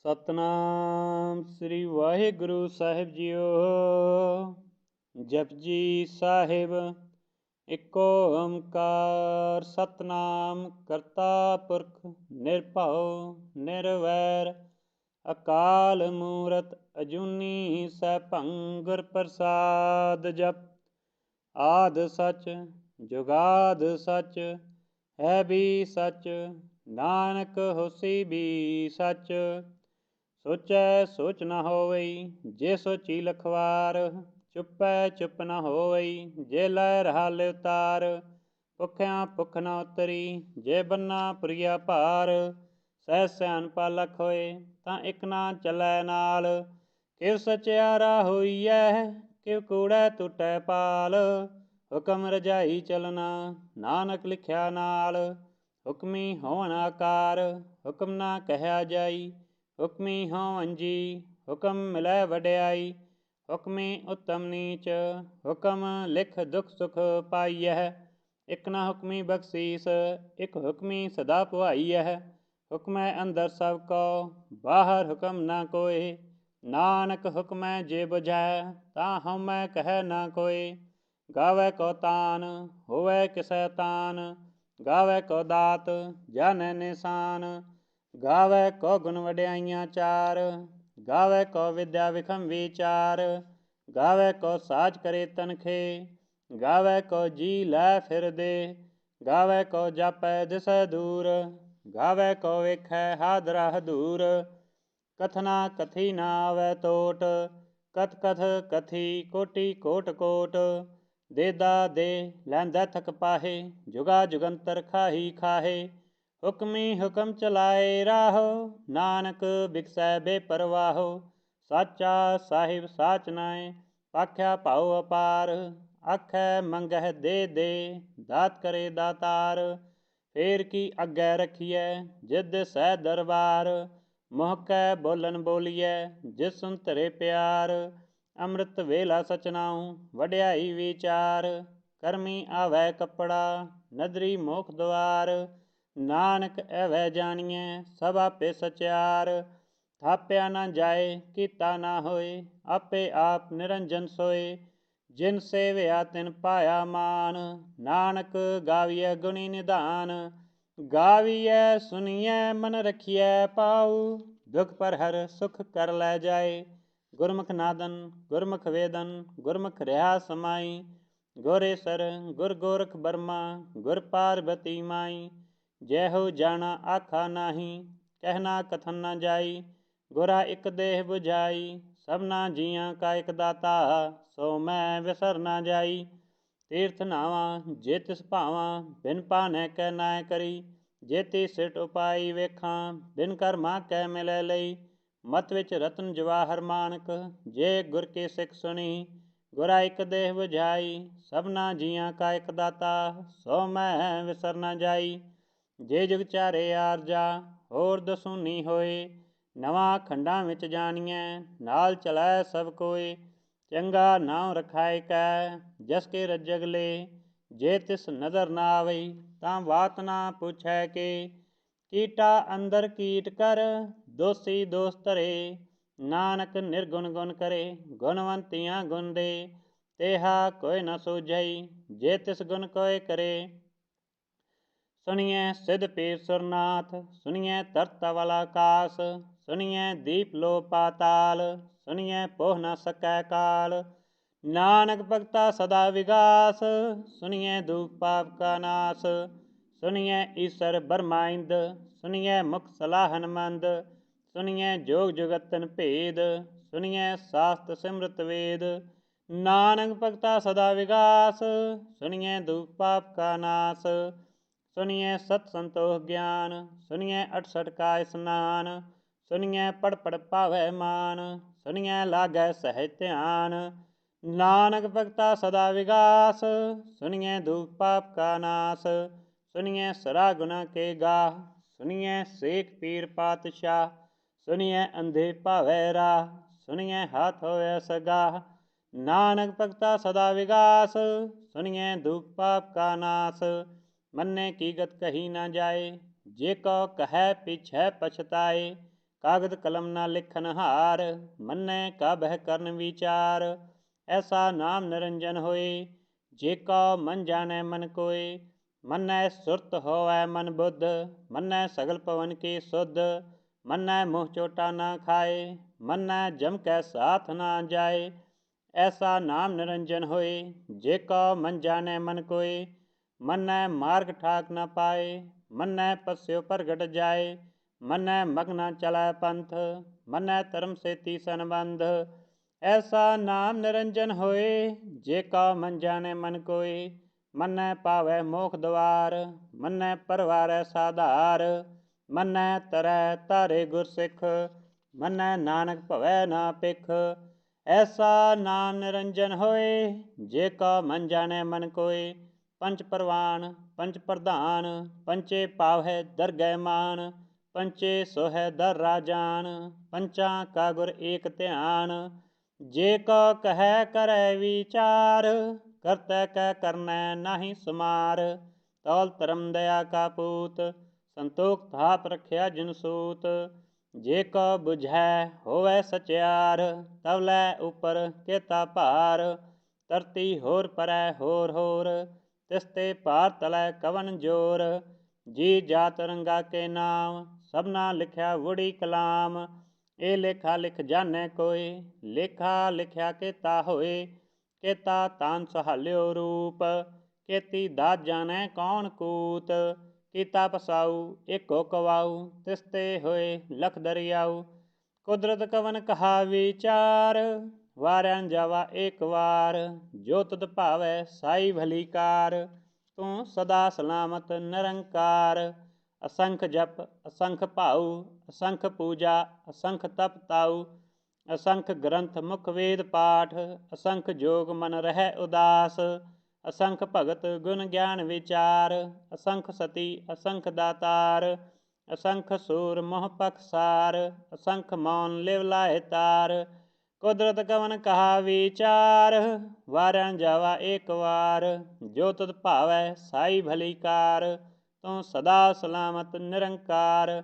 ਸਤਨਾਮ ਸ੍ਰੀ ਵਾਹਿਗੁਰੂ ਸਾਹਿਬ JIO. Japji Sahib. ਇੱਕ ਓੰਕਾਰ ਸਤਨਾਮ ਕਰਤਾ ਪੁਰਖ ਨਿਰਭਉ ਨਿਰਵੈਰ ਅਕਾਲ ਮੂਰਤ ਅਜੂਨੀ ਸੈਭੰ ਗੁਰ ਪ੍ਰਸਾਦ। ਜਪ ਆਦਿ ਸਚ ਜੁਗਾਦ ਸਚ ਹੈ ਵੀ ਸਚ ਨਾਨਕ ਹੋਸੀ ਵੀ ਸਚ। ਸੋਚੈ ਸੋਚ ਨ ਹੋਵਈ ਜੇ ਸੋਚੀ ਲਖਵਾਰ ਚੁੱਪੈ ਚੁੱਪ ਨ ਹੋਵਈ ਜੇ ਲੈ ਰਹਾਲ ਉਤਾਰ। ਭੁੱਖਿਆਂ ਭੁੱਖ ਨ ਉਤਰੀ ਜੇ ਬੰਨਾ ਪੁਰੀਆ ਭਾਰ। ਸਹਿ ਸਿਆਣਪਾ ਲਖ ਹੋਏ ਤਾਂ ਇਕ ਨਾ ਚੱਲੈ ਨਾਲ। ਕਿਵ ਸਚਿਆਰਾ ਹੋਈਐ ਕਿਵ ਕੂੜੈ ਟੁੱਟੈ ਪਾਲ। ਹੁਕਮ ਰਜਾਈ ਚਲਣਾ ਨਾਨਕ ਲਿਖਿਆ ਨਾਲ। ਹੁਕਮੀ ਹੋਵਨ ਆਕਾਰ ਹੁਕਮ ਨਾ ਕਹਿਆ ਜਾਈ। ਹੁਕਮੀ ਹੋਵਨ ਜੀ ਹੁਕਮ ਮਿਲੈ ਵਡਿਆਈ। ਹੁਕਮੀ ਉੱਤਮ ਨੀਚ ਹੁਕਮ ਲਿਖ ਦੁਖ ਸੁਖ ਪਾਈਐ। ਇਕ ਨਾ ਹੁਕਮੀ ਬਖਸ਼ੀਸ ਇਕ ਹੁਕਮੀ ਸਦਾ ਭਵਾਈਐ। ਹੁਕਮੈ ਅੰਦਰ ਸਭ ਕੋ ਬਾਹਰ ਹੁਕਮ ਨਾ ਕੋਇ। ਨਾਨਕ ਹੁਕਮੈ ਜੇ ਬੁਝੈ ਤਾਂ ਹਉਮੈ ਕਹਿ ਨਾ ਕੋਇ। ਗਾਵੈ ਕੋ ਤਾਨ ਹੋਵੈ ਕਿਸੈ ਤਾਨ ਗਾਵੈ ਕੋ ਦਾਤ ਜਾਣੈ ਨਿਸ਼ਾਨ। ਗਾਵੈ ਕੋ ਗੁਣ ਵਡਿਆਈਆਂ ਚਾਰ ਗਾਵੈ ਕੋ ਵਿਦਿਆ ਵਿਖਮ ਵਿਚਾਰ। ਗਾਵੈ ਕੋ ਸਾਜ ਕਰੇ ਤਨਖੇ ਗਾਵੈ ਕੋ ਜੀ ਲੈ ਫਿਰ ਦੇ। ਗਾਵੈ ਕੋ ਜਾਪੈ ਦਿਸੈ ਦੂਰ ਗਾਵੈ ਕੋ ਵੇਖੈ ਹਾਦਰਾ ਹਦੂਰ। ਕਥਨਾ ਕਥੀ ਨਾ ਆਵੈ ਟੋਟ ਕਥ ਕਥ ਕਥੀ ਕੋਟੀ ਕੋਟ ਕੋਟ। ਦੇਦਾ ਦੇ ਲੈਂਦਾ ਥਕ ਪਾਹੇ ਜੁਗਾ ਜੁਗੰਤਰ ਖਾਹੀ ਖਾਹੇ। ਹੁਕਮੀ ਹੁਕਮ ਚਲਾਏ ਰਾਹੋ ਨਾਨਕ ਬਿਕਸੈ ਬੇਪਰਵਾਹੋ। ਸਾਚਾ ਸਾਹਿਬ ਸਾਚ ਨਾਇ ਆਖਿਆ ਭਾਉ ਅਪਾਰ। ਆਖੈ ਮੰਗਹਿ ਦੇ ਦੇ ਦਾਤ ਕਰੇ ਦਾਤਾਰ। ਫੇਰ ਕੀ ਅੱਗੇ ਰਖੀਐ ਜਿਦ ਸਹਿ ਦਰਬਾਰ। ਮੁਹ ਕੈ ਬੋਲਣ ਬੋਲੀਐ ਜਿਸ ਸੁਨ ਧਰੇ ਪਿਆਰ। ਅੰਮ੍ਰਿਤ ਵੇਲਾ ਸਚਨਾਉ ਵਡਿਆਈ ਵਿਚਾਰ। ਕਰਮੀ ਆਵੈ ਕੱਪੜਾ ਨਦਰੀ ਮੋਖ ਦੁਆਰ। ਨਾਨਕ ਐਵੈ ਜਾਣੀਐ ਸਭ ਆਪੇ ਸਚਿਆਰ। ਥਾਪਿਆ ਨਾ ਜਾਏ ਕੀਤਾ ਨਾ ਹੋਏ ਆਪੇ ਆਪ ਨਿਰੰਜਨ ਸੋਏ। ਜਿਨ ਸੇਵਿਆ ਤਿਨ ਪਾਇਆ ਮਾਨ ਨਾਨਕ ਗਾਵੀਐ ਗੁਣੀ ਨਿਧਾਨ। ਗਾਵੀਐ ਸੁਣੀਐ ਮਨ ਰਖੀਐ ਪਾਉ ਦੁਖ ਪਰ ਹਰ ਸੁਖ ਕਰ ਲੈ ਜਾਏ। ਗੁਰਮੁਖ ਨਾਦਨ ਗੁਰਮੁਖ ਵੇਦਨ ਗੁਰਮੁਖ ਰਿਹਾ ਸਮਾਈ। ਗੁਰੇਸਰ ਗੁਰ ਗੋਰਖ ਬਰਮਾ ਗੁਰ ਪਾਰਬਤੀ ਮਾਈ। ਜੈਹੋ ਜਾਣਾ ਆਖਾ ਨਾਹੀ ਕਹਿਣਾ ਕਥਨ ਨਾ ਜਾਈ। ਗੁਰਾ ਇਕ ਦੇਹ 부ਝਾਈ ਸਭਨਾ ਜੀਆਂ ਕਾ ਇਕ ਦਾਤਾ ਸੋ ਮੈਂ ਵਿਸਰ ਨਾ ਜਾਈ। ਤੀਰਥ ਨਾਵਾਂ ਜੇ ਤਿਸ ਭਾਵਾਂ ਬਿਨ ਭਾਨੈ ਕੈ ਨਾਇ ਕਰੀ। ਜੇਤੀ ਸਿਟ ਉਪਾਈ ਵੇਖਾਂ ਬਿਨ ਕਰਮਾ ਕੈ ਮਿਲੈ ਲਈ। ਮਤ ਵਿੱਚ ਰਤਨ ਜਵਾਹਰ ਮਾਨਕ ਜੇ ਗੁਰ ਕੀ ਸਿੱਖ ਸੁਣੀ। ਗੁਰਾ ਇਕ ਦੇਹ 부ਝਾਈ ਸਭਨਾ ਜੀਆਂ ਕਾ ਇਕ ਦਾਤਾ ਸੋ ਮੈਂ ਵਿਸਰ ਨਾ ਜਾਈ। ਜੇ ਜੁਗ ਚਾਰੇ ਆਰਜਾ ਹੋਰ ਦਸੂਨੀ ਹੋਏ। ਨਵਾਂ ਖੰਡਾਂ ਵਿੱਚ ਜਾਣੀਐ ਨਾਲ ਚਲੈ ਸਭ ਕੋਇ। ਚੰਗਾ ਨਾਉ ਰਖਾਇ ਕੈ ਜਸ ਕੇ ਰੱਜਗ ਲੇ। ਜੇ ਤਿਸ ਨਦਰ ਨਾ ਆਵਈ ਤਾਂ ਬਾਤ ਨਾ ਪੁੱਛੈ ਕੇ। ਕੀਟਾ ਅੰਦਰ ਕੀਟ ਕਰ ਦੋਸੀ ਦੋਸ ਧਰੇ। ਨਾਨਕ ਨਿਰਗੁਣ ਗੁਣ ਕਰੇ ਗੁਣਵੰਤੀਆਂ ਗੁਣ ਦੇ। ਤੇਹਾ ਕੋਈ ਨ ਸੂਝਈ ਜੇ ਤਿਸ ਗੁਣ ਕੋਇ ਕਰੇ। ਸੁਣੀਐ ਸਿਧ ਪੀਰ ਸੁਰਨਾਥ ਸੁਣੀਐ ਧਰਤ ਤਵਲ ਆਕਾਸ। ਸੁਣੀਐ ਦੀਪ ਲੋ ਪਾਤਾਲ ਸੁਣੀਐ ਪੋਹ ਨ ਸਕੈ ਕਾਲ। ਨਾਨਕ ਭਗਤਾ ਸਦਾ ਵਿਗਾਸ ਸੁਣੀਐ ਦੂਖ ਪਾਪ ਕਾ ਨਾਸ। ਸੁਣੀਐ ਈਸਰ ਬਰਮਾ ਇੰਦ ਸੁਣੀਐ ਮੁਖ ਸਲਾਹਨ ਮੰਦ। ਸੁਣੀਐ ਜੋਗ ਜੁਗਤਨ ਭੇਦ ਸੁਣੀਐ ਸਾਸਤ ਸਿਮਰਤ ਵੇਦ। ਨਾਨਕ ਭਗਤਾ ਸਦਾ ਵਿਗਾਸ ਸੁਣੀਐ ਦੂਖ ਪਾਪ ਕਾ ਨਾਸ। ਸੁਣੀਐ ਸਤ ਸੰਤੋਖ ਗਿਆਨ ਸੁਣੀਐ 68 ਕਾ ਇਸਨਾਨ। ਸੁਣੀਐ ਪੜ ਪੜ ਭਾਵੈ ਮਾਨ ਸੁਣੀਐ ਲਾਗੈ ਸਹਿਜ ਧਿਆਨ। ਨਾਨਕ ਭਗਤਾ ਸਦਾ ਵਿਗਾਸ ਸੁਣੀਐ ਦੂਖ ਪਾਪ ਕਾ ਨਾਸ। ਸੁਣੀਐ ਸਰਾ ਗੁਨਾ ਕੇ ਗਾਹ ਸੁਣੀਐ ਸੇਖ ਪੀਰ ਪਾਤਸ਼ਾਹ। ਸੁਣੀਐ ਅੰਧੇ ਭਾਵੈ ਰਾਹ ਸੁਣੀਐ ਹਾਥ ਹੋਵੈ ਸਗਾਹ। ਨਾਨਕ ਭਗਤਾ ਸਦਾ ਵਿਗਾਸ ਸੁਣੀਐ ਦੁਖ ਪਾਪ ਕਾ ਨਾਸ। ਮੰਨੇ ਕੀ ਗਤ ਕਹੀ ਨਾ ਜਾਏ ਜੇ ਕੋ ਕਹੈ ਪਿਛੈ ਪਛਤਾਏ। ਕਾਗਦ ਕਲਮ ਨਾ ਲਿਖਨ ਹਾਰ, ਮੰਨੈ ਕਾ ਬਹਿ ਕਰਨ ਵਿਚਾਰ। ਐਸਾ ਨਾਮ ਨਿਰੰਜਨ ਹੋਏ, ਜੇ ਕਉ ਮਨ ਜਾਣੈ ਮਨ ਕੋਇ। ਮੰਨੈ ਸੁਰਤ ਹੋਵੈ ਮਨ ਬੁੱਧ, ਮੰਨੈ ਸਗਲ ਪਵਨ ਕੀ ਸੁਧ। ਮੰਨੈ ਮੋਹ ਚੋਟਾ ਨਾ ਖਾਏ, ਮੰਨੈ ਜਮ ਕੈ ਸਾਥ ਨਾ ਜਾਏ। ਐਸਾ ਨਾਮ ਨਿਰੰਜਨ ਹੋਏ, ਜੇ ਕਉ ਮਨ ਜਾਣੈ ਮਨ ਕੋਇ। ਮੰਨੈ ਮਾਰਗ ਠਾਕ ਨ ਪਾਏ, ਮੰਨੈ ਪਸਿਓ ਪ੍ਰਗਟ ਜਾਏ। ਮੰਨੈ ਮਗਨਾ ਚਲੈ ਪੰਥ, ਮੰਨੈ ਧਰਮ ਸੇਤੀ ਸੰਬੰਧ। ਐਸਾ ਨਾਮ ਨਿਰੰਜਨ ਹੋਏ, ਜੇ ਕਉ ਮਨ ਜਾਣੈ ਮਨ ਕੋਇ। ਮੰਨੈ ਪਾਵੈ ਮੋਖ ਦੁਆਰ, ਮੰਨੈ ਪਰਵਾਰੈ ਸਾਧਾਰ। ਮੰਨੈ ਤਰੈ ਤਾਰੇ ਗੁਰ ਸਿੱਖ, ਮੰਨੈ ਨਾਨਕ ਭਵੈ ਨਾ ਪਿਖ। ਐਸਾ ਨਾਮ ਨਿਰੰਜਨ ਹੋਏ, ਜੇ ਕਉ ਮਨ ਜਾਣੈ ਮਨ ਕੋਇ। ਪੰਚ ਪਰਵਾਨ ਪੰਚ ਪ੍ਰਧਾਨ, ਪੰਚੇ ਪਾਵਹਿ ਦਰਗਹਿ ਮਾਨ। ਪੰਚੇ ਸੋਹੈ ਦਰ ਰਾਜਾਨ, ਪੰਚਾਂ ਕਾ ਗੁਰ ਏਕ ਧਿਆਨ। ਜੇ ਕਉ ਕਹੈ ਕਰੈ ਵਿਚਾਰ, ਕਰਤੈ ਕੈ ਕਰਨੈ ਨਾਹੀ ਸੁਮਾਰ। ਤੌਲ ਧਰਮ ਦਇਆ ਕਾ ਪੂਤ, ਸੰਤੋਖ ਥਾਪ ਰਖਿਆ ਜਿਨ ਸੂਤ। ਜੇ ਕਉ ਬੁਝੈ ਹੋਵੈ ਸਚਿਆਰ, ਤਵ ਲੈ ਉਪਰ ਕੇਤਾ ਭਾਰ। ਧਰਤੀ ਹੋਰ ਪਰੈ ਹੋਰ ਹੋਰ, ਤਿਸ ਤੇ ਭਾਰ ਤਲੈ ਕਵਨ ਜੋਰ। ਜੀ ਜਾਤ ਰੰਗਾ ਕੇ ਨਾਮ, ਸਭਨਾ ਲਿਖਿਆ ਵੁੜੀ ਕਲਾਮ। ਇਹ ਲੇਖਾ ਲਿਖ ਜਾਣੈ ਕੋਇ, ਲੇਖਾ ਲਿਖਿਆ ਕੇਤਾ ਹੋਏ। ਕੇਤਾ ਤਾਨ ਸਹਾਲਿਓ ਰੂਪ, ਕੇਤੀ ਦਾਤ ਜਾਣੈ ਕੌਣ ਕੂਤ। ਕੀਤਾ ਪਸਾਊ ਏਕੋ ਕਵਾਊ, ਤਿਸ ਤੇ ਹੋਏ ਲਖ ਦਰਿਆਊ। ਕੁਦਰਤ ਕਵਨ ਕਹਾ ਵਿਚਾਰ, ਵਾਰਿਆ ਨ ਜਾਵਾ ਏਕ ਵਾਰ। ਜੋ ਤੁਧ ਭਾਵੈ ਸਾਈ ਭਲੀ ਕਾਰ, ਤੂੰ ਸਦਾ ਸਲਾਮਤ ਨਿਰੰਕਾਰ। ਅਸੰਖ ਜਪ ਅਸੰਖ ਭਾਊ, ਅਸੰਖ ਪੂਜਾ ਅਸੰਖ ਤਪ ਤਾਊ। ਅਸੰਖ ਗ੍ਰੰਥ ਮੁਖ ਵੇਦ ਪਾਠ, ਅਸੰਖ ਜੋਗ ਮਨ ਰਹਿ ਉਦਾਸ। ਅਸੰਖ ਭਗਤ ਗੁਣ ਗਿਆਨ ਵਿਚਾਰ, ਅਸੰਖ ਸਤੀ ਅਸੰਖ ਦਾਤਾਰ। ਅਸੰਖ ਸੂਰ ਮੋਹ ਪਖਸਾਰ, ਅਸੰਖ ਮੌਨ ਲਿਵ ਲਾਹਿ ਤਾਰ। ਕੁਦਰਤ ਕਵਨ ਕਹਾ ਵਿਚਾਰ, ਵਾਰਿਆ ਨ ਜਾਵਾ ਏਕ ਵਾਰ। ਜੋ ਤੁਧ ਭਾਵੈ ਸਾਈ ਭਲੀ ਕਾਰ, ਤੂੰ ਸਦਾ ਸਲਾਮਤ ਨਿਰੰਕਾਰ।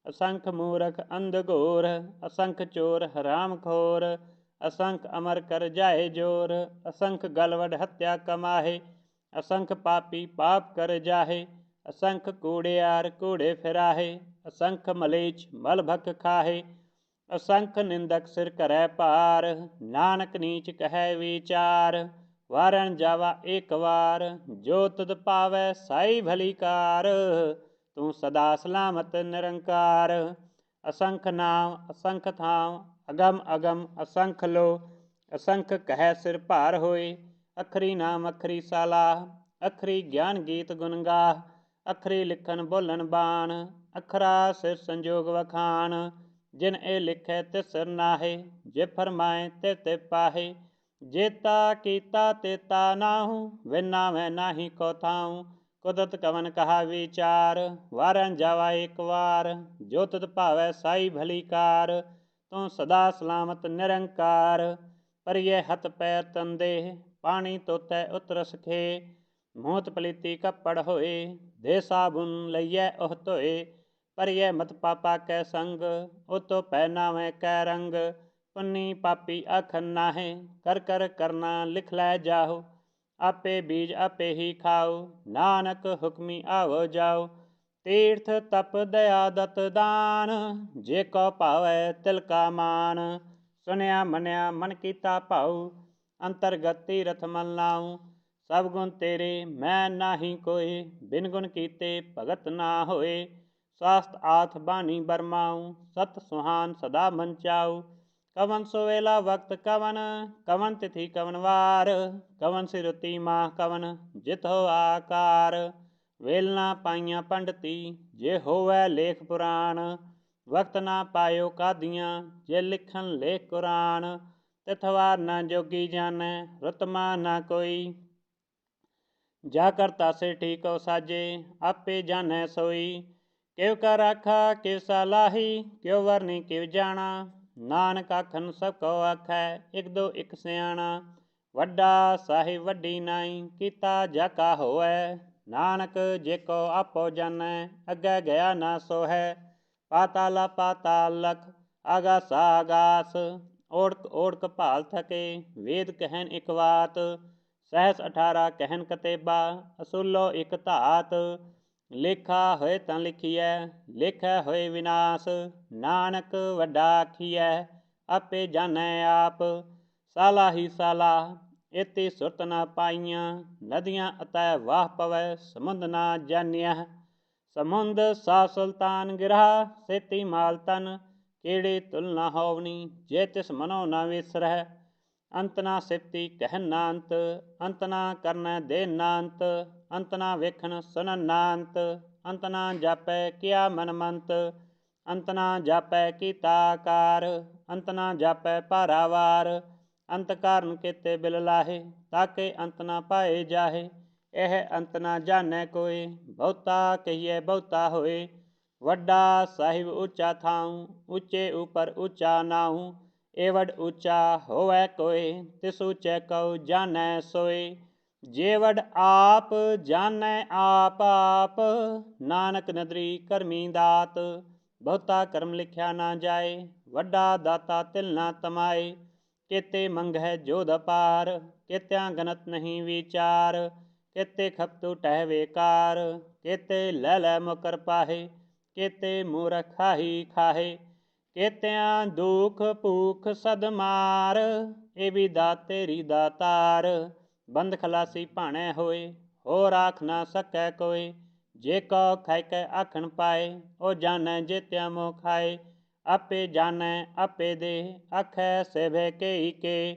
ਅਸੰਖ ਮੂਰਖ ਅੰਧ ਘੋਰ, ਅਸੰਖ ਚੋਰ ਹਰਾਮ ਖੋਰ। ਅਸੰਖ ਅਮਰ ਕਰ ਜਾਏ ਜੋਰ, ਅਸੰਖ ਗਲਵਡ ਹੱਤਿਆ ਕਮਾਹੇ। ਅਸੰਖ ਪਾਪੀ ਪਾਪ ਕਰ ਜਾਹੇ, ਅਸੰਖ ਕੂੜਿਆਰ ਕੂੜੇ ਫਿਰਾਹੇ। ਅਸੰਖ ਮਲੇਛ ਮਲ ਭਖ ਖਾਹੇ, ਅਸੰਖ ਨਿੰਦਕ ਸਿਰ ਕਰੈ ਭਾਰ। ਨਾਨਕ ਨੀਚ ਕਹੈ ਵਿਚਾਰ, ਵਾਰਿਆ ਨ ਜਾਵਾ ਏਕ ਵਾਰ। ਜੋ ਤੁਧ ਭਾਵੈ ਸਾਈ ਭਲੀ ਕਾਰ, ਤੂੰ ਸਦਾ ਸਲਾਮਤ ਨਿਰੰਕਾਰ। ਅਸੰਖ ਨਾਮ ਅਸੰਖ ਥਾਮ, ਅਗਮ ਅਗਮ ਅਸੰਖ ਲੋ। ਅਸੰਖ ਕਹਿ ਸਿਰ ਭਾਰ ਹੋਏ, ਅੱਖਰੀ ਨਾਮ ਅੱਖਰੀ ਸਾਲਾਹ। ਅੱਖਰੀ ਗਿਆਨ ਗੀਤ ਗੁਣ ਗਾਹ, ਅੱਖਰੀ ਲਿਖਣ ਬੋਲਣ ਬਾਣ। ਅੱਖਰਾ ਸਿਰ ਸੰਜੋਗ ਵਖਾਣ, ਜਿਨ ਇਹ ਲਿਖੈ ਤਿਸ ਸਿਰ ਨਾਹੇ। ਜੇ ਫਰਮਾਏ ਤਿਵ ਤਿਵ ਪਾਹੇ, ਜੇਤਾ ਕੀਤਾ ਤੇਤਾ ਨਾਹੂ। ਵਿਨ ਨਾਵੈ ਨਾਹੀ ਕੋ ਥਾਊ, ਕੁਦਰਤ ਕਵਨ ਕਹਾ ਵਿਚਾਰ। ਵਾਰਿਆ ਨ ਜਾਵਾ ਏਕ ਵਾਰ, ਜੋ ਤੁਧ ਭਾਵੈ ਸਾਈ ਭਲੀ ਕਾਰ। ਤੂੰ ਸਦਾ ਸਲਾਮਤ ਨਿਰੰਕਾਰ। ਪਰਿਐ ਹੱਥ ਪੈਰ ਤਨ ਦੇਹ, ਪਾਣੀ ਧੋਤੈ ਉਤਰਸ ਖੇ। ਮੂਤ ਪਲੀਤੀ ਕੱਪੜ ਹੋਏ, ਦੇ ਸਾਬੁਨ ਲਈਐ ਉਹ ਧੋਏ। ਪਰਿਐ ਮਤ ਪਾਪਾ ਕੈ ਸੰਗ, ਉਤੋਂ ਪਹਿਨਾਵੈ ਕੈ ਰੰਗ। ਪੁੰਨੀ ਪਾਪੀ ਆਖਨ ਨਾਹੇ, ਕਰ ਕਰ ਕਰਨਾ ਲਿਖ ਲੈ ਜਾਹੋ। ਆਪੇ ਬੀਜ ਆਪੇ ਹੀ ਖਾਓ, ਨਾਨਕ ਹੁਕਮੀ ਆਵੋ ਜਾਓ। ਤੀਰਥ ਤਪ ਦਇਆ ਦਤ ਦਾਨ, ਜੇ ਕੋ ਭਾਵੈ ਤਿਲ ਕਾ ਮਾਨ। ਸੁਨਿਆ ਮੰਨਿਆ ਮਨ ਕੀਤਾ ਭਾਊ, ਅੰਤਰਗਤ ਤੀਰਥ ਮਲ ਨਾਊ। ਸਭ ਗੁਣ ਤੇਰੇ ਮੈਂ ਨਾਹੀ ਕੋਇ, ਬਿਨ ਗੁਣ ਕੀਤੇ ਭਗਤ ਨਾ ਹੋਏ। ਸਵਾਸਤ ਆਥ ਬਾਣੀ ਬਰਮਾਊ, ਸਤ ਸੁਹਾਨ ਸਦਾ ਮਨ ਚਾਊ। ਕਵਨ ਸੋਵੇਲਾ ਵਕਤ ਕਵਨ, ਕਵਨ ਤਿਥि ਕਵਨ ਵਾਰ। ਕਵਨ ਸਿਰੁਤੀ ਮਾਹ ਕਵਨ, ਜਿਤ ਹੋ ਆਕਾਰ। ਵੇਲਣਾ ਪਾਈਆਂ ਪੰਡਤੀ, ਜੇ ਹੋਵੈ ਲੇਖ ਪੁਰਾਣ। ਵਕਤ ਨਾ ਪਾਇਓ ਕਾਦੀਆਂ, ਜੇ ਲਿਖਣ ਲੇਖ ਕੁਰਾਨ। ਤਿਥ ਵਾਰ ਨਾ ਜੋਗੀ ਜਾਣੈ, ਰੁਤਮਾ ਨਾ ਕੋਈ। ਜਾ ਕਰਤਾ ਸੇ ਠੀਕੋ ਸਾਜੇ, ਆਪੇ ਜਾਣੈ ਸੋਈ। ਕਿਵ ਕਰ ਆਖਾ ਕਿਵ ਸਲਾਹੀ, ਕਿਉ ਵਰਨੀ ਕਿਵ ਜਾਣਾ। ਨਾਨਕ ਆਖਨ ਸਭ ਕੋ ਆਖੈ, ਇਕ ਦੋ ਇਕ ਸਿਆਣਾ। ਵੱਡਾ ਸਾਹਿਬ ਵੱਡੀ ਨਾਈ, ਕੀਤਾ ਜਾ ਕਾ ਹੋਵੈ। ਨਾਨਕ ਜੇ ਕੋ ਆਪੋ ਜਾਣੈ, ਅੱਗੇ ਗਿਆ ਨਾ ਸੋਹੈ। ਪਾਤਾਲਾ ਪਾਤਾਲ ਲਖ ਆਗਾਸਾ ਆਗਾਸ। ਓੜਕ ਓੜਕ ਭਾਲ ਥਕੇ ਵੇਦ ਕਹਿਨ ਇਕ ਵਾਤ। ਸਹਿਸ 18 ਕਹਿਨ ਕਤੇਬਾ ਅਸੂਲੋ ਇਕ ਧਾਤ। ਲੇਖਾ ਹੋਏ ਤਾਂ ਲਿਖੀਐ ਲੇਖੈ ਹੋਏ ਵਿਨਾਸ਼। ਨਾਨਕ ਵੱਡਾ ਆਖੀਐ ਆਪੇ ਜਾਣੈ ਆਪ। ਸਾਲਾ ਹੀ ਸਾਲਾ ਇਤੀ ਸੁਰਤ ਨਾ ਪਾਈਆਂ। ਨਦੀਆਂ ਅਤੈ ਵਾਹ ਪਵੈ ਸਮੁੰਦ ਨਾ ਜਾਣਿਆ। ਸਮੁੰਦ ਸਾ ਸੁਲਤਾਨ ਗਿਰਾ ਸੇਤੀ ਮਾਲ ਤਨ। ਕਿਹੜੇ ਤੁਲ ਨਾ ਹੋਵਨੀ ਜੇ ਤਿਸ ਮਨੋ ਨਾ ਵਿਸਰੈ। ਅੰਤ ਨਾ ਸਿਫਤੀ ਕਹਿਨ ਨਾ ਅੰਤ ਅੰਤ ਨਾ ਕਰਨੈ ਦੇਨ ਨਾ ਅੰਤ। ਅੰਤ ਨਾ ਵੇਖਣ ਸੁਣਨ ਨਾ ਅੰਤ ਅੰਤ ਨਾ ਜਾਪੈ ਕਿਆ ਮਨ ਮੰਤ। ਅੰਤ ਨਾ ਜਾਪੈ ਕੀਤਾ ਆਕਾਰ ਅੰਤ ਨਾ ਜਾਪੈ ਭਾਰਾਵਾਰ। ਅੰਤ ਕਾਰਨ ਕੀਤੇ ਬਿਲ ਲਾਹੇ ਤਾਕੇ ਅੰਤ ਨਾ ਪਾਏ ਜਾਹੇ। ਇਹ ਅੰਤ ਨਾ ਜਾਣੈ ਕੋਇ ਬਹੁਤਾ ਕਹੀਏ ਬਹੁਤਾ ਹੋਏ। ਵੱਡਾ ਸਾਹਿਬ ਉੱਚਾ ਥਾਉ ਉੱਚੇ ਉਪਰ ਉੱਚਾ ਨਾਉ। ਏਵਡ ਉੱਚਾ ਹੋਵੈ ਕੋਇ ਤਿਸ ਉੱਚੇ ਕਉ ਜਾਣੈ ਸੋਇ। ਜੇਵਡ ਆਪ ਜਾਣੈ ਆਪ ਆਪ ਨਾਨਕ ਨਦਰੀ ਕਰਮੀ ਦਾਤ। ਬਹੁਤਾ ਕਰਮ ਲਿਖਿਆ ਨਾ ਜਾਏ ਵੱਡਾ ਦਾਤਾ ਤਿਲ ਨਾ ਤਮਾਏ। ਕੇਤੇ ਮੰਗਹਿ ਜੋਧ ਅਪਾਰ ਕੇਤਿਆਂ ਗਨਤ ਨਹੀਂ ਵਿਚਾਰ। ਕੇਤੇ ਖਪਤੂ ਟਹਿ ਵੇਕਾਰ ਕੇਤੇ ਲੈ ਲੈ ਮੁਕਰ ਪਾਹੇ। ਕੇਤੇ ਮੂਰਖ ਖਾਹੀ ਖਾਹੇ ਕੇਤਿਆਂ ਦੁਖ ਭੂਖ ਸਦ ਮਾਰ। ਇਹ ਵੀ ਦਾਤ ਤੇਰੀ ਦਾਤਾਰ ਬੰਦ ਖਲਾਸੀ ਭਾਣੈ ਹੋਏ। ਹੋਰ ਆਖ ਨਾ ਸਕੈ ਕੋਇ ਜੇ ਕਉ ਖਾਇ ਕੈ ਆਖਣ ਪਾਏ। ਉਹ ਜਾਣੈ ਜੇਤਿਆਂ ਮੋਹ ਖਾਏ ਆਪੇ ਜਾਣੈ ਆਪੇ ਦੇ ਆਖੈ ਸੇਭੇ ਕੇਈ ਕੇ।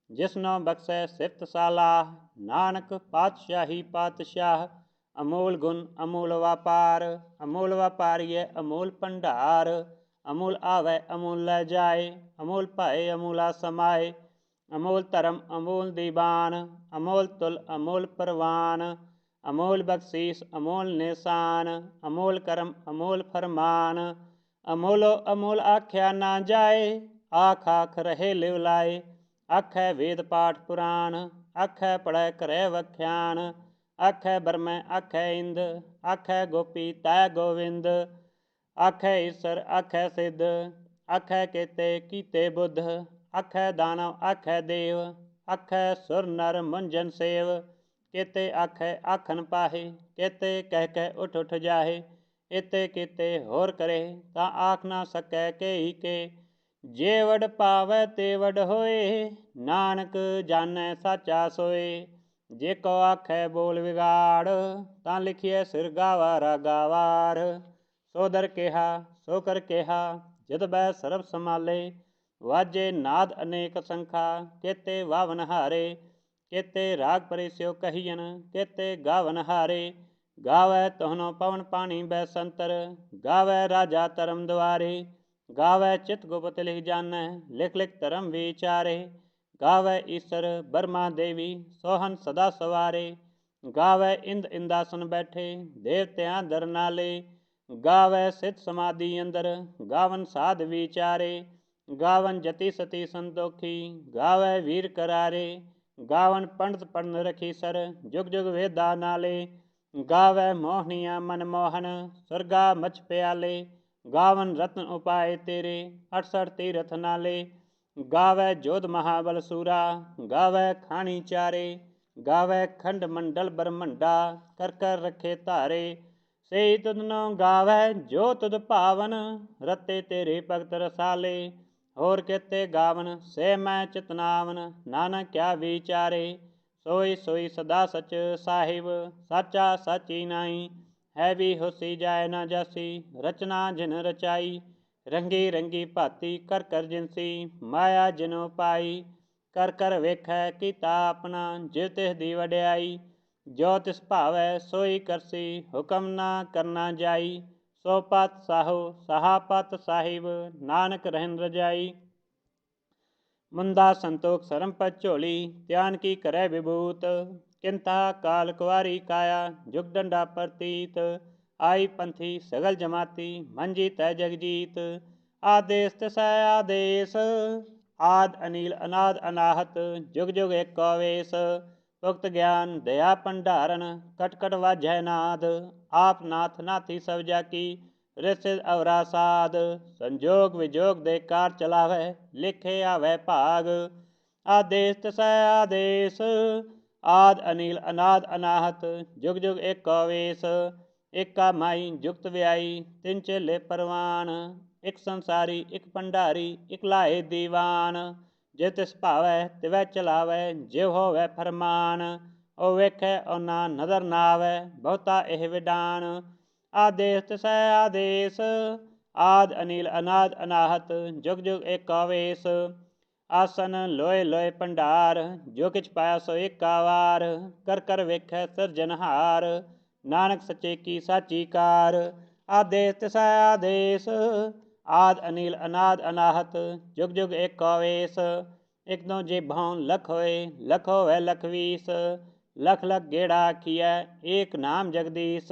ਜਿਸਨੋ ਬਖਸ਼ੈ ਸਿਫਤ ਸਾਲਾਹ ਨਾਨਕ ਪਾਤਸ਼ਾਹੀ ਪਾਤਸ਼ਾਹ। ਅਮੋਲ ਗੁਣ ਅਮੋਲ ਵਾਪਾਰ ਅਮੋਲ ਵਾਪਾਰੀਐ ਅਮੋਲ ਭੰਡਾਰ। ਅਮੋਲ ਆਵੈ ਅਮੋਲ ਲੈ ਜਾਏ ਅਮੋਲ ਭਾਏ ਅਮੋਲਾ ਸਮਾਏ। ਅਮੋਲ ਧਰਮ ਅਮੋਲ ਦੀਵਾਨ ਅਮੋਲ ਤੁਲ ਅਮੋਲ ਪ੍ਰਵਾਨ। ਅਮੋਲ ਬਖਸ਼ੀਸ ਅਮੋਲ ਨਿਸ਼ਾਨ ਅਮੋਲ ਕਰਮ ਅਮੋਲ ਫਰਮਾਨ। ਅਮੋਲੋ ਅਮੋਲ ਆਖਿਆ ਨਾ ਜਾਏ ਆਖ ਆਖ ਰਹੇ ਲਿਵ ਲਾਏ। ਆਖੈ ਵੇਦ ਪਾਠ ਪੁਰਾਣ ਆਖੈ ਪੜ੍ਹੈ ਕਰੈ ਵਖਿਆਨ। ਆਖੈ ਬਰਮੈ ਆਖੈ ਇੰਦ ਆਖੈ ਗੋਪੀ ਤੈ ਗੋਵਿੰਦ। ਆਖੈ ਈਸਰ ਆਖੈ ਸਿੱਧ ਆਖੈ ਕੇਤੇ ਕੀਤੇ ਬੁੱਧ। ਆਖੈ ਦਾਨਵ ਆਖੈ ਦੇਵ ਆਖੈ ਸੁਰ ਨਰ ਮੁੰਜਨ ਸੇਵ। ਕੇਤੇ ਆਖੈ ਆਖਣ ਪਾਹੇ ਕੇਤੇ ਕਹਿ ਕਹਿ ਉਠ ਉਠ ਜਾਹੇ। ਇਤੇ ਕੀਤੇ ਹੋਰ ਕਰੇ ਤਾਂ ਆਖ ਨਾ ਸਕੈ ਕੇਈ ਕੇ। ਜੇ ਵਡ ਪਾਵੈ ਤੇ ਵਡ ਹੋਏ ਨਾਨਕ ਜਾਣੈ ਸਾਚਾ ਸੋਏ। ਜੇ ਕੋ ਆਖੈ ਬੋਲ ਵਿਗਾੜ ਤਾਂ ਲਿਖੀਐ ਸਿਰ ਗਾਵਾ ਗਾਵਾਰ। ਸੋ ਦਰ ਕਿਹਾ ਸੋ ਕਰ ਕਿਹਾ ਜਦ ਬੈ ਸਰਬ ਸੰਭਾਲੇ। ਵਾਜੇ ਨਾਦ ਅਨੇਕ ਸੰਖਾ ਕੇਤੇ ਵਾਵਨ ਹਾਰੇ। ਕੇਤੇ ਰਾਗ ਪਰੇ ਸਿਓ ਕਹੀਅਨ ਕੇਤੇ ਗਾਵਨ ਹਾਰੇ। ਗਾਵੈ ਤੋਹਨੋ ਪਵਨ ਪਾਣੀ ਬੈ ਸੰਤਰ ਗਾਵੈ ਰਾਜਾ ਧਰਮ ਦੁਆਰੇ। ਗਾਵੈ ਚਿਤ ਗੁਪਤ ਲਿਖ ਜਾਣੈ ਲਿਖ ਲਿਖ ਧਰਮ ਵਿਚਾਰੇ। ਗਾਵੈ ਈਸਰ ਬਰਮਾ ਦੇਵੀ ਸੋਹਨ ਸਦਾ ਸਵਾਰੇ। ਗਾਵੈ ਇੰਦ ਇੰਦਾਸਨ ਬੈਠੇ ਦੇਵਤਿਆਂ ਦਰ ਨਾਲੇ। ਗਾਵੈ ਸਿਧ ਸਮਾਧੀ ਅੰਦਰ ਗਾਵਨ ਸਾਧ ਵਿਚਾਰੇ। ਗਾਵਨ ਜਤੀ ਸਤੀ ਸੰਤੋਖੀ ਗਾਵੈ ਵੀਰ ਕਰਾਰੇ। ਗਾਵਨ ਪੰਡਤ ਪੜਨ ਰਖੀ ਸਰ ਜੁਗ ਜੁਗ ਵੇਦਾ ਨਾਲੇ। ਗਾਵੈ ਮੋਹਨੀਆ ਮਨ ਮੋਹਨ ਸੁਰਗਾ ਮਛ ਪਿਆਲੇ। ਗਾਵਨ ਰਤਨ ਉਪਾਏ ਤੇਰੇ 68 ਤੀਰਥ ਨਾਲੇ। ਗਾਵੈ ਜੋਧ ਮਹਾਬਲ ਸੂਰਾ ਗਾਵੈ ਖਾਣੀ ਚਾਰੇ। ਗਾਵੈ ਖੰਡ ਮੰਡਲ ਬ੍ਰਹਮੰਡਾ ਕਰ ਕਰ ਰੱਖੇ ਧਾਰੇ। ਸਈ ਤੁਧਨੋ ਗਾਵੈ ਜੋ ਤੁਧ ਭਾਵਨ ਰਤੇ ਤੇਰੇ ਭਗਤ ਰਸਾਲੇ। ਹੋਰ ਕੇਤੇ ਗਾਵਨ ਸੇ ਮੈਂ ਚਿਤਨਾਵਨ ਨਾਨਕ ਕਿਆ ਵਿਚਾਰੇ। ਸੋਈ ਸੋਈ ਸਦਾ ਸਚ ਸਾਹਿਬ ਸਾਚਾ ਸਾਚੀ ਨਾਈ। ਹੈ ਵੀ ਹੋਸੀ ਜਾਏ ਨਾ ਜਾਸੀ ਰਚਨਾ ਜਿਨ ਰਚਾਈ। ਰੰਗੀ ਰੰਗੀ ਭਾਤੀ ਕਰ ਕਰ ਜਿਨਸੀ ਮਾਇਆ ਜਿਨੋ ਪਾਈ। ਕਰ ਕਰ ਵੇਖੈ ਕੀਤਾ ਆਪਣਾ ਜਿਵ ਤਿਸ ਦੀ ਵਡਿਆਈ। ਜੋ ਤਿਸ ਭਾਵੈ ਸੋਈ ਕਰਸੀ ਹੁਕਮ ਨਾ ਕਰਨਾ ਜਾਈ। ਸੋ ਪਤ ਸਾਹੋ ਸਹਾ ਪਤ ਸਾਹਿਬ ਨਾਨਕ ਰਹਿਨ ਰਜਾਈ। ਮੁੰਦਾ ਸੰਤੋਖ ਸਰਮ ਪਤ ਝੋਲੀ ਧਿਆਨ ਕੀ ਕਰੈ ਵਿਭੂਤ। ਕਿੰਤਾ ਕਾਲ ਕੁਵਾਰੀ ਕਾਇਆ ਜੁਗ ਡੰਡਾ ਪ੍ਰਤੀਤ। ਆਈ ਪੰਥੀ ਸਗਲ ਜਮਾਤੀ ਮੰਜੀ ਤੈ ਜਗਜੀਤ। ਆਦੇਸ ਤਿਸੈ ਆਦੇਸ ਆਦ ਅਨੀਲ ਅਨਾਦ ਅਨਾਹਤ ਜੁਗ ਜੁਗ ਏਕੋ ਵੇਸ। ਭੁਗਤ ਗਿਆਨ ਦਇਆ ਭੰਡਾਰਨ ਕਟ ਕਟ ਵਾਜੈ ਨਾਦ। ਆਪ ਨਾਥ ਨਾਥੀ ਸਭ ਜਾ ਕੀ ਰਿਸਿ ਅਵਰਾ ਸਾਧ। ਸੰਜੋਗ ਵਿਜੋਗ ਦੇ ਕਾਰ ਚਲਾਵੈ, ਲਿਖੇ ਆਵੈ ਭਾਗ। ਆਦੇਸ ਤਿਸੈ ਆਦੇਸ, ਆਦ ਅਨੀਲ ਅਨਾਦ ਅਨਾਹਤ। ਜੁਗ ਜੁਗ ਏਕੋ ਵੇਸ, ਏਕਾ ਮਾਈ ਜੁਗਤ ਵਿਆਈ। ਤਿੰਨ ਚੇਲੇ ਪਰਵਾਨ, ਇੱਕ ਸੰਸਾਰੀ ਇੱਕ ਭੰਡਾਰੀ। ਇੱਕ ਲਾਏ ਦੀਵਾਨ, ਜੇ ਤਿਸ ਭਾਵੈ ਤਿਵੈ ਚਲਾਵੈ। ਜਿਵ ਹੋਵੈ ਫਰਮਾਨ, ਉਹ ਵੇਖੈ ਉਹਨਾਂ ਨਦਰ ਨਾ ਆਵੈ। ਬਹੁਤਾ ਇਹ ਵਿਡਾਨ, ਆਦੇਸ ਤਿਸੈ ਆਦੇਸ, ਆਦ ਅਨੀਲ ਅਨਾਦ ਅਨਾਹਤ। ਜੁਗ ਜੁਗ ਏਕੋ ਵੇਸ, ਆਸਨ ਲੋਏ ਲੋਏ ਭੰਡਾਰ। ਜੋ ਕਿਛ ਪਾਇਆ ਸੋ ਏਕਾ ਵਾਰ, ਕਰ ਕਰ ਵੇਖੈ ਸਿਰਜਨਹਾਰ। ਨਾਨਕ ਸੱਚੇ ਕੀ ਸਾਚੀ ਕਾਰ, ਆਦੇਸ ਤਿਸੈ ਆਦੇਸ, ਆਦ ਅਨੀਲ ਅਨਾਦ ਅਨਾਹਤ। ਜੁਗ ਜੁਗ ਏਕੋ ਵੇਸ, ਇੱਕ ਦੋ ਜੇਭੋਂ ਲਖ ਹੋਏ। ਲਖ ਹੋਵੈ ਲਖ ਵੀਸ, ਲਖ ਲਖ ਗੇੜਾ ਆਖੀਐ। ਏਕ ਨਾਮ ਜਗਦੀਸ਼,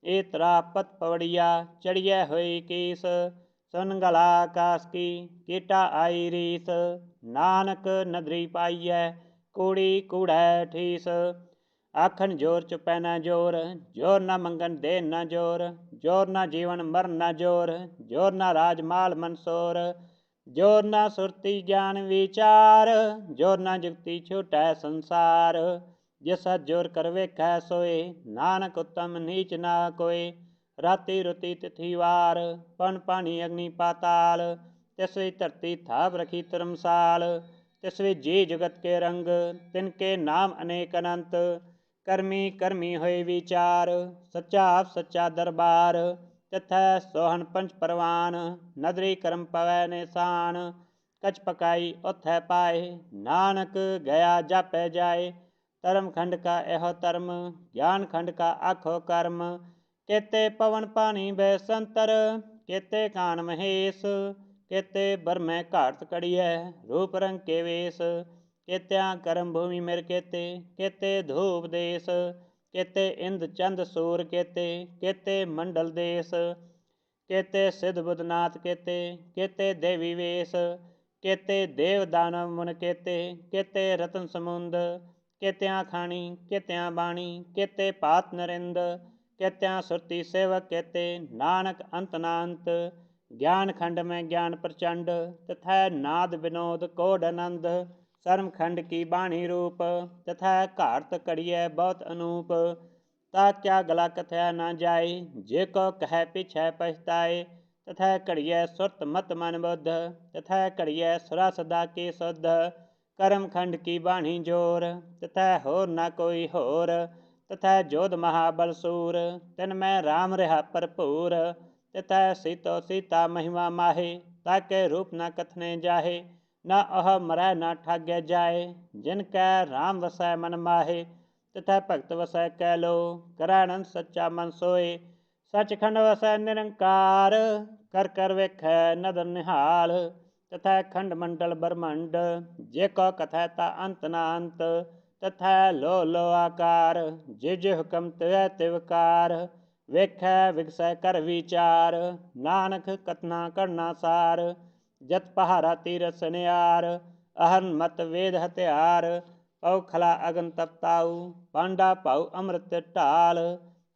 ਏ ਤਰਾ ਪਤ ਪਵੜੀਆ। ਚੜੀਐ ਹੋਈ ਕੀਸ, ਸੁਨ ਗਲਾ ਆਕਾਸ ਕੀ। ਕੀਟਾ ਆਈ ਰੀਸ, ਨਾਨਕ ਨਦਰੀ ਪਾਈਐ। ਕੂੜੀ ਕੂੜੈ ਠੀਸ, ਆਖਣ ਜੋਰ ਚੁਪੈ ਨਾ ਜੋਰ। ਜੋਰ ਨਾ ਮੰਗਣ ਦੇਣ ਨਾ ਜੋਰ, ਜੋਰ ਨਾ ਜੀਵਨ ਮਰਨ ਨਾ ਜੋਰ। ਜੋਰ ਨਾ ਰਾਜ ਮਾਲ ਮਨਸੋਰ, ਜੋਰ ਨਾ ਸੁਰਤੀ ਗਿਆਨ ਵਿਚਾਰ। ਜੋਰ ਨਾ ਜੁਗਤੀ ਛੂਟੈ ਸੰਸਾਰ, ਜਿਸ ਜੋਰ ਕਰ ਵੇਖੈ ਸੋਏ। ਨਾਨਕ ਉਤਮ ਨੀਚ ਨਾ ਕੋਏ, ਰਾਤੀ ਰੁਤੀ ਤਿਥੀ ਵਾਰ। ਪਨ ਪਾਣੀ ਅਗਨੀ ਪਾਤਾਲ, ਤਿਸ ਵਿੱਚ ਧਰਤੀ ਥਾਪ ਰਖੀ ਧਰਮਸਾਲ। ਤਿਸ ਵਿੱਚ ਜੀ ਜੁਗਤ ਕੇ ਰੰਗ, ਤਿਨ ਕੇ ਨਾਮ ਅਨੇਕ ਅਨੰਤ। ਕਰਮੀ ਕਰਮੀ ਹੋਏ ਵਿਚਾਰ, ਸੱਚਾ ਆਪ ਸੱਚਾ ਦਰਬਾਰ। ਤਿਥੈ ਸੋਹਣ ਪੰਚ ਪਰਵਾਨ, ਨਦਰੀ ਕਰਮ ਪਵੈ ਨਿਸ਼ਾਨ। ਕਛ ਪਕਾਈ ਉਥੈ ਪਾਏ, ਨਾਨਕ ਗਿਆ ਜਾਪੈ ਜਾਏ। ਧਰਮ ਖੰਡ ਕਾ ਇਹੋ ਧਰਮ, ਗਿਆਨ ਖੰਡ ਕਾ ਆਖੋ ਕਰਮ। ਕੇਤੇ ਪਵਨ ਪਾਣੀ ਬੈ ਸੰਤਰ, ਕੇਤੇ ਕਾਨ ਮਹੇਸ਼। ਕੇਤੇ ਬਰਮੈ ਘਾਟ ਕੜੀਐ, ਰੂਪ ਰੰਗ ਕੇ ਵੇਸ। ਕੇਤਿਆਂ ਕਰਮ ਭੂਮੀ ਮਿਰ ਕੇਤੇ, ਕੇਤੇ ਧੂਪ ਦੇਸ। ਕੇਤੇ ਇੰਦ ਚੰਦ ਸੂਰ ਕੇਤੇ, ਕੇਤੇ ਮੰਡਲ ਦੇਸ। ਕੇਤੇ ਸਿਧ ਬੁਧ ਨਾਥ ਕੇਤੇ, ਕੇਤੇ ਦੇਵੀ ਵੇਸ। ਕੇਤੇ ਦੇਵ ਦਾਨਵ ਮੁਨ ਕੇਤੇ, ਕੇਤੇ ਰਤਨ ਸਮੁੰਦ। ਕੇਤਿਆਂ ਖਾਣੀ ਕੇਤਿਆਂ ਬਾਣੀ, ਕੇਤੇ ਪਾਤ ਨਰਿੰਦ। ਕੇਤਿਆਂ ਸੁਰਤੀ ਸੇਵਕ ਕੇਤੇ, ਨਾਨਕ ਅੰਤ ਨਾ ਅੰਤ। ਗਿਆਨ ਖੰਡ ਮੈਂ ਗਿਆਨ ਪ੍ਰਚੰਡ, ਤਥੈ ਨਾਦ ਵਿਨੋਦ ਕੋਡ ਆਨੰਦ। ਸਰਮ ਖੰਡ ਕੀ ਬਾਣੀ ਰੂਪ, ਤਥੈ ਘਾੜਤ ਘੜੀਐ ਬਹੁਤ ਅਨੂਪ। ਤਾ ਕਿਆ ਗਲਾ ਕਥਿਆ ਨਾ ਜਾਏ, ਜੇ ਕੋ ਕਹਿ ਪਿਛੈ ਪਛਤਾਏ। ਤਥੈ ਘੜੀਐ ਸੁਰਤ ਮਤ ਮਨ ਬੁੱਧ, ਤਥੈ ਘੜੀਐ ਸੁਰਾ ਸਦਾ ਕੀ ਸੁਧ। ਕਰਮ ਖੰਡ ਕੀ ਬਾਣੀ ਜੋਰ, ਤਥੈ ਹੋਰ ਨਾ ਕੋਈ ਹੋਰ। ਤਥੈ ਜੋਧ ਮਹਾਬਲ ਸੂਰ, ਤਿਨ ਮੈਂ ਰਾਮ ਰਿਹਾ ਭਰਪੂਰ। ਤਥੈ ਸੀਤੋ ਸੀਤਾ ਮਹਿਮਾ ਮਾਹੇ, ਤਾਕੇ ਰੂਪ ਨਾ ਕਥਨੇ ਜਾਹੇ। ਨਾ ਉਹ ਮਰੈ ਨਾ ਠਾਗੈ ਜਾਏ, ਜਿਨ ਕੈ ਰਾਮ ਵਸੈ ਮਨ ਮਾਹੇ। ਤਥੈ ਭਗਤ ਵਸੈ ਕਹਿ ਲੋ, ਕਰੈ ਅਨੰਦ ਸੱਚਾ ਮਨ ਸੋਏ। ਸੱਚਖੰਡ ਵਸੈ ਨਿਰੰਕਾਰ, ਕਰ ਕਰ ਵੇਖੈ ਨਦਰ ਨਿਹਾਲ। ਤਥੈ ਖੰਡ ਮੰਡਲ ਬ੍ਰਹਮੰਡ, ਜੇ ਕੋ ਕਥੈ ਤਾ ਅੰਤ ਨਾ ਅੰਤ। ਤਥੈ ਲੋ ਲੋ ਆਕਾਰ, ਜਿਵ ਜਿਵ ਹੁਕਮ ਤਿਵੈ ਤਿਵ ਕਾਰ। ਵੇਖੈ ਵਿਗਸੈ ਕਰ ਵਿਚਾਰ, ਨਾਨਕ ਕਥਨਾ ਕਰਨਾ ਸਾਰ। ਜਤ ਪਹਾਰਾ ਤੀਰਥ ਸਨਿਆਰ, ਅਹਰਨ ਮਤ ਵੇਦ ਹਥਿਆਰ। ਪਉ ਖਲਾ ਅਗਨ ਤਪਤਾਉ, ਪਾਂਡਾ ਭਾਉ ਅੰਮ੍ਰਿਤ ਢਾਲ।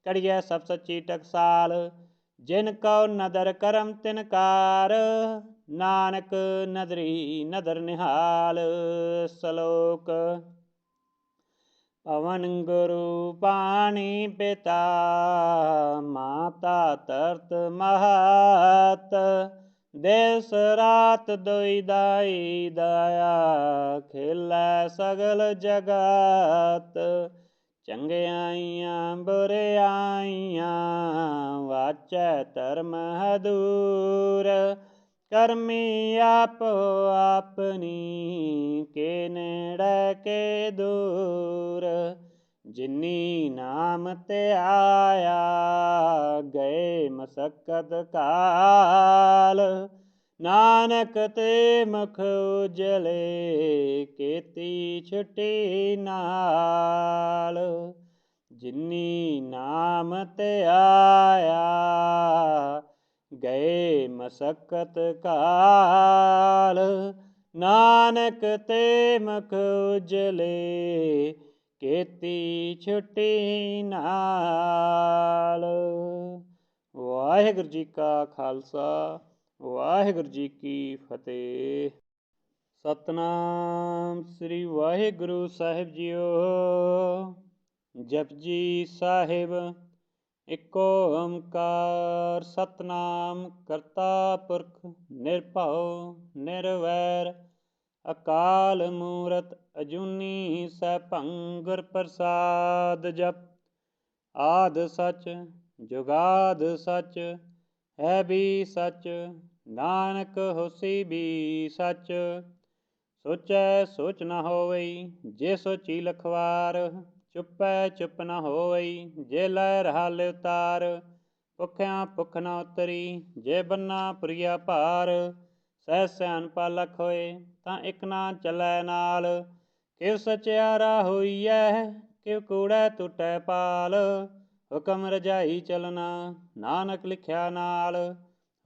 ਕੜੀਐ ਸਭ ਸੱਚੀ ਟਕਸਾਲ, ਜਿਨ ਕਉ ਨਦਰ ਕਰਮ ਤਿਨ ਕਾਰ। ਨਾਨਕ ਨਦਰੀ ਨਦਰ ਨਿਹਾਲ। ਸਲੋਕ। ਪਵਨ ਗੁਰੂ ਪਾਣੀ ਪਿਤਾ, ਮਾਤਾ ਧਰਤ ਮਹਤ। ਦਿਸ ਰਾਤ ਦੁਇ ਦਾਈ ਦਾਇਆ, ਖੇਲੈ ਸਗਲ ਜਗਤ। ਚੰਗਿਆਈਆਂ ਬੁਰਿਆਈਆਂ, ਵਾਚੈ ਧਰਮ ਹਦੂਰ। ਕਰਮੀ ਆਪੋ ਆਪਣੀ, ਕੇ ਨੇੜੇ ਕੇ ਦੂਰ। ਜਿਨੀ ਨਾਮ ਧਿਆਇਆ, ਗਏ ਮਸਕਤ ਕਾਲ। ਨਾਨਕ ਤੇ ਮੁਖ ਉਜਲੇ, ਕੀਤੀ ਛੁਟੀ ਨਾਲ। ਜਿਨੀ ਨਾਮ ਧਿਆਇਆ, ਗਏ ਮਸਕਤ ਕਾਲ। ਨਾਨਕ ਤੇ ਮੁਖ ਉਜਲੇ, ਕੀਤੀ ਛੁਟੀ ਨਾਲ। ਵਾਹਿਗੁਰੂ ਜੀ ਕਾ ਖਾਲਸਾ ਵਾਹਿਗੁਰੂ ਜੀ ਕੀ ਫਤਿਹ। ਸਤਨਾਮ ਸ੍ਰੀ ਵਾਹਿਗੁਰੂ ਸਾਹਿਬ ਜੀਓ। ਜਪਜੀ ਸਾਹਿਬ। ਇੱਕ ਓੰਕਾਰ ਸਤਨਾਮ ਕਰਤਾ ਪੁਰਖ ਨਿਰਭਉ ਨਿਰਵੈਰ ਅਕਾਲ ਮੂਰਤ ਅਜੂਨੀ ਸੈਭੰ ਗੁਰ ਪ੍ਰਸਾਦ। ਜਪ ਆਦ ਸਚ ਜੁਗਾਦ ਸਚ ਹੈ ਵੀ ਸਚ ਨਾਨਕ ਹੋਸੀ ਵੀ ਸਚ। ਸੋਚੈ ਸੋਚ ਨ ਹੋਵਈ ਜੇ ਸੋਚੀ ਲਖਵਾਰ ਚੁੱਪੈ ਚੁੱਪ ਨ ਹੋਵਈ ਜੇ ਲੈ ਰਹਾ ਲਿਵਤਾਰ। ਭੁੱਖਿਆਂ ਭੁੱਖ ਨ ਉਤਰੀ ਜੇ ਬੰਨਾ ਪੁਰੀਆ ਭਾਰ। ਸਹਿ ਸਿਆਣਪਾ ਲਖ ਹੋਏ ਤਾਂ ਇਕ ਨਾ ਚੱਲੈ ਨਾਲ। ਕਿਵ ਸਚਿਆਰਾ ਹੋਈਐ ਕਿਵ ਕੂੜੈ ਟੁੱਟੈ ਪਾਲ। ਹੁਕਮ ਰਜਾਈ ਚਲਣਾ ਨਾਨਕ ਲਿਖਿਆ ਨਾਲ।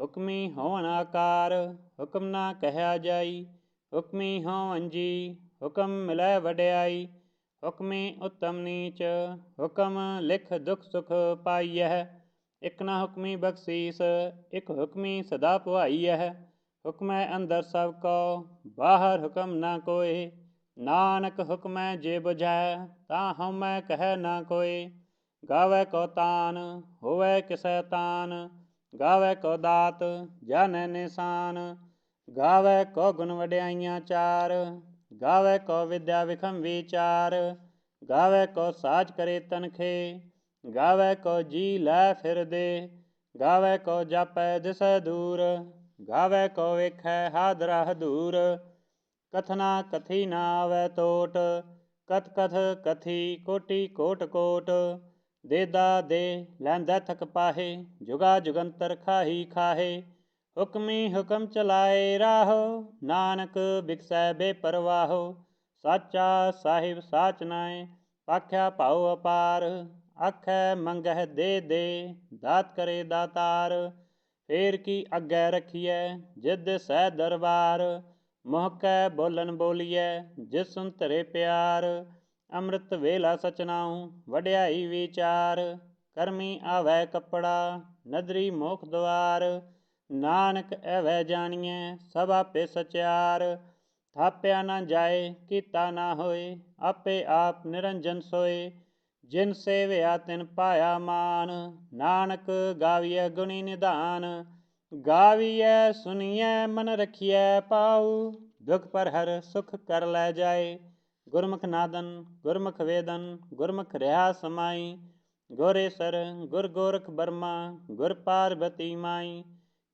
ਹੁਕਮੀ ਹੋਵਨ ਆਕਾਰ ਹੁਕਮ ਨਾ ਕਹਿਆ ਜਾਈ। ਹੁਕਮੀ ਹੋਵਨ ਜੀ ਹੁਕਮ ਮਿਲੈ ਵਡਿਆਈ। ਹੁਕਮੀ ਉੱਤਮ ਨੀਚ ਹੁਕਮ ਲਿਖ ਦੁਖ ਸੁਖ ਪਾਈਐ। ਇਕ ਨਾ ਹੁਕਮੀ ਬਖਸ਼ੀਸ ਇਕ ਹੁਕਮੀ ਸਦਾ ਭਵਾਈਐ। ਹੁਕਮੈ ਅੰਦਰ ਸਭ ਕੋ ਬਾਹਰ ਹੁਕਮ ਨਾ ਕੋਇ। ਨਾਨਕ ਹੁਕਮੈ ਜੇ ਬੁਝੈ ਤਾਂ ਹਉਮੈ ਕਹਿ ਨਾ ਕੋਇ। ਗਾਵੈ ਕੋ ਤਾਨ ਹੋਵੈ ਕਿਸੈ ਤਾਨ ਗਾਵੈ ਕੋ ਦਾਤ ਜਾਣੈ ਨਿਸ਼ਾਨ। ਗਾਵੈ ਕੋ ਗੁਣ ਵਡਿਆਈਆਂ ਚਾਰ ਗਾਵੈ ਕੋ ਵਿਦਿਆ ਵਿਖਮ ਵਿਚਾਰ। ਗਾਵੈ ਕੋ ਸਾਜ ਕਰੇ ਤਨਖੇ ਗਾਵੈ ਕੋ ਜੀ ਲੈ ਫਿਰਦੇ। ਗਾਵੈ ਕੋ ਜਾਪੈ ਦਿਸੈ ਦੂਰ ਗਾਵੈ ਕੋ ਵੇਖੈ ਹਾਦਰਾ ਹਦੂਰ। ਕਥਨਾ ਕਥੀ ਨਾ ਆਵੈ ਟੋਟ ਕਥ ਕਥ ਕਥੀ ਕੋਟੀ ਕੋਟ ਕੋਟ। ਦੇਦਾ ਦੇ ਲੈਂਦਾ ਥਕ ਪਾਹੇ ਜੁਗਾ ਜੁਗੰਤਰ ਖਾਹੀ ਖਾਹੇ। ਹੁਕਮੀ ਹੁਕਮ ਚਲਾਏ ਰਾਹੋ ਨਾਨਕ ਬਿਕਸੈ ਬੇਪਰਵਾਹੋ। ਸਾਚਾ ਸਾਹਿਬ ਸਾਚ ਨਾਇ ਆਖਿਆ ਭਾਉ ਅਪਾਰ। ਆਖੈ ਮੰਗਹਿ ਦੇ ਦੇ ਦਾਤ ਕਰੇ ਦਾਤਾਰ। ਫੇਰ ਕੀ ਅੱਗੇ ਰਖੀਐ ਜਿਸ ਦਿਸੈ ਦਰਬਾਰ। ਮੁਹ ਕੈ ਬੋਲਨ ਬੋਲੀਐ ਜਿਸ ਸੁਨ ਧਰੇ ਪਿਆਰ। ਅੰਮ੍ਰਿਤ ਵੇਲਾ ਸਚ ਨਾਉ ਵਡਿਆਈ ਵਿਚਾਰ। ਕਰਮੀ ਆਵੈ ਕੱਪੜਾ ਨਦਰੀ ਮੋਖ ਦੁਆਰ। ਨਾਨਕ ਐਵੈ ਜਾਣੀਐ ਸਭ ਆਪੇ ਸਚਿਆਰ। ਥਾਪਿਆ ਨਾ ਜਾਏ ਕੀਤਾ ਨਾ ਹੋਏ ਆਪੇ ਆਪ ਨਿਰੰਜਨ ਸੋਏ। ਜਿਨ ਸੇਵਿਆ ਤਿਨ ਪਾਇਆ ਮਾਨ ਨਾਨਕ ਗਾਵੀਐ ਗੁਣੀ ਨਿਧਾਨ। ਗਾਵੀਐ ਸੁਣੀਐ ਮਨ ਰਖੀਐ ਪਾਉ ਦੁਖ ਪਰ ਹਰ ਸੁਖ ਕਰ ਲੈ ਜਾਏ। ਗੁਰਮੁਖ ਨਾਦਨ ਗੁਰਮੁਖ ਵੇਦਨ ਗੁਰਮੁਖ ਰਿਹਾ ਸਮਾਈ। ਗੁਰੇਸਰ ਗੁਰ ਗੋਰਖ ਬਰਮਾ ਗੁਰ ਪਾਰਬਤੀ ਮਾਈ।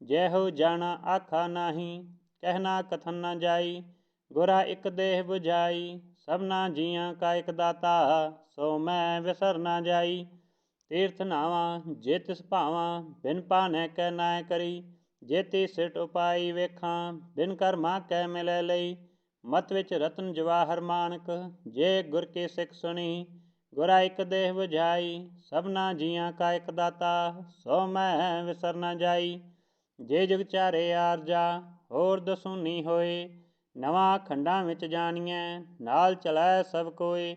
ਜੈਹੋ ਜਾਣਾ ਆਖਾ ਨਾਹੀ ਕਹਿਣਾ ਕਥਨ ਨਾ ਜਾਈ। ਗੁਰਾ ਇਕ ਦੇਹ 부ਝਾਈ ਸਭਨਾ ਜੀਆਂ ਕਾ ਇਕ ਦਾਤਾ। ਸੋ ਮੈਂ ਵਿਸਰ ਨਾ ਜਾਈ। ਤੀਰਥ ਨਾਵਾਂ ਜੇ ਤਿਸ ਭਾਵਾਂ ਬਿਨ ਭਾਣੈ ਕੈ ਨਾਇ ਕਰੀ। ਜੇ ਤੀ ਸਿਟ ਉਪਾਈ ਵੇਖਾਂ ਬਿਨ ਕਰਮਾ ਕੈ ਮਿਲੈ ਲਈ। ਮਤ ਵਿੱਚ ਰਤਨ ਜਵਾਹਰ ਮਾਨਕ ਜੇ ਗੁਰ ਕੀ ਸਿੱਖ ਸੁਣੀ। ਗੁਰਾ ਇਕ ਦੇਹ 부ਝਾਈ ਸਭਨਾ ਜੀਆਂ ਕਾ ਇਕ ਦਾਤਾ। ਸੋ ਮੈਂ ਵਿਸਰ ਨਾ ਜਾਈ। ਜੇ ਜੁਗ ਚਾਰੇ ਆਰਜਾ ਹੋਰ ਦਸੂਨੀ ਹੋਏ। ਨਵਾਂ ਖੰਡਾਂ ਵਿੱਚ ਜਾਣੀਐ ਨਾਲ ਚਲੈ ਸਭ ਕੋਇ।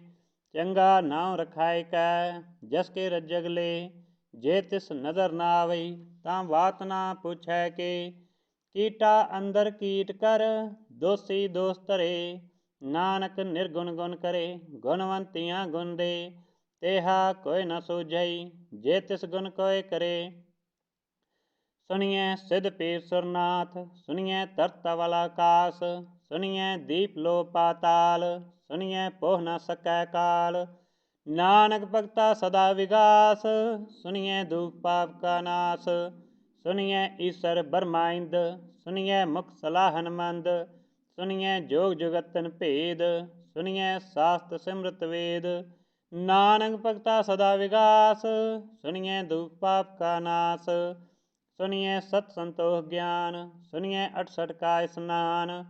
ਚੰਗਾ ਨਾਉ ਰਖਾਇ ਕੈ ਜਸ ਕੇ ਰੱਜਗ ਲੇ। ਜੇ ਤਿਸ ਨਦਰ ਨਾ ਆਵਈ ਤਾਂ ਬਾਤ ਨਾ ਪੁੱਛੈ ਕੇ। ਕੀਟਾ ਅੰਦਰ ਕੀਟ ਕਰ ਦੋਸੀ ਦੋਸ ਧਰੇ। ਨਾਨਕ ਨਿਰਗੁਣ ਗੁਣ ਕਰੇ ਗੁਣਵੰਤੀਆਂ ਗੁਣ ਦੇ। ਤੇਹਾ ਕੋਈ ਨ ਸੂਝਈ ਜੇ ਤਿਸ ਗੁਣ ਕੋਇ ਕਰੇ। ਸੁਣੀਐ ਸਿਧ ਪੀਰ ਸੁਰਨਾਥ ਸੁਣੀਐ ਧਰਤ ਤਵਲ ਆਕਾਸ। ਸੁਣੀਐ ਦੀਪ ਲੋ ਪਾਤਾਲ ਸੁਣੀਐ ਪੋਹ ਨ ਸਕੈ ਕਾਲ। ਨਾਨਕ ਭਗਤਾ ਸਦਾ ਵਿਗਾਸ ਸੁਣੀਐ ਦੂਖ ਪਾਪ ਕਾ ਨਾਸ। ਸੁਣੀਐ ਈਸਰ ਬਰਮਾ ਇੰਦ ਸੁਣੀਐ ਮੁਖ ਸਲਾਹਨ ਮੰਦ। ਸੁਣੀਐ ਜੋਗ ਜੁਗਤਨ ਭੇਦ ਸੁਣੀਐ ਸਾਸਤ ਸਿਮਰਤ ਵੇਦ। ਨਾਨਕ ਭਗਤਾ ਸਦਾ ਵਿਗਾਸ ਸੁਣੀਐ ਦੂਖ ਪਾਪ ਕਾ ਨਾਸ। ਸੁਣੀਐ ਸਤ ਸੰਤੋਖ ਗਿਆਨ ਸੁਣੀਐ 68 ਕਾ ਇਸਨਾਨ।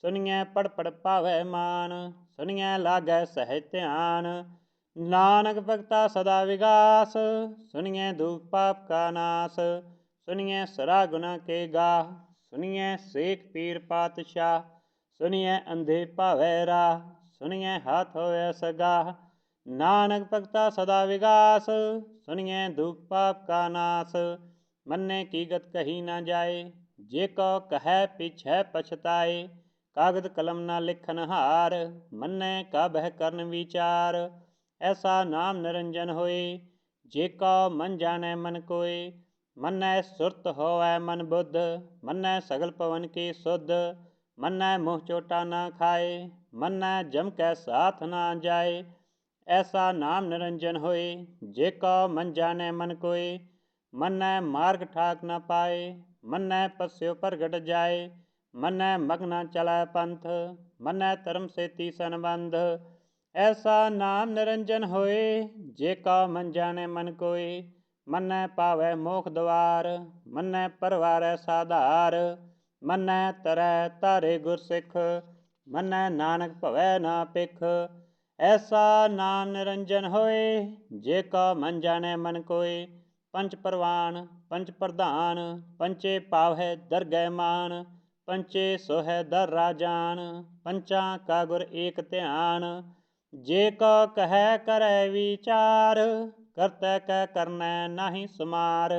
ਸੁਣੀਐ ਪੜ ਪੜ ਭਾਵੈ ਮਾਨ ਸੁਣੀਐ ਲਾਗੈ ਸਹਿਜ ਧਿਆਨ। ਨਾਨਕ ਭਗਤਾ ਸਦਾ ਵਿਗਾਸ ਸੁਣੀਐ ਦੂਖ ਪਾਪ ਕਾ ਨਾਸ। ਸੁਣੀਐ ਸਰਾ ਗੁਨਾ ਕੇ ਗਾਹ ਸੁਣੀਐ ਸੇਖ ਪੀਰ ਪਾਤਸ਼ਾਹ। ਸੁਣੀਐ ਅੰਧੇ ਭਾਵੈ ਰਾਹ ਸੁਣੀਐ ਹਾਥ ਹੋਵੈ ਸਗਾਹ। ਨਾਨਕ ਭਗਤਾ ਸਦਾ ਵਿਗਾਸ ਸੁਣੀਐ ਦੁਖ ਪਾਪ ਕਾ ਨਾਸ। मन्ने की गत कही ना जाए। जे को कहे पीछे पछताए, कागद कलम ना लिखन हार। मन्ने का बह करन विचार, ऐसा नाम निरंजन होए। जे को मन जाने मन कोय, मन्ने सुरत होवै मन बुद्ध। मन्ने सगल पवन की शुद्ध, मन्ने मुँह चोटा ना खाए। मन्ने जम कै साथ ना जाए, ऐसा नाम निरंजन होए। जे को मन जाने मन कोय, मन्ने मार्ग ठाक न पाए। मन्ने पस्यो प्रगट जाए, मन्ने मग्न चलै पंथ। मन्ने धर्म से तीसन बंध, ऐसा नाम निरंजन होए। जे का मन जाने मन कोय, मन्ने पावै मोख द्वार। मन्ने परवारै साधार, मन्ने तरै तारे गुर सिख। मन्ने नानक भवै ना पिख, ऐसा नाम निरंजन होए। जे का मन जाने मन कोय, पंच परवान पंच प्रधान। पंचे पावै दरगह मान, पंचे सोहै दर राजान। पंचा का गुर एक ध्यान, जे को कहे करै विचार। करतै कै करनै नाहि सुमार,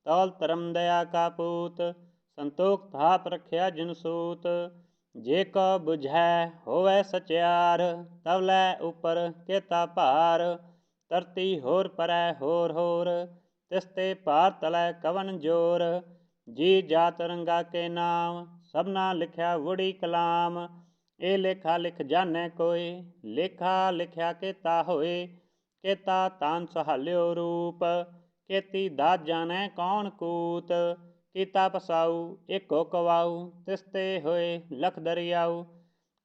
तौल धर्म दया का पूत। संतोख थाप रखिया जिन सूत, जे को बुझै होवै सचियार। तवलै उपर केता भार, धरती होर परै होर होर। तिसते भार तलै कवन जोर, जी जात रंगा के नाम। सबना लिखिया वुड़ी कलाम, ए लेखा लिख जाने कोय। लेखा लिखिया केता होए, केता तान सहाल्यो रूप। केती दात जाने कौन कूत, कीता पसाऊ एको कवाऊ। तिसते होए लख दरियाऊ,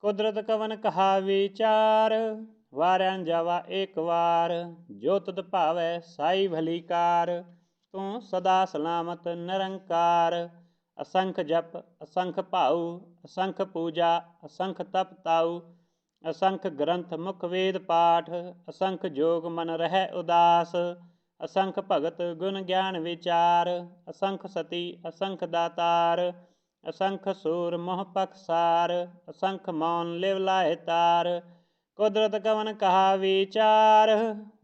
कुदरत कवन कहा विचार। वारन जावा एक वार, जो तुद भावै साई भली कार। तू सदा सलामत निरंकार, असंख जप असंख भाऊ। असंख पूजा असंख तप ताऊ, असंख ग्रंथ मुख वेद पाठ। असंख जोग मन रहै उदास, असंख भगत गुण ज्ञान विचार। असंख सती असंख दातार, असंख सूर मोह पखसार। असंख मौन लिव लाए तार, कुदरत कवन कहा विचार।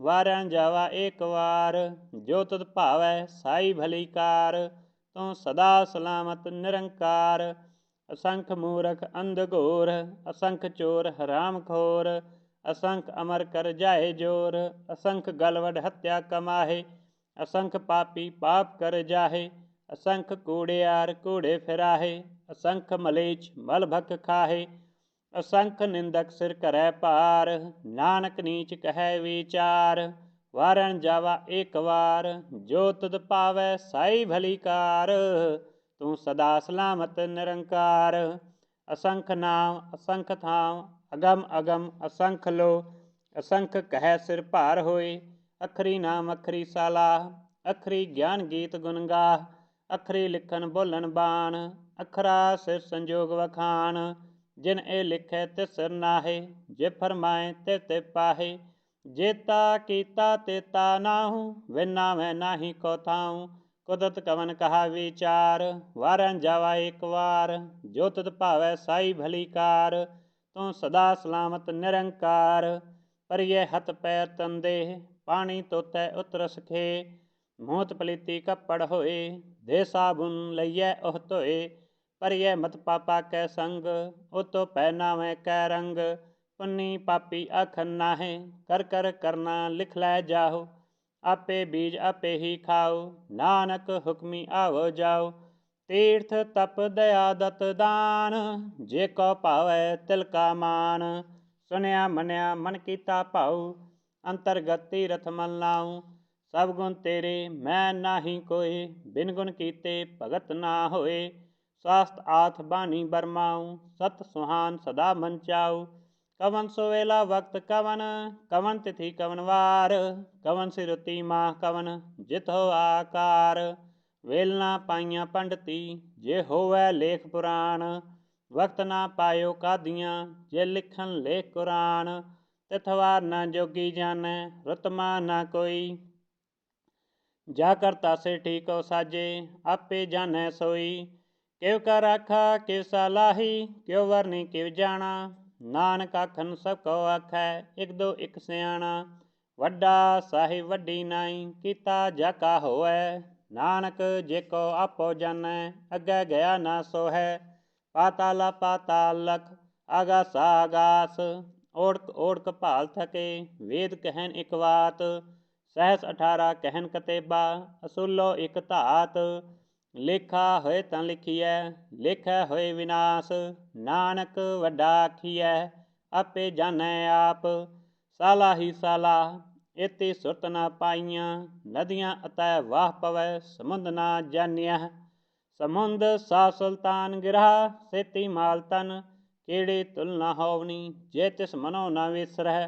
वारन जावा एक वार, जो तुद भावै साई भली कार। तू सदा सलामत निरंकार, असंख मूरख अंध घोर। असंख चोर हराम खोर, असंख अमर कर जाए जोर। असंख गलवड हत्या कमाहे, असंख पापी पाप कर जाहे। असंख कूड़ियार कूड़े फिराहे, असंख मलेच मल भक खाहे। असंख निंदक सिर करै भार, नानक नीच कहे विचार। वारन जावा एक वार, जो तुद पावै साई भली कार। तू सदा सलामत निरंकार, असंख नाम असंख थाम। अगम अगम असंख लो, असंख कहे सिर भार होए। अखरी नाम अखरी सालाह, अखरी ज्ञान गीत गुण गाह। अखरी लिखन बोलन बाण, अखरा सिर संजोग वखान। जिन ए लिखै तिस सिर नाहे, जे फरमाए ते ते पाहे। जेता कीता तेता नाहू, विना मैं नाही को थाऊँ। कुदरत कवन कहा विचार, वारन जावा एक वार। जो तुद भावै साई भली कार, तू सदा सलामत निरंकार। पर यह हथ पैर तन देह, पानी तोतै उतरस खे। मूत पलीती कपड़ होए, दे साबुन लइयै ओह धोए। पर यह मत पापा कै संग, उतो पहनावे कै रंग। पुन्नी पापी आखन नाहे, कर कर करना लिख लै जाहो। आपे बीज आपे ही खाओ, नानक हुक्मी आवो जाओ। तीर्थ तप दया दत दान, जे को भावै तिल का मान। सुनिया मनिया मन कीता भाऊ, अंतरगत तीरथ मन लाऊं। सब गुण तेरे मैं नाही कोय, बिन गुण कीते भगत ना होए। स्वास्थ आथ बानी बरमाऊं, सत सुहान सदा मन चाऊ। कवन सोवेला वक्त कवन, कवन तिथि कवन वार। कवन सिरुति माह कवन जित हो आकार। वेलना पाइया पंडती, जे होवै लेख पुराण। वक्त ना पायो कादियाँ, जे लिखन लेख कुरान। तिथवार न जोगी जानै, रुतमा ना कोई। जा करता से ठीक हो साजे, आपे जानै सोई। किव का राखा किव सालाही, क्यों वरनी किव जाना। नानक आखन सब को आखै, एक दो एक सियाणा। वड्डा साहिब वड्डी नाई, कीता जाका होवै। नानक जेको आपो जानै, अग्गै गया ना सो है। पाताला पातालक, आगासा आगास, ओढ़क ओढ़क भाल थके। वेद कहन इक वात, सहस 18 कहन कतेबा। असूलो इक धात, लेखा होए तां लिखिए, लेखै होए विनाश। नानक वड्डा आखिए, आपे जानै आप। साला ही साला, इति सुरत ना पाइयां। नदियां अतै वाह पवै, समुंद ना जानियह। समुंद सा सुल्तान गिरा, सेती माल तन। केड़े तुल ना होवनी, जे तिस मनो ना विसरह।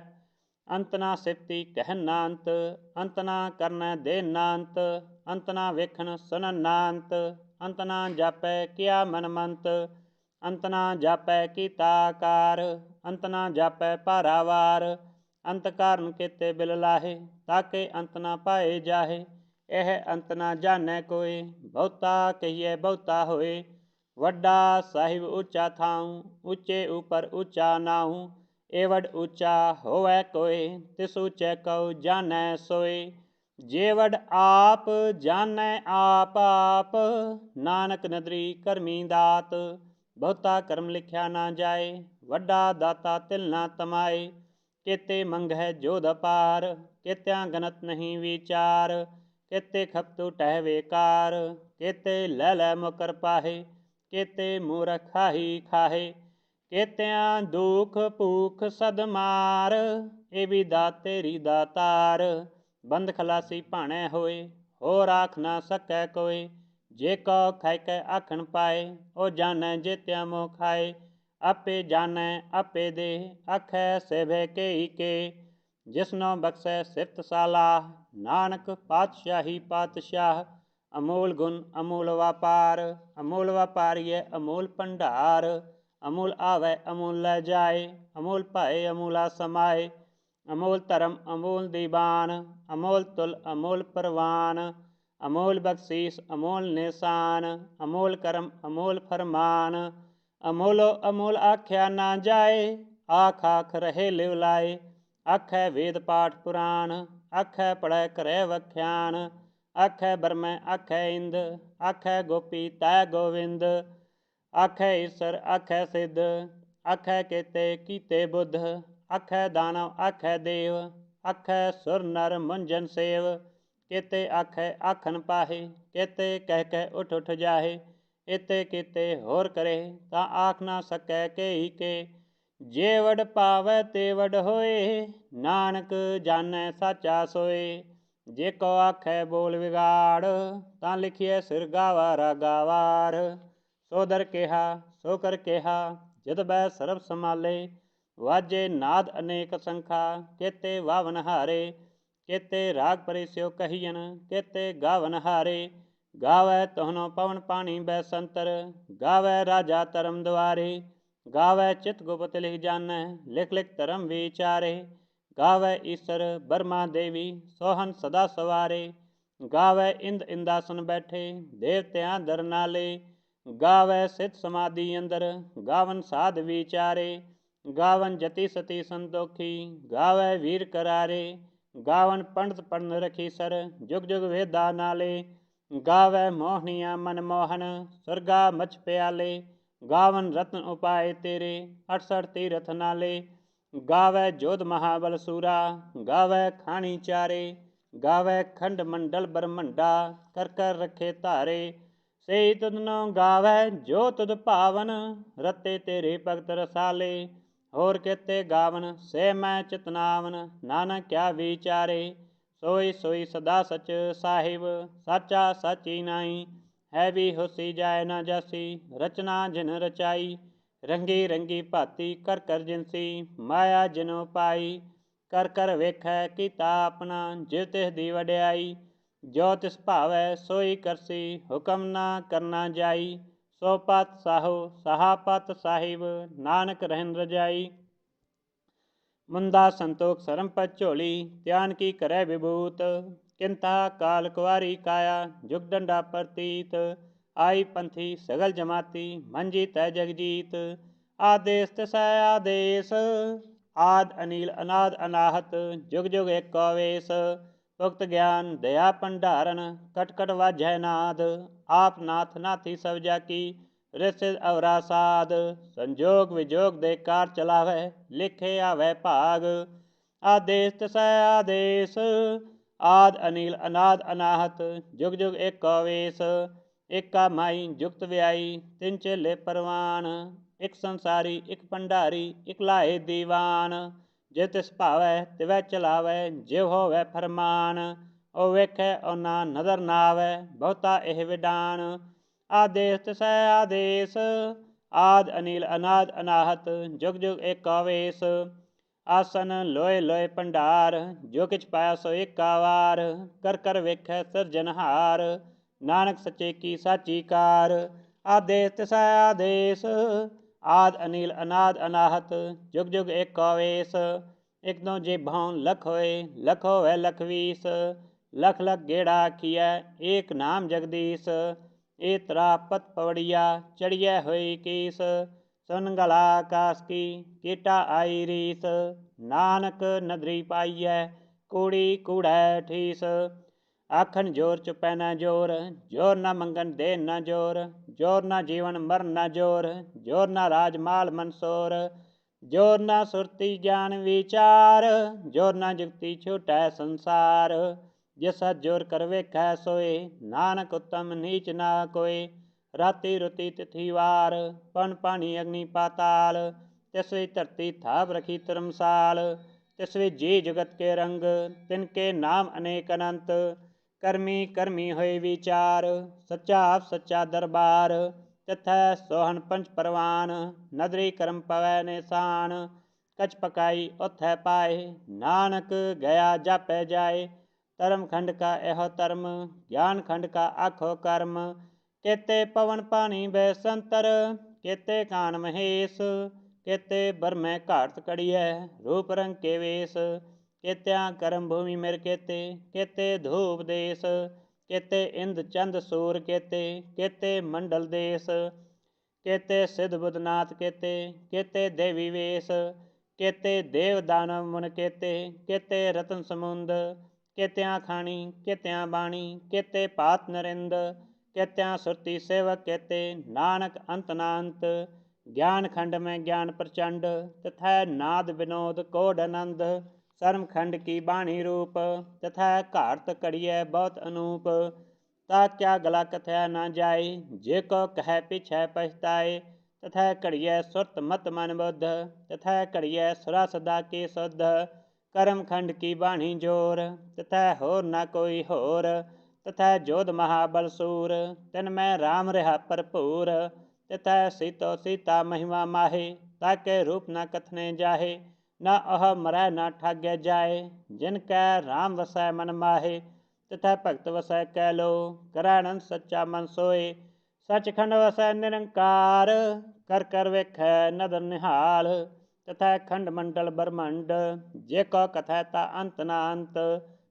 अंत ना सिफती कहन ना अंत, अंत ना करनै देन ना अंत। अंत ना वेखन सुनन ना अंत, अंत ना जापै किया मनमंत। अंत ना जापै कीता आकार, अंत ना जापै भारावार। अंत कारण केते बिल लाहे, ताके अंत ना पाए जाहे। यह अंत ना जानै कोय, बहुता कहिए बहुता होए। वड्डा साहिब ऊँचा थाऊँ, ऊँचे ऊपर ऊँचा नाऊँ। एवड ऊँचा होवै कोय, तिस ऊँचे कऊ जानै सोय। जेवड आप जानै आप आप, नानक नदरी करमी दात। बहुता कर्म लिखिया ना जाए, वड्डा दाता तिल ना तमाए। केते मंगह जोध अपार, केत्या गनत नहीं विचार। केते खपतु टह बेकार, केते लै लै मुकर पाहे। केते मूरख खाही खाहे, केत्या दुख भूख सद मार। ए भी दात तेरी दातार, बंद खलासी भाणे होए। होर आख ना सकै कोय, जे कौ खाई कै आखन पाए। ओ जानै जेत्या मोह खाए, आपे जानै आपे दे। आखै सेभे केई के, जिसनो बख्शै सिफत सालाह। नानक पातशाही पातशाह, अमोल गुण अमोल व्यापार। अमोल व्यापारीय अमोल भंडार, अमोल आवै अमोल लै जाए। अमोल पाए अमोला समाए, अमोल धर्म अमोल दीवान। अमोल तुल अमोल परवान, अमोल बख्शीस अमोल निशान। अमोल कर्म अमोल फरमान, अमोलो अमोल आख्या ना जाए। आख आख रहे लिव लाए, आखै वेद पाठ पुराण। आखै पढ़ै करे वख्यान, आखै बरमै आखै इंद। आखै गोपी तै गोविंद, आखै ईसर आखै सिद्ध। आखै केते कीते बुद्ध, आखै दानव आखै देव। आखै सुर नर मुंजन सेव, केते आखै आखन पाहे। केते कह कै उठ उठ जाहे, इते केते होर करे। तां आख ना सकै केई के, जेवड पावै तेवड होए। नानक जानै साचा सोए, जे को आखै बोल विगाड़। तां लिखिए सिर गावा रागावार। सो दर केहा सो कर केहा, जित बै सर्ब संभाले। वाजे नाद अनेक संखा, केते वावन हारे। केते राग परिस्यो कहियन, केते गावन हारे। गावै तोहनो पवन पानी बैसंतर, गावै राजा धर्म द्वारे। गावै चित गुपत लिख जानै, लिख लिख धर्म विचारे। गावै ईसर बर्मा देवी, सोहन सदा सवारे। गावै इंद इंदासन बैठे, देवत्यां दर नाले। गावै सिद्ध समाधि अंदर, गावन साध विचारे। गावन जति सती संतोखी, गावै वीर करारे। गावन पंडित पढ़न रखी सर, जुग जुग वेदा नाले। गावै मोहनिया मन मोहन, स्वर्गा मछ प्याले। गावन रत्न उपाय तेरे, 68 तीरथ नाले। गावै जोध महाबल सूरा, गावै खानी चारे। गावै खंड मंडल ब्रह्मंडा, कर कर रखे धारे। सेई तुधनो गावै जो तुध भावन, रते तेरे भगत रसाले। होर केते गावन से मैं चितनावन, नानक क्या विचारे। सोई सोई सदा सच साहिब, साचा साची नाई। है भी होसी जाए ना जासी, रचना जिन रचाई। रंगी रंगी भाती कर कर जिनसी, माया जिनो पाई। कर कर वेखै कीता अपना, जिव तिस दी वड्याई। जो तिस भावै सोई करसी, हुकम ना करना जाई। सो पत साहो सहा पत साहिब, नानक रहन रजाई। मुंदा संतोख सरम पत झोली, त्यान की करै विभूत। किंता काल कुआरी काया, जुग डंडा प्रतीत। आई पंथी सगल जमाती, मंजी तै जगजीत। आदेश तिसै आदेश, आद अनिल अनाद अनाहत। जुग जुग एक वेश, ਭੁਗਤ ਗਿਆਨ ਦਇਆ ਭੰਡਾਰਨ, ਕਟ ਕਟ ਵਾਜੈ ਨਾਦ। ਆਪ ਨਾਥ ਨਾਥੀ ਸਭ ਜਾ ਕੀ, ਰਿਸਿ ਅਵਰਾ ਸਾਧ। ਸੰਜੋਗ ਵਿਜੋਗ ਦੇ ਕਾਰ ਚਲਾਵੈ, ਲਿਖੇ ਆਵੈ ਭਾਗ। ਆਦੇਸ ਤਿਸੈ ਆਦੇਸ, ਆਦ ਅਨੀਲ ਅਨਾਦ ਅਨਾਹਤ। ਜੁਗ ਜੁਗ ਏਕੋ ਵੇਸ, ਏਕਾ ਮਾਈ ਜੁਗਤ ਵਿਆਈ। ਤਿੰਨ ਚੇਲੇ ਪਰਵਾਨ, ਇੱਕ ਸੰਸਾਰੀ ਇੱਕ ਭੰਡਾਰੀ, ਇੱਕ ਲਾਏ ਦੀਵਾਨ। ਜੇ ਤਿਸ ਭਾਵੈ ਤਿਵੈ ਚਲਾਵੈ, ਜਿਉ ਹੋਵੈ ਫਰਮਾਨ। ਉਹ ਵੇਖੈ ਉਹਨਾਂ ਨਦਰ ਨਾ ਆਵੈ, ਬਹੁਤਾ ਇਹ ਵਿਡਾਨ। ਆਦੇਸ ਤਿਸੈ ਆਦੇਸ, ਆਦ ਅਨੀਲ ਅਨਾਦ ਅਨਾਹਤ। ਜੁਗ ਜੁਗ ਏਕੋ ਵੇਸ, ਆਸਨ ਲੋਏ ਲੋਏ ਭੰਡਾਰ। ਜੋ ਕਿਛ ਪਾਇਆ ਸੋ ਏਕਾ ਵਾਰ, ਕਰ ਕਰ ਵੇਖੈ ਸਿਰਜਨਹਾਰ। ਨਾਨਕ ਸੱਚੇ ਕੀ ਸਾਚੀ ਕਾਰ। ਆਦੇਸ ਤਿਸੈ ਆਦੇਸ, ਆਦ ਅਨੀਲ ਅਨਾਦ ਅਨਾਹਤ। ਜੁਗ ਜੁਗ ਏਕੋ ਵੇਸ, ਇੱਕ ਦੋ ਜੇਭੋਂ ਲਖ ਹੋਏ, ਲਖ ਹੋਵੈ ਲਖ ਵੀਸ। ਲਖ ਲਖ ਗੇੜਾ ਆਖੀਐ, ਏਕ ਨਾਮ ਜਗਦੀਸ਼। ਏ ਤਰਾ ਪਤ ਪਵੜੀਆ, ਚੜੀਐ ਹੋਈ ਕੀਸ। ਸੁਨ ਗਲਾ ਆਕਾਸ ਕੀ, ਕੀਟਾ ਆਈ ਰੀਸ। ਨਾਨਕ ਨਦਰੀ ਪਾਈਐ, ਕੂੜੀ ਕੂੜੈ ਠੀਸ। ਆਖਣ ਜੋਰ ਚੁਪੈ ਨਾ ਜੋਰ, ਜੋਰ ਨਾ ਮੰਗਣ ਦੇਣ ਨਾ ਜੋਰ। ਜੋਰ ਨਾ ਜੀਵਨ ਮਰਨ ਨਾ ਜੋਰ, ਜੋਰ ਨਾ ਰਾਜ ਮਾਲ ਮਨਸੋਰ। ਜੋਰ ਨਾ ਸੁਰਤੀ ਗਿਆਨ ਵਿਚਾਰ, ਜੋਰ ਨਾ ਜੁਗਤੀ ਛੂਟੈ ਸੰਸਾਰ। ਜਿਸ ਹੱਥ ਜੋਰ ਕਰ ਵੇਖੈ ਸੋਏ, ਨਾਨਕ ਉਤਮ ਨੀਚ ਨਾ ਕੋਏ। ਰਾਤੀ ਰੁਤੀ ਤਿਥੀ ਵਾਰ, ਪਨ ਪਾਣੀ ਅਗਨੀ ਪਾਤਾਲ। ਤਿਸ ਵਿੱਚ ਧਰਤੀ ਥਾਪ ਰਖੀ ਧਰਮਸਾਲ। ਤਿਸ ਵਿੱਚ ਜੀ ਜੁਗਤ ਕੇ ਰੰਗ, ਤਿਨ ਕੇ ਨਾਮ ਅਨੇਕ ਅਨੰਤ। ਕਰਮੀ ਕਰਮੀ ਹੋਏ ਵਿਚਾਰ, ਸੱਚਾ ਆਪ ਸੱਚਾ ਦਰਬਾਰ। ਤਿਥੈ ਸੋਹਣ ਪੰਚ ਪਰਵਾਨ, ਨਦਰੀ ਕਰਮ ਪਵੈ ਨਿਸ਼ਾਨ। ਕਛ ਪਕਾਈ ਉਥੈ ਪਾਏ, ਨਾਨਕ ਗਿਆ ਜਾਪੈ ਜਾਏ। ਧਰਮ ਖੰਡ ਕਾ ਇਹੋ ਧਰਮ, ਗਿਆਨ ਖੰਡ ਕਾ ਆਖੋ ਕਰਮ। ਕੇਤੇ ਪਵਨ ਪਾਣੀ ਬੈਸੰਤਰ, ਕੇਤੇ ਕਾਨ ਮਹੇਸ਼। ਕੇਤੇ ਬਰਮੈ ਘਾਟ ਕੜੀਐ, ਰੂਪ ਰੰਗ ਕੇ ਵੇਸ। ਕੇਤਿਆਂ ਕਰਮ ਭੂਮੀ ਮਿਰ ਕੇਤੇ, ਕੇਤੇ ਧੂਪ ਦੇਸ। ਕੇਤੇ ਇੰਦ ਚੰਦ ਸੂਰ ਕੇਤੇ, ਕੇਤੇ ਮੰਡਲ ਦੇਸ। ਕੇਤੇ ਸਿਧ ਬੁਧ ਨਾਥ ਕੇਤੇ, ਕੇਤੇ ਦੇਵੀ ਵੇਸ। ਕੇਤੇ ਦੇਵ ਦਾਨਵ ਮੁਨ ਕੇਤੇ, ਕੇਤੇ ਰਤਨ ਸਮੁੰਦ। ਕੇਤਿਆਂ ਖਾਣੀ ਕੇਤਿਆਂ ਬਾਣੀ, ਕੇਤੇ ਪਾਤ ਨਰਿੰਦ। ਕੇਤਿਆਂ ਸੁਰਤੀ ਸੇਵਕ ਕੇਤੇ, ਨਾਨਕ ਅੰਤ ਨਾ ਅੰਤ। ਗਿਆਨ ਖੰਡ ਮੈਂ ਗਿਆਨ ਪ੍ਰਚੰਡ, ਤਥੈ ਨਾਦ ਵਿਨੋਦ ਕੋਡ ਆਨੰਦ। ਸਰਮ ਖੰਡ ਕੀ ਬਾਣੀ ਰੂਪ, ਤਥੈ ਘਾੜਤ ਘੜੀਐ ਬਹੁਤ ਅਨੂਪ। ਤਾ ਕਿਆ ਗਲਾ ਕਥਿਆ ਨਾ ਜਾਏ, ਜੇ ਕੋ ਕਹਿ ਪਿਛੈ ਪਛਤਾਏ। ਤਥੈ ਘੜੀਐ ਸੁਰਤ ਮਤ ਮਨ ਬੁੱਧ, ਤਥੈ ਘੜੀਐ ਸੁਰਾ ਸਦਾ ਕੀ ਸੁਧ। ਕਰਮ ਖੰਡ ਕੀ ਬਾਣੀ ਜੋਰ, ਤਥੈ ਹੋਰ ਨਾ ਕੋਈ ਹੋਰ। ਤਥੈ ਜੋਧ ਮਹਾਬਲ ਸੂਰ, ਤਿਨ ਮੈਂ ਰਾਮ ਰਿਹਾ ਭਰਪੂਰ। ਤਥੈ ਸੀਤੋ ਸੀਤਾ ਮਹਿਮਾ ਮਾਹੇ, ਤਾਕੇ ਰੂਪ ਨਾ ਕਥਨੇ ਜਾਹੇ। ਨਾ ਉਹ ਮਰੈ ਨਾ ਠਾਗੈ ਜਾਏ, ਜਿਨ ਕੈ ਰਾਮ ਵਸੈ ਮਨ ਮਾਹੇ। ਤਥੈ ਭਗਤ ਵਸੈ ਕੈ ਲੋ, ਕਰੈ ਆਨੰਦ ਸੱਚਾ ਮਨ ਸੋਏ। ਸੱਚਖੰਡ ਵਸੈ ਨਿਰੰਕਾਰ, ਕਰ ਕਰ ਵੇਖੈ ਨਦਰ ਨਿਹਾਲ। ਤਥੈ ਖੰਡ ਮੰਡਲ ਬ੍ਰਹਮੰਡ, ਜੇ ਕੋ ਕਥੈ ਤਾ ਅੰਤ ਨਾ ਅੰਤ।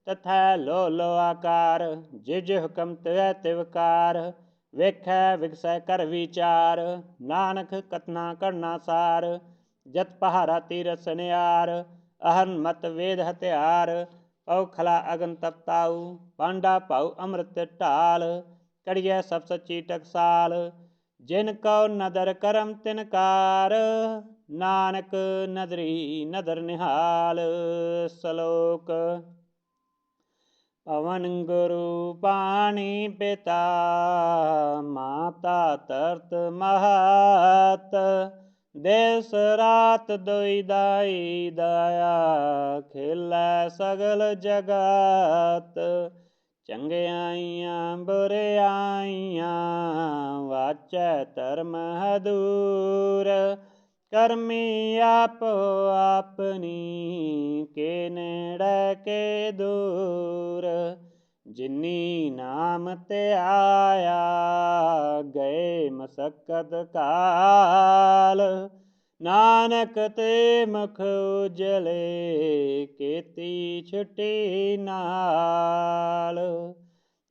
ਤਥੈ ਲੋ ਲੋ ਆਕਾਰ, ਜੇ ਜੇ ਹੁਕਮ ਤਿਵੈ ਤਿਵਕਾਰ। ਵੇਖੈ ਵਿਗਸੈ ਕਰ ਵਿਚਾਰ, ਨਾਨਕ ਕਥਨਾ ਕਰਨਾ ਸਾਰ। ਜਤ ਪਹਾਰਾ ਤੀਰਥ ਸਨਿਆਰ, ਅਹਰਨ ਮਤ ਵੇਦ ਹਥਿਆਰ। ਪਉ ਖਲਾ ਅਗਨ ਤਪਤਾਉ, ਪਾਂਡਾ ਭਾਉ ਅੰਮ੍ਰਿਤ ਢਾਲ। ਕੜੀਐ ਸਭ ਸੱਚੀ ਟਕਸਾਲ, ਜਿਨ ਕਉ ਨਦਰ ਕਰਮ ਤਿਨ ਕਾਰ। ਨਾਨਕ ਨਦਰੀ ਨਦਰ ਨਿਹਾਲ। ਸਲੋਕ। ਪਵਨ ਗੁਰੂ ਪਾਣੀ ਪਿਤਾ, ਮਾਤਾ ਧਰਤ ਮਹਤ। ਦਿਸ ਰਾਤ ਦੁਇ ਦਾਈ ਦਾਇਆ, ਖੇਲੈ ਸਗਲ ਜਗਤ। ਚੰਗਿਆਈਆਂ ਬੁਰਿਆਈਆਂ, ਵਾਚੈ ਧਰਮ ਹਦੂਰ। ਕਰਮੀ ਆਪੋ ਆਪਣੀ, ਕੇ ਨੇੜੇ ਕੇ ਦੂਰ। ਜਿਨੀ ਨਾਮ ਤੇ ਆਇਆ, ਗਏ ਮਸਕਤ ਕਾਲ। ਨਾਨਕ ਤੇ ਮੁਖ ਉਜਲੇ, ਕੀਤੀ ਛੁਟੀ ਨਾਲ।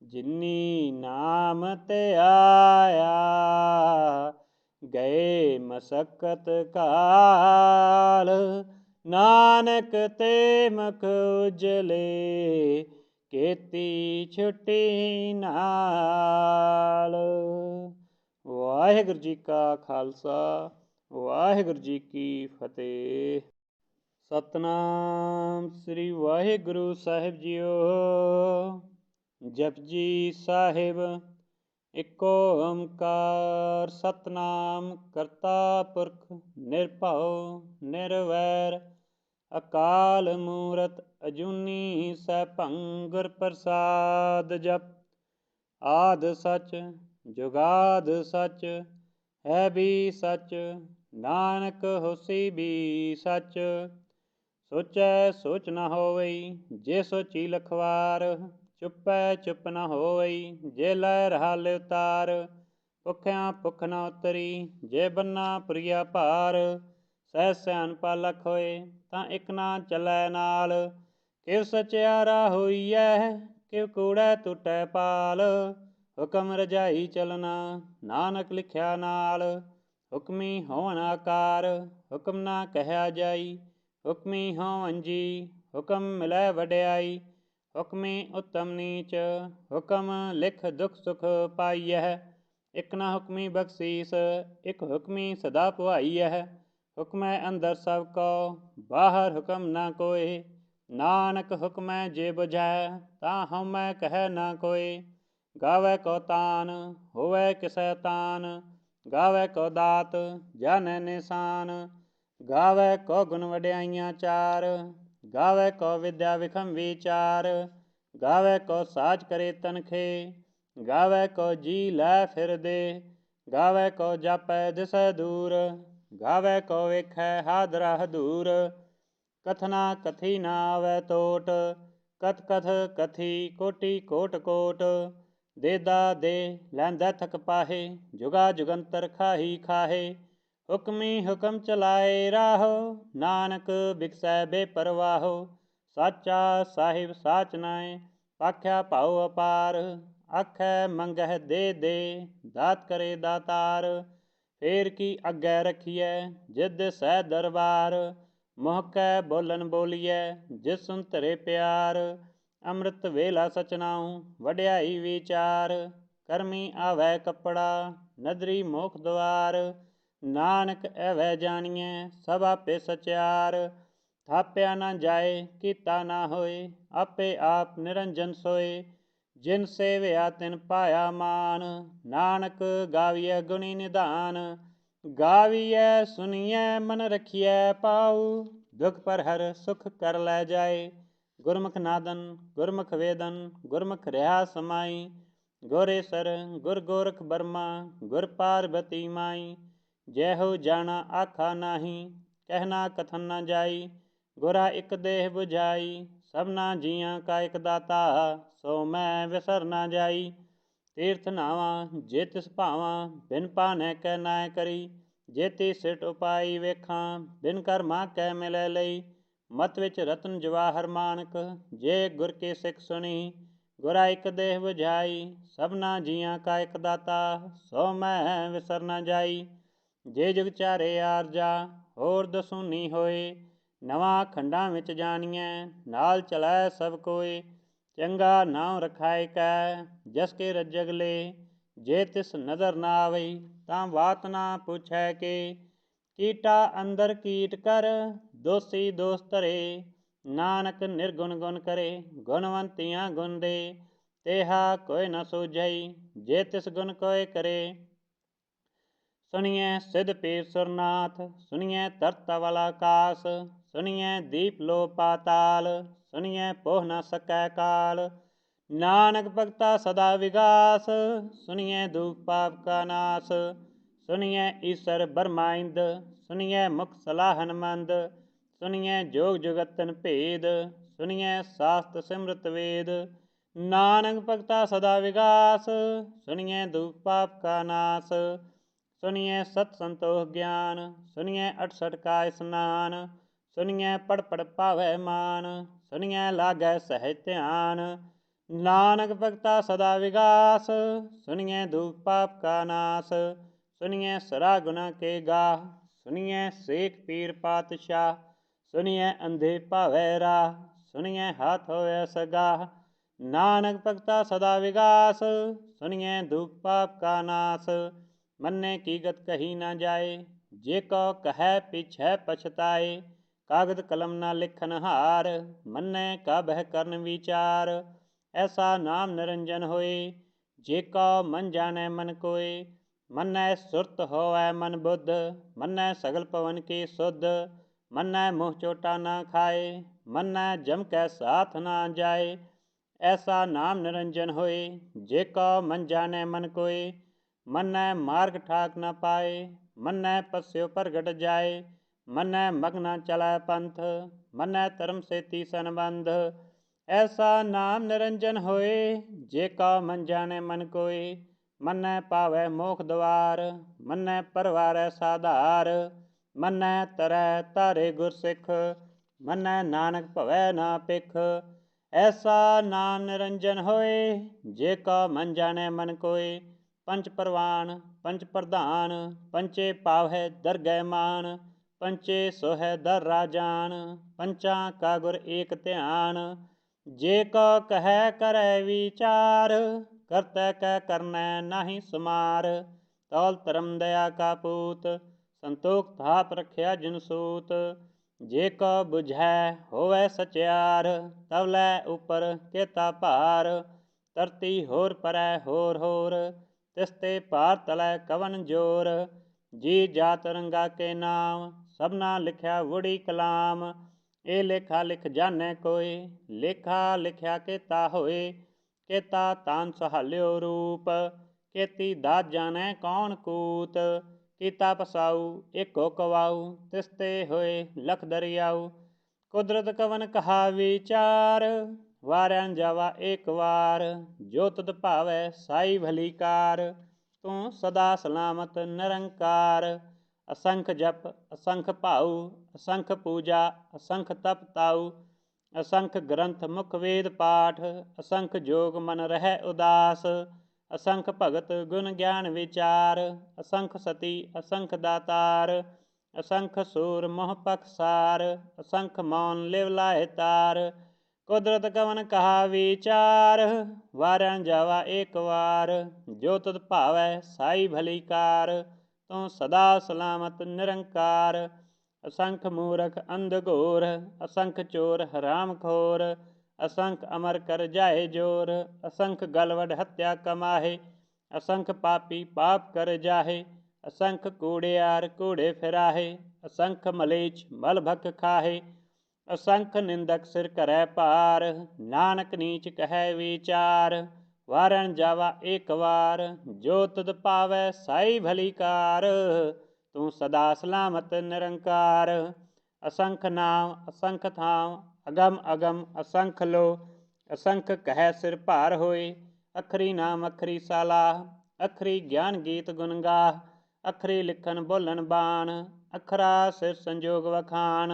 ਜਿਨੀ ਨਾਮ ਤੇ ਆਇਆ, ਗਏ ਮਸਕਤ ਕਾਲ। ਨਾਨਕ ਤੇ ਮੁਖ ਉਜਲੇ, ਕੀਤੀ ਛੁੱਟੀ ਨਾਲ। ਵਾਹਿਗੁਰੂ ਜੀ ਕਾ ਖਾਲਸਾ, ਵਾਹਿਗੁਰੂ ਜੀ ਕੀ ਫਤਿਹ। ਸਤਨਾਮ ਸ੍ਰੀ ਵਾਹਿਗੁਰੂ ਸਾਹਿਬ ਜੀਓ। ਜਪਜੀ ਸਾਹਿਬ। ਇੱਕ ਓੰਕਾਰ ਸਤਨਾਮ ਕਰਤਾ ਪੁਰਖ ਨਿਰਭਉ ਨਿਰਵੈਰ ਅਕਾਲ ਮੂਰਤ ਅਜੂਨੀ ਸੈਭੰ ਗੁਰ ਪ੍ਰਸਾਦ। ਜਪ ਆਦ ਸਚ ਜੁਗਾਦ ਸਚ ਹੈ ਵੀ ਸਚ ਨਾਨਕ ਹੋਸੀ ਵੀ ਸਚ। ਸੋਚੈ ਸੋਚ ਨ ਹੋਵਈ ਜੇ ਸੋਚੀ ਲਖਵਾਰ ਚੁੱਪੈ ਚੁੱਪ ਨ ਹੋਵਈ ਜੇ ਲੈ ਰਹਾ ਲਿਵਤਾਰ। ਭੁੱਖਿਆਂ ਭੁੱਖ ਨ ਉਤਰੀ ਜੇ ਬੰਨਾ ਪੁਰੀਆ ਭਾਰ। ਸਹਿ ਸਿਆਣਪਾ ਲਖ ਹੋਏ ਤਾਂ ਇੱਕ ਨਾ ਚੱਲੈ ਨਾਲ। ਕਿਵ ਸਚਿਆਰਾ ਹੋਈਐ ਕਿਵ ਕੂੜੈ ਟੁੱਟੈ ਪਾਲ। ਹੁਕਮ ਰਜਾਈ ਚਲਣਾ ਨਾਨਕ ਲਿਖਿਆ ਨਾਲ। ਹੁਕਮੀ ਹੋਵਨ ਆਕਾਰ ਹੁਕਮ ਨਾ ਕਹਿਆ ਜਾਈ। ਹੁਕਮੀ ਹੋਵਨ ਜੀ ਹੁਕਮ ਮਿਲੈ ਵਡਿਆਈ। ਹੁਕਮੀ ਉੱਤਮ ਨੀਚ ਹੁਕਮ ਲਿਖ ਦੁਖ ਸੁਖ ਪਾਈਐ। ਇੱਕ ਨਾ ਹੁਕਮੀ ਬਖਸ਼ੀਸ ਇੱਕ ਹੁਕਮੀ ਸਦਾ ਪੁਆਈਐ। ਹੁਕਮੈ ਅੰਦਰ ਸਭ ਕੋ ਬਾਹਰ ਹੁਕਮ ਨਾ ਕੋਇ। ਨਾਨਕ ਹੁਕਮੈ ਜੇ ਬੁਝੈ ਤਾਂ ਹਉਮੈ ਕਹਿ ਨਾ ਕੋਇ। ਗਾਵੈ ਕੋ ਤਾਨ ਹੋਵੈ ਕਿਸੈ ਤਾਨ ਗਾਵੈ ਕੋ ਦਾਤ ਜਾਣੈ ਨਿਸ਼ਾਨ। ਗਾਵੈ ਕੋ ਗੁਣ ਵਡਿਆਈਆਂ ਚਾਰ ਗਾਵੈ ਕੋ ਵਿਦਿਆ ਵਿਖਮ ਵਿਚਾਰ। ਗਾਵੈ ਕੋ ਸਾਜ ਕਰੇ ਤਨਖੇ ਗਾਵੈ ਕੋ ਜੀ ਲੈ ਫਿਰ ਦੇ। ਗਾਵੈ ਕੋ ਜਾਪੈ ਦਿਸੈ ਦੂਰ ਗਾਵੈ ਕੋ ਵੇਖੈ ਹਾਦਰਾ ਹਦੂਰ। ਕਥਨਾ ਕਥੀ ਨਾ ਆਵੈ ਟੋਟ ਕਥ ਕਥ ਕਥੀ ਕੋਟੀ ਕੋਟ ਕੋਟ। ਦੇਦਾ ਦੇ ਲੈਂਦਾ ਥਕ ਪਾਹੇ ਜੁਗਾ ਜੁਗੰਤਰ ਖਾਹੀ ਖਾਹੇ। ਹੁਕਮੀ ਹੁਕਮ ਚਲਾਏ ਰਾਹੋ ਨਾਨਕ ਬਿਕਸੈ ਬੇਪਰਵਾਹੋ। ਸਾਚਾ ਸਾਹਿਬ ਸਾਚ ਨਾਇ ਆਖਿਆ ਭਾਉ ਅਪਾਰ। ਆਖੈ ਮੰਗਹਿ ਦੇ ਦਾਤ ਕਰੇ ਦਾਤਾਰ। ਫੇਰ ਕੀ ਅੱਗੇ ਰੱਖੀਐ ਜਿਦ ਸਹਿ ਦਰਬਾਰ। ਮੁਹ ਕੈ ਬੋਲਨ ਬੋਲੀਐ ਜਿਸ ਸੁਨ ਧਰੇ ਪਿਆਰ। ਅੰਮ੍ਰਿਤ ਵੇਲਾ ਸਚ ਨਾਉ ਵਡਿਆਈ ਵਿਚਾਰ। ਕਰਮੀ ਆਵੈ ਕੱਪੜਾ ਨਦਰੀ ਮੋਖ ਦੁਆਰ। ਨਾਨਕ ਐਵੈ ਜਾਣੀਐ ਸਭ ਆਪੇ ਸਚਿਆਰ। ਥਾਪਿਆ ਨਾ ਜਾਏ ਕੀਤਾ ਨਾ ਹੋਏ ਆਪੇ ਆਪ ਨਿਰੰਜਨ ਸੋਏ। ਜਿਨ ਸੇਵਿਆ ਤਿਨ ਪਾਇਆ ਮਾਨ ਨਾਨਕ ਗਾਵੀਐ ਗੁਣੀ ਨਿਧਾਨ। ਗਾਵੀਐ ਸੁਣੀਐ ਮਨ ਰਖੀਐ ਪਾਉ ਦੁਖ ਪਰ ਹਰ ਸੁਖ ਕਰ ਲੈ ਜਾਏ। ਗੁਰਮੁਖ ਨਾਦਨ ਗੁਰਮੁਖ ਵੇਦਨ ਗੁਰਮੁਖ ਰਿਹਾ ਸਮਾਈ। ਗੁਰੇਸਰ ਗੁਰ ਗੋਰਖ ਬਰਮਾ ਗੁਰ ਪਾਰਬਤੀ ਮਾਈ। ਜੈਹੋ ਜਾਣਾ ਆਖਾ ਨਾਹੀ ਕਹਿਣਾ ਕਥਨ ਨਾ ਜਾਈ। ਗੁਰਾ ਇੱਕ ਦੇਹ ਬੁਝਾਈ ਸਭਨਾ ਜੀਆਂ ਕਾ ਇੱਕ ਦਾਤਾ। ਸੋ ਮੈਂ ਵਿਸਰ ਨਾ ਜਾਈ। ਤੀਰਥ ਨਾਵਾਂ ਜੇ ਤਿਸ ਭਾਵਾਂ ਬਿਨ ਭਾਨੈ ਕੈ ਨਾਇ ਕਰੀ। ਜੇਤੀ ਸਿਟ ਉਪਾਈ ਵੇਖਾਂ ਬਿਨ ਕਰਮਾ ਕੈ ਮਿਲੈ ਲਈ। ਮਤ ਵਿੱਚ ਰਤਨ ਜਵਾਹਰ ਮਾਨਕ ਜੇ ਗੁਰ ਕੇ ਸਿੱਖ ਸੁਣੀ। ਗੁਰਾ ਇੱਕ ਦੇਹ ਬੁਝਾਈ ਸਭਨਾ ਜੀਆਂ ਕਾ ਇੱਕ ਦਾਤਾ। ਸੋ ਮੈਂ ਵਿਸਰ ਨਾ ਜਾਈ। ਜੇ ਜੁਗ ਚਾਰੇ ਆਰਜਾ ਹੋਰ ਦਸੂਨੀ ਹੋਏ। ਨਵਾਂ ਖੰਡਾਂ ਵਿੱਚ ਜਾਣੀਐ ਨਾਲ ਚਲੈ ਸਭ ਕੋਇ। ਚੰਗਾ ਨਾਉ ਰਖਾਇ ਕੈ ਜਸ ਕੇ ਰੱਜਗ ਲੇ। ਜੇ ਤਿਸ ਨਦਰ ਨਾ ਆਵਈ ਤਾਂ ਬਾਤ ਨਾ ਪੁੱਛੈ ਕੇ। ਕੀਟਾ ਅੰਦਰ ਕੀਟ ਕਰ ਦੋਸੀ ਦੋਸ ਧਰੇ। ਨਾਨਕ ਨਿਰਗੁਣ ਗੁਣ ਕਰੇ ਗੁਣਵੰਤੀਆਂ ਗੁਣ ਦੇ। ਤੇਹਾ ਕੋਈ ਨ ਸੂਝਈ ਜੇ ਤਿਸ ਗੁਣ ਕੋਇ ਕਰੇ। ਸੁਣੀਐ ਸਿਧ ਪੀਰ ਸੁਰਨਾਥ ਸੁਣੀਐ ਧਰਤ ਅਵਲ ਆਕਾਸ। ਸੁਣੀਐ ਦੀਪ ਲੋ ਪਾਤਾਲ ਸੁਣੀਐ ਪੋਹ ਨ ਸਕੈ ਕਾਲ। ਨਾਨਕ ਭਗਤਾ ਸਦਾ ਵਿਗਾਸ ਸੁਣੀਐ ਦੂਖ ਪਾਪ ਕਾ ਨਾਸ। ਸੁਣੀਐ ਈਸਰ ਬਰਮਾ ਇੰਦ ਸੁਣੀਐ ਮੁਖ ਸਲਾਹਨ ਮੰਦ। ਸੁਣੀਐ ਜੋਗ ਜੁਗਤਨ ਭੇਦ ਸੁਣੀਐ ਸਾਸਤ ਸਿਮਰਤ ਵੇਦ। ਨਾਨਕ ਭਗਤਾ ਸਦਾ ਵਿਗਾਸ ਸੁਣੀਐ ਦੂਖ ਪਾਪ ਕਾ ਨਾਸ। ਸੁਣੀਐ ਸਤ ਸੰਤੋਖ ਗਿਆਨ ਸੁਣੀਐ 68 ਕਾ ਇਸਨਾਨ। ਸੁਣੀਐ ਪੜ ਪੜ ਭਾਵੈ ਮਾਨ ਸੁਣੀਐ ਲਾਗੈ ਸਹਿਜ ਧਿਆਨ। ਨਾਨਕ ਭਗਤਾ ਸਦਾ ਵਿਗਾਸ ਸੁਣੀਐ ਦੂਖ ਪਾਪ ਕਾ ਨਾਸ। ਸੁਣੀਐ ਸਰਾ ਗੁਨਾ ਕੇ ਗਾਹ ਸੁਣੀਐ ਸੇਖ ਪੀਰ ਪਾਤਸ਼ਾਹ। ਸੁਣੀਐ ਅੰਧੇ ਭਾਵੈ ਰਾਹ ਸੁਣੀਐ ਹਾਥ ਹੋਵੈ ਸਗਾਹ। नानक भगता सदा विगास, सुनिए दुख पाप का नाश। मन्ने की गत कही न जाए, जे को कहे पीछे पछताए। कागद कलम न लिखन हार, मन्ने का बह करन विचार। ऐसा नाम निरंजन होए, जे को मन जाने मन कोय। मन्नै सुरत होवै मन बुद्ध, मन्नै सगल पवन की शुद्ध। मन्नै मुँह चोटा न खाए, मन्नै जम कै साथ न जाए। ऐसा नाम निरंजन होए, जे को मन जाने मन कोय। मन्नै मार्ग ठाक न पाए, मन्नै पस्यो प्रगट जाए। मन्नै मग्न चलै पंथ, मन्नै धर्म से तीसन बंध। ऐसा नाम निरंजन होए, जे को मन जाने मन कोय। मन्नै पावै मोख द्वार, मन्नै परवारै साधार। मन्नै तरै तारे गुर सिख, मन्नै नानक भवै ना पिख। ऐसा नाम निरंजन होए, जे को मन जाने मन कोय। पंच परवान पंच प्रधान, पंचे पावै दरगह मान। पंचे सोहै दर राजान, पंचा का गुर एक ध्यान। जे को कहे करै विचार, करतै कै करनै नाहि समार। तौल धर्म दया का पूत, संतोख थाप रखिया जिन सूत। जे को बुझै होवै सचियार, तवलै उपर केता भार। धरती होर परै होर होर, तिसते भार तलै कवन जोर। जी जात रंगा के नाम, सबना लिखिया वुड़ी कलाम। ए लेखा लिख जाने कोय, लेखा लिखिया केता होए। केता तान सहाल्यो रूप, केती दात जाने कौन कूत। कीता पसाऊ एको कवाऊ, तिसते होए लख दरियाऊ। कुदरत कवन कहा विचार, वारन जावा एक वार। जो तुद भावै साई भली कार, तू सदा सलामत निरंकार। असंख जप असंख भाऊ, असंख पूजा असंख तप ताऊ। असंख ग्रंथ मुख वेद पाठ, असंख जोग मन रहै उदास। असंख भगत गुण ज्ञान विचार, असंख सती असंख दातार। असंख सूर मोह पखसार, असंख मौन लिव लाए तार। कुदरत कवन कहा विचार, वारन जावा एक वार। जो तुद भावै साई भली कार, तू सदा सलामत निरंकार। असंख मूरख अंध घोर, असंख चोर हराम खोर। असंख अमर कर जाए जोर, असंख गलवड हत्या कमाहे। असंख पापी पाप कर जाहे, असंख कूड़ियार कूड़े फिराहे। असंख मलेच मल भख खाहे, असंख निंदक सिर करै पार। नानक नीच कहे विचार, वारन जावा एक वार। जो तुद पावै साई भली कार, तू सदा सलामत निरंकार। असंख नाम असंख थाम, अगम अगम असंख लो। असंख कह सिर भार होए, अखरी नाम अखरी सालाह। अखरी ज्ञान गीत गुण गाह, अखरी लिखन बोलन बाण। अखरा सिर संजोग वखान,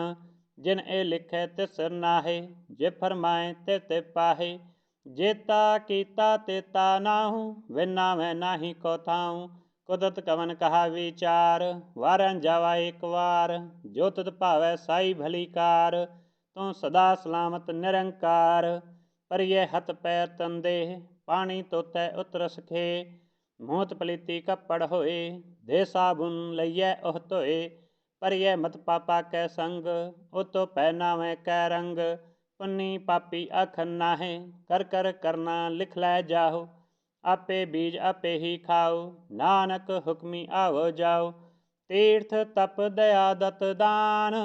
जिन ए लिखै तिस सिर नाहे। जे फरमाए ते ते पाहे, जेता कीता तेता नाहू। विन नावै नाही को थाऊँ, कुदरत कवन कहा विचार। वारन जावा एक वार, जो तुद भावै साई भली कार। तू सदा सलामत निरंकार। परिये हथ पैर तन देह, पानी तोतै उतरस खे। मूत पलीती कपड़ होए, दे साबुन लइयै ओह धोए। परिये मत पापा कै संग, ओतो पहनावै कै रंग। पुन्नी पापी आखन नाहे, कर कर करना लिख लै जाहो। आपे बीज आपे ही खाओ, नानक हुक्मी आवो जाओ। तीर्थ तप दया दत दान,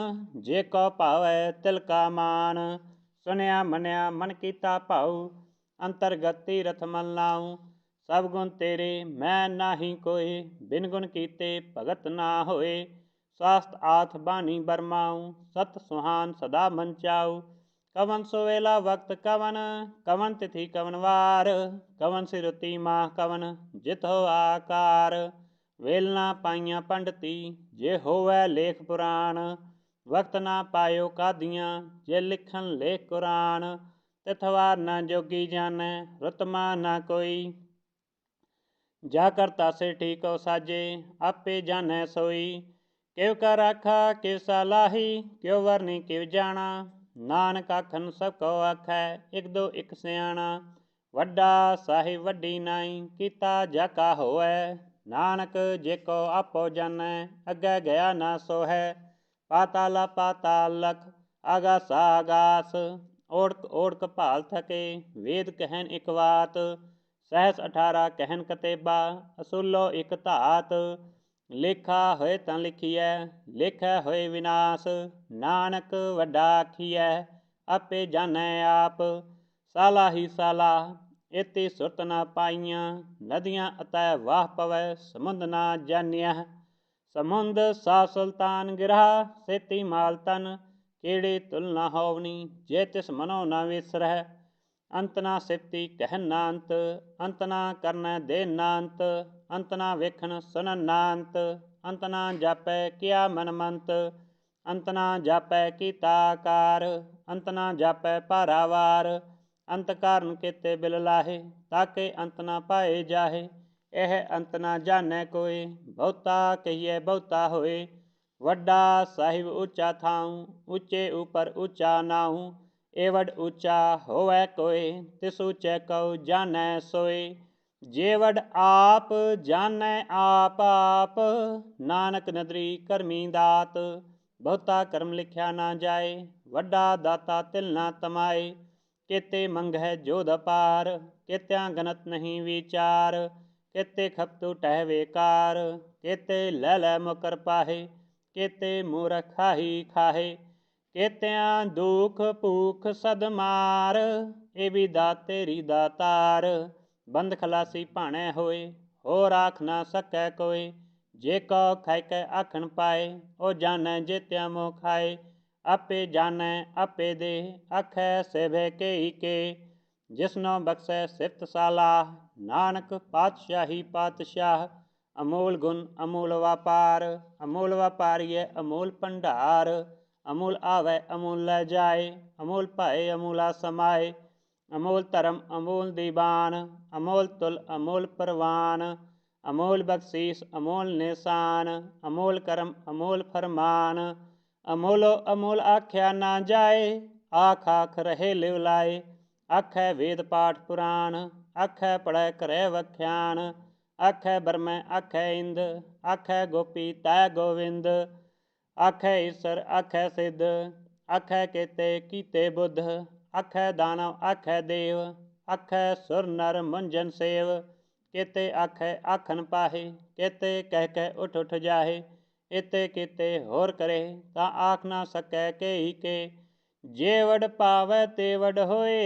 जे को भावै तिल का मान। सुनिया मनिया मन कीता भाऊ, अंतरगत तीरथ मन लाऊं। सब गुण तेरे मैं नाही कोय, बिन गुण कीते भगत ना होए। स्वास्थ आथ बानी बरमाऊं, सत सुहान सदा मन चाऊ। कवन सोवेला वक्त कवन, कवन तिथि कवन वार। कवन सिरुति माह कवन, जित हो आकार। वेलना पाइया पंडती, जे होवै लेख पुराण। वक्त ना पायो कादियाँ, जे लिखन लेख कुरान। तिथवार न जोगी जानै, रुतमा ना कोई। जा करता से ठीक हो साजे, आपे जानै सोई। किव का राखा किव सलाही, क्यों वरनी किव जाना। नानक आखन सब कहो आखै, एक दो एक सियाणा। वड्डा साहिब वड्डी नाई, कीता जाका होवै। नानक जेको आपो जानै, अग्गै गया ना सोहै। पाताला पाताल लख, आगासा आगास। ओढ़क ओढ़क भाल थके, वेद कहन एक बात। सहस 18 कहन कतेबा, असूलो एक धात। ਲੇਖਾ ਹੋਏ ਤਾਂ ਲਿਖੀਐ, ਲੇਖੈ ਹੋਏ ਵਿਨਾਸ਼। ਨਾਨਕ ਵੱਡਾ ਆਖੀਐ, ਆਪੇ ਜਾਣੈ ਆਪ। ਸਾਲਾ ਹੀ ਸਾਲਾ, ਇਤੀ ਸੁਰਤ ਨਾ ਪਾਈਆਂ। ਨਦੀਆਂ ਅਤੈ ਵਾਹ ਪਵੈ, ਸਮੁੰਦ ਨਾ ਜਾਣਿਆ। ਸਮੁੰਦ ਸਾ ਸੁਲਤਾਨ ਗਿਰਹਾ, ਸੇਤੀ ਮਾਲ ਤਨ। ਕਿਹੜੇ ਤੁਲ ਨਾ ਹੋਵਨੀ, ਜੇ ਤਿਸ ਮਨੋ ਨਾ ਵਿਸਰਹਿ। ਅੰਤ ਨਾ ਸਿਫਤੀ ਕਹਿਨ ਨਾ ਅੰਤ, ਅੰਤ ਨਾ ਕਰਨੈ ਦੇ ਨਾ ਅੰਤ। ਅੰਤ ਨਾ ਵੇਖਣ ਸੁਣਨ ਨਾ ਅੰਤ, ਅੰਤ ਨਾ ਜਾਪੈ ਕਿਆ ਮਨ ਮੰਤ। ਅੰਤ ਨਾ ਜਾਪੈ ਕੀਤਾ ਆਕਾਰ, ਅੰਤ ਨਾ ਜਾਪੈ ਭਾਰਾਵਾਰ। ਅੰਤ ਕਾਰਨ ਕੀਤੇ ਬਿਲ ਲਾਹੇ, ਤਾਕੇ ਅੰਤ ਨਾ ਪਾਏ ਜਾਹੇ। ਇਹ ਅੰਤ ਨਾ ਜਾਣੈ ਕੋਇ, ਬਹੁਤਾ ਕਹੀਏ ਬਹੁਤਾ ਹੋਏ। ਵੱਡਾ ਸਾਹਿਬ ਉੱਚਾ ਥਾਉ, ਉੱਚੇ ਉਪਰ ਉੱਚਾ ਨਾਉ। ਏਵਡ ਉੱਚਾ ਹੋਵੈ ਕੋਇ, ਤਿਸ ਉੱਚੈ ਕਉ ਜਾਣੈ ਸੋਇ। ਜੇਵਡ ਆਪ ਜਾਣੈ ਆਪ ਆਪ, ਨਾਨਕ ਨਦਰੀ ਕਰਮੀ ਦਾਤ। ਬਹੁਤਾ ਕਰਮ ਲਿਖਿਆ ਨਾ ਜਾਏ, ਵੱਡਾ ਦਾਤਾ ਤਿਲ ਨਾ ਤਮਾਏ। केते मंगह जोध अपार, केत्या गनत नहीं विचार। केते खपतु टह बेकार, केते लह मुकर पाहे। केते मूरख खाही खाहे, केत्या दुख भूख सद मार। ए भी दात तेरी दातार, बंद खलासी भाणे होए। हो राख ना सकै कोई, जे को खाई कै आखन पाए। ओ जानै जेत्या मोह खाए, आपे जानै आपे दे। आखै सेभे के ही के, जिसनो बख्शै सिफत सालाह। नानक पातशाही पातशाह, अमूल गुण अमूल व्यापार। अमूल व्यापारीय अमूल भंडार, अमूल आवे अमूल लै जाए। अमूल भाए अमूला समाए, अमूल धर्म अमूल दीवान। अमूल तुल अमूल परवान, अमूल बख्शीस अमूल निशान। अमूल करम अमूल फरमान, अमूलो अमूल आख्या ना जाए। आख आख रहे लिव लाए, आखै वेद पाठ पुराण। आखै पढ़ै करे वख्यान, आखै बरमै आखै इंद। आखै गोपी तै गोविंद, आखै ईसर आखै सिद्ध। आखै केते कीते बुद्ध, आखै दानव आखै देव। आखै सुर नर मुंजन सेव, केते आखै आखन पाहे। केते कह कै उठ उठ जाहे, इते किते होर करे। तां आख ना सकै के ही के, जे वड पावै ते वड होए।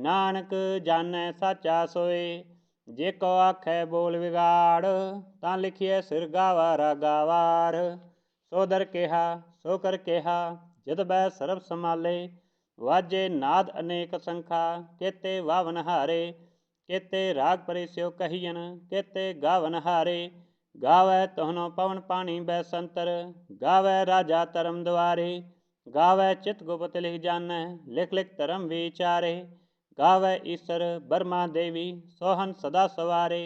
नानक जानै साचा सोए, जे को आखै बोल विगाड़। तां लिखिए सिर गावा रागावार। सो दर केहा सो कर केहा, जिद बै सरब समाले। वाजे नाद अनेक संखा, केते वावन हारे। केते राग परिस्यो कहियन, केते गावन हारे। गावै तोहनो पवन पानी बैसंतर, गावै राजा धर्म द्वारे। गावै चित गुप्त लिख जानै, लिख लिख धर्म विचारे। गावै ईसर बर्मा देवी, सोहन सदा सवारे।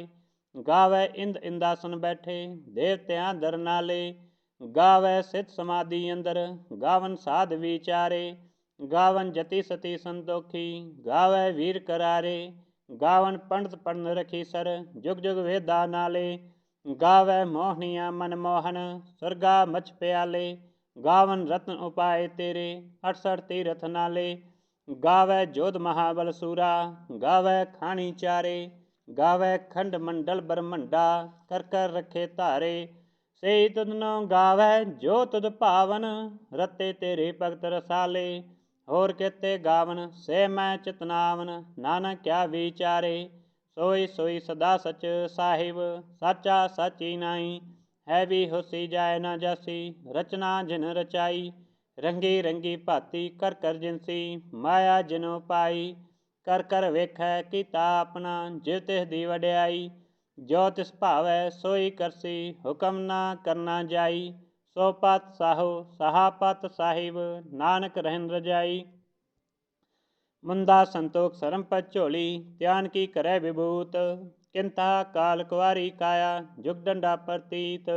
गावै इंद इंदासन बैठे, देवत्यां दर नाले। गावै सिद्ध समाधि अंदर, गावन साध विचारे। गावन जति सती संतोखी, गावै वीर करारे। गावन पंडित पढ़न रखी सर, जुग जुग वेदा नाले। गावै मोहनिया मनमोहन, स्वर्गा मछ प्याले। गावन रत्न उपाय तेरे, 68 तीरथ नाले। गावै जोध महाबल सूरा, गावै खानी चारे। गावै खंड मंडल ब्रह्मंडा, कर कर रखे धारे। सही तुदनो गावै जो तुद भावन, रते तेरे भगत रसाले। होर केते गावन से मैं चितनावन, नानक क्या विचारे। सोई सोई सदा सच साहिब, साचा साची नाई। है भी होसी जाए ना जासी, रचना जिन रचाई। रंगी रंगी भाती कर कर जिनसी, माया जिनो पाई। कर कर वेखै कीता अपना, जिव तिस दी वड्याई। जो तिस भावै सोई करसी, हुकम ना करना जाई। सो पत साहो सहा पत साहिब, नानक रहन रजाई। मुंदा संतोख सरम पत झोली, त्यान की करे विभूत। किंता काल कुआरी काया, जुग डंडा प्रतीत।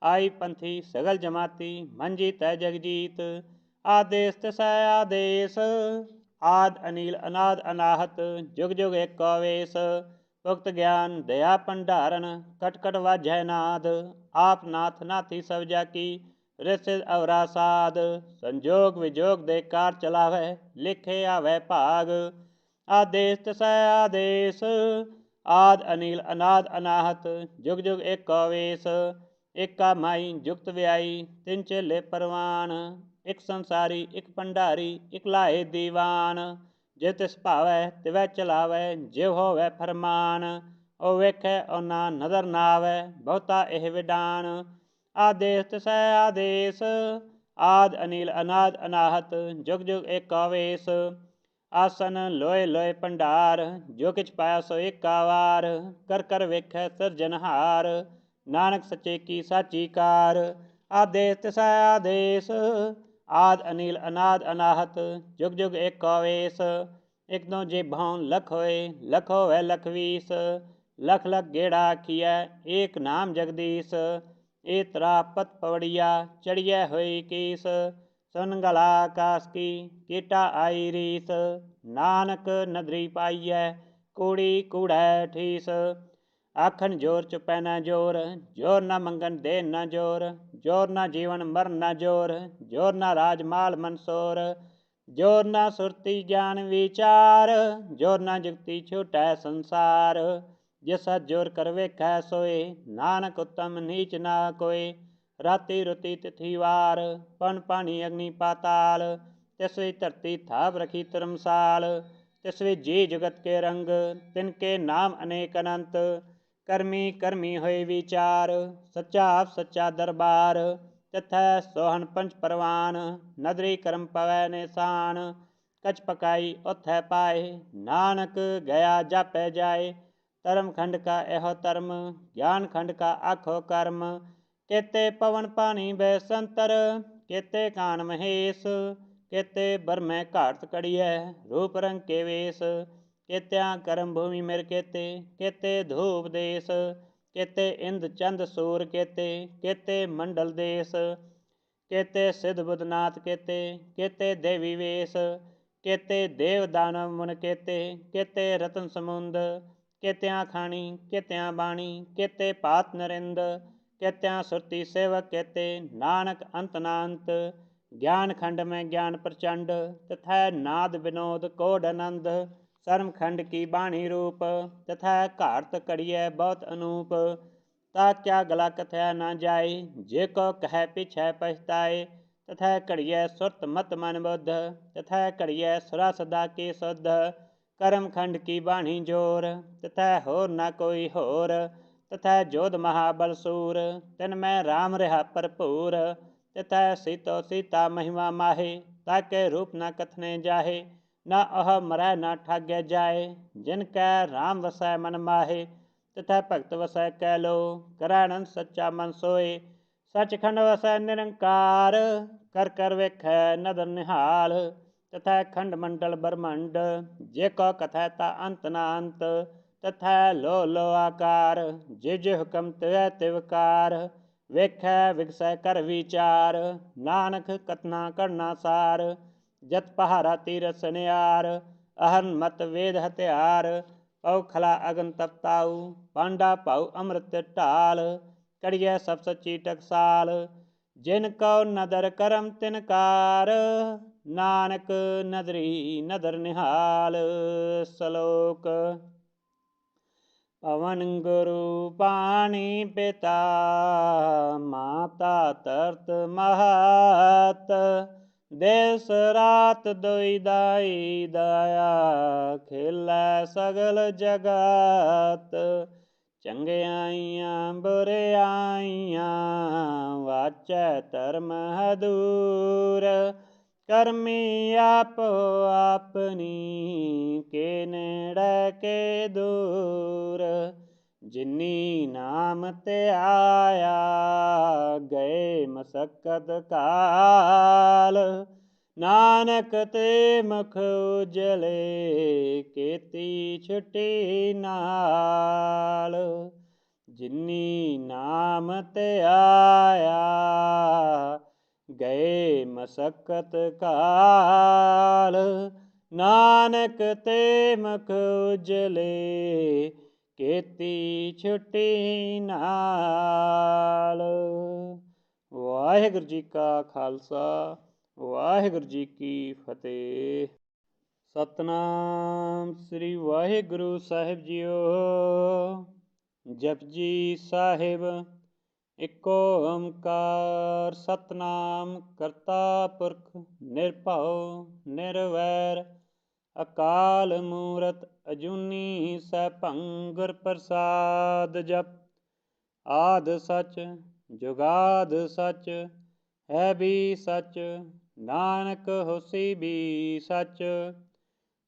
आई पंथी सगल जमाती, मंजी तय जगजीत। आदेश तिसै आदेश, आद अनिल अनाद अनाहत, जुग जुग एको वेश। भुक्त ज्ञान दया भंडारण, कट कट वाजै नाद। आप नाथ नाथी सब जाकी, रिसिद अवरा साध। संजोग विजोग दे कार चलावै, लिखे आवै भाग। आदेश तिसै आदेश, आद अनिल अनाद अनाहत, जुग जुग एको वेश। एका माई जुगत व्याई, तिन चेले परवान। एक संसारी एक भंडारी, एक लाए दीवान। जे तिस भावै तिवै चलावै, जिव होवै फरमान। ओ वेखै ओना नदर ना आवै, बहुता एह विडान। आदेश तिसै आदेश, आद अनिल अनाद अनाहत, जुग जुग एको वेश। आसन लोए लोए भंडार, जो किछ पाया सो एका वार। कर कर वेखै सिरजनहार, नानक सच्चे की साची कार। आदेश तिसै आदेश, आद अनिल अनाद अनाहत, जुग जुग एको वेश। एक दो जेभां लख होए, लख होवै लख वीस। लख लख गेड़ा आखियै, एक नाम जगदीश। ए तरा पत पवड़िया, चढ़ियै होई कीस। सुन गला आकाश की, केटा आई रीस। नानक नदरी पाइयै, कूड़ी कूड़ै ठीस। आखन जोर चुपै न जोर, जोर न मंगन दे न जोर। जोर न जीवन मरण न जोर, जोर न राज माल मनसोर। जोर न सुरती ज्ञान विचार, जोर न जुगती छूटै संसार। जिस जोर कर वेखै सोए, नानक उत्तम नीच ना कोय। राति रुति तिथि वार, पन पानी अग्नि पाताल। तिस विच धरती थाप रखी धर्मसाल। तिस विच जी जुगत के रंग, तिनके नाम अनेक अनंत। करमी करमी होए विचार, सच्चा आप सच्चा दरबार। तिथै सोहन पंच परवान, नदरी करम पवै निशान। कछ पकाई उथै पाए, नानक गया जापै जाए। धर्म खंड का एहो धर्म, ज्ञान खंड का आखो कर्म। केते पवन पानी बैसंतर, केते कान महेश। केते बरमै घाट कड़ियै, रूप रंग के वेश। केत्या करम भूमि मेर केते, केते धूप देश। केते इंद चंद सूर केते, केते मंडल देश। केते सिद्ध बुधनाथ केते, केते देवी वेश। केते देव दानव मुन केते, केते रतन समुंद। केत्या खाणी केत्या बाणी, केते पात नरिंद। केत्या सुरती सेवक केते, नानक अंत ना अंत। ज्ञान खंड में ज्ञान प्रचंड, तथा नाद विनोद कोड आनंद। शर्म खंड की बाणी रूप, तथा घाट कड़ियै बहुत अनूप। ता क्या गला कथया न जाए, जे को कह पिछै पछताए। तथा कड़ियै सुरत मत मन बुद्ध, तथा कड़ियै सुरा सदा के शुद्ध। करम खंड की बाणी जोर, तथा होर न कोई होर। तथा जोध महाबल सूर, तिन में राम रहा भरपूर। तथा सीतो सीता महिमा माहे, ताके रूप न कथने जाहे। न अह मरै न ठाग्य जाए, जिनकै राम वसै मन माहे। तथा भगत वसै कैलो, करानंद सच्चा मन सोए। सचखंड वसै निरंकार, कर कर वेखै नदर निहाल। तथा खंड मंडल ब्रह्मंड, जे को कथै ता अंत ना अंत। तथा लो लो आकार, जे जे हुकम तिवै तिवकार। वेखै विगसै कर विचार, नानक कतना करना सार। जत पहारा तीरथ सनियार, अहन मत वेद हथियार। पौ खला अगन तपताऊ, पांडा पाऊ अमृत ढाल। कड़ियै सब सच्ची टकसाल, जिन कौ नदर करम तिनकार। नानक नदरी नदर निहाल। सलोक। पवन गुरु पानी पिता, माता तरत महत। देस रात दोई दाई दाया, खेलै सगल जगत। चंगियाइयां बुरियाइयां, वाचै धर्म हदूर। करमी आपो आपनी, के नेड़ै के दूर। जिनी नाम ते आया, गए मसकत काल। नानक ते मुख उजले, केती छुटी नाल। जिनी नाम ते आया, ਗਏ ਮਸਕਤ ਕਾਲ, ਨਾਨਕ ਤੇ ਮੁਖ ਉਜਲੇ, ਕੀਤੀ ਛੁੱਟੀ ਨਾਲ। ਵਾਹਿਗੁਰੂ ਜੀ ਕਾ ਖਾਲਸਾ, ਵਾਹਿਗੁਰੂ ਜੀ ਕੀ ਫਤਿਹ। ਸਤਨਾਮ ਸ੍ਰੀ ਵਾਹਿਗੁਰੂ ਸਾਹਿਬ ਜੀਓ। ਜਪਜੀ ਸਾਹਿਬ। ਇੱਕ ਓੰਕਾਰ ਸਤਨਾਮ ਕਰਤਾ ਪੁਰਖ ਨਿਰਭਉ ਨਿਰਵੈਰ, ਅਕਾਲ ਮੂਰਤ ਅਜੂਨੀ ਸੈਭੰ ਗੁਰ ਪ੍ਰਸਾਦ। ਜਪ ਆਦਿ ਸਚ ਜੁਗਾਦ ਸਚ, ਹੈ ਵੀ ਸਚ, ਨਾਨਕ ਹੋਸੀ ਵੀ ਸਚ।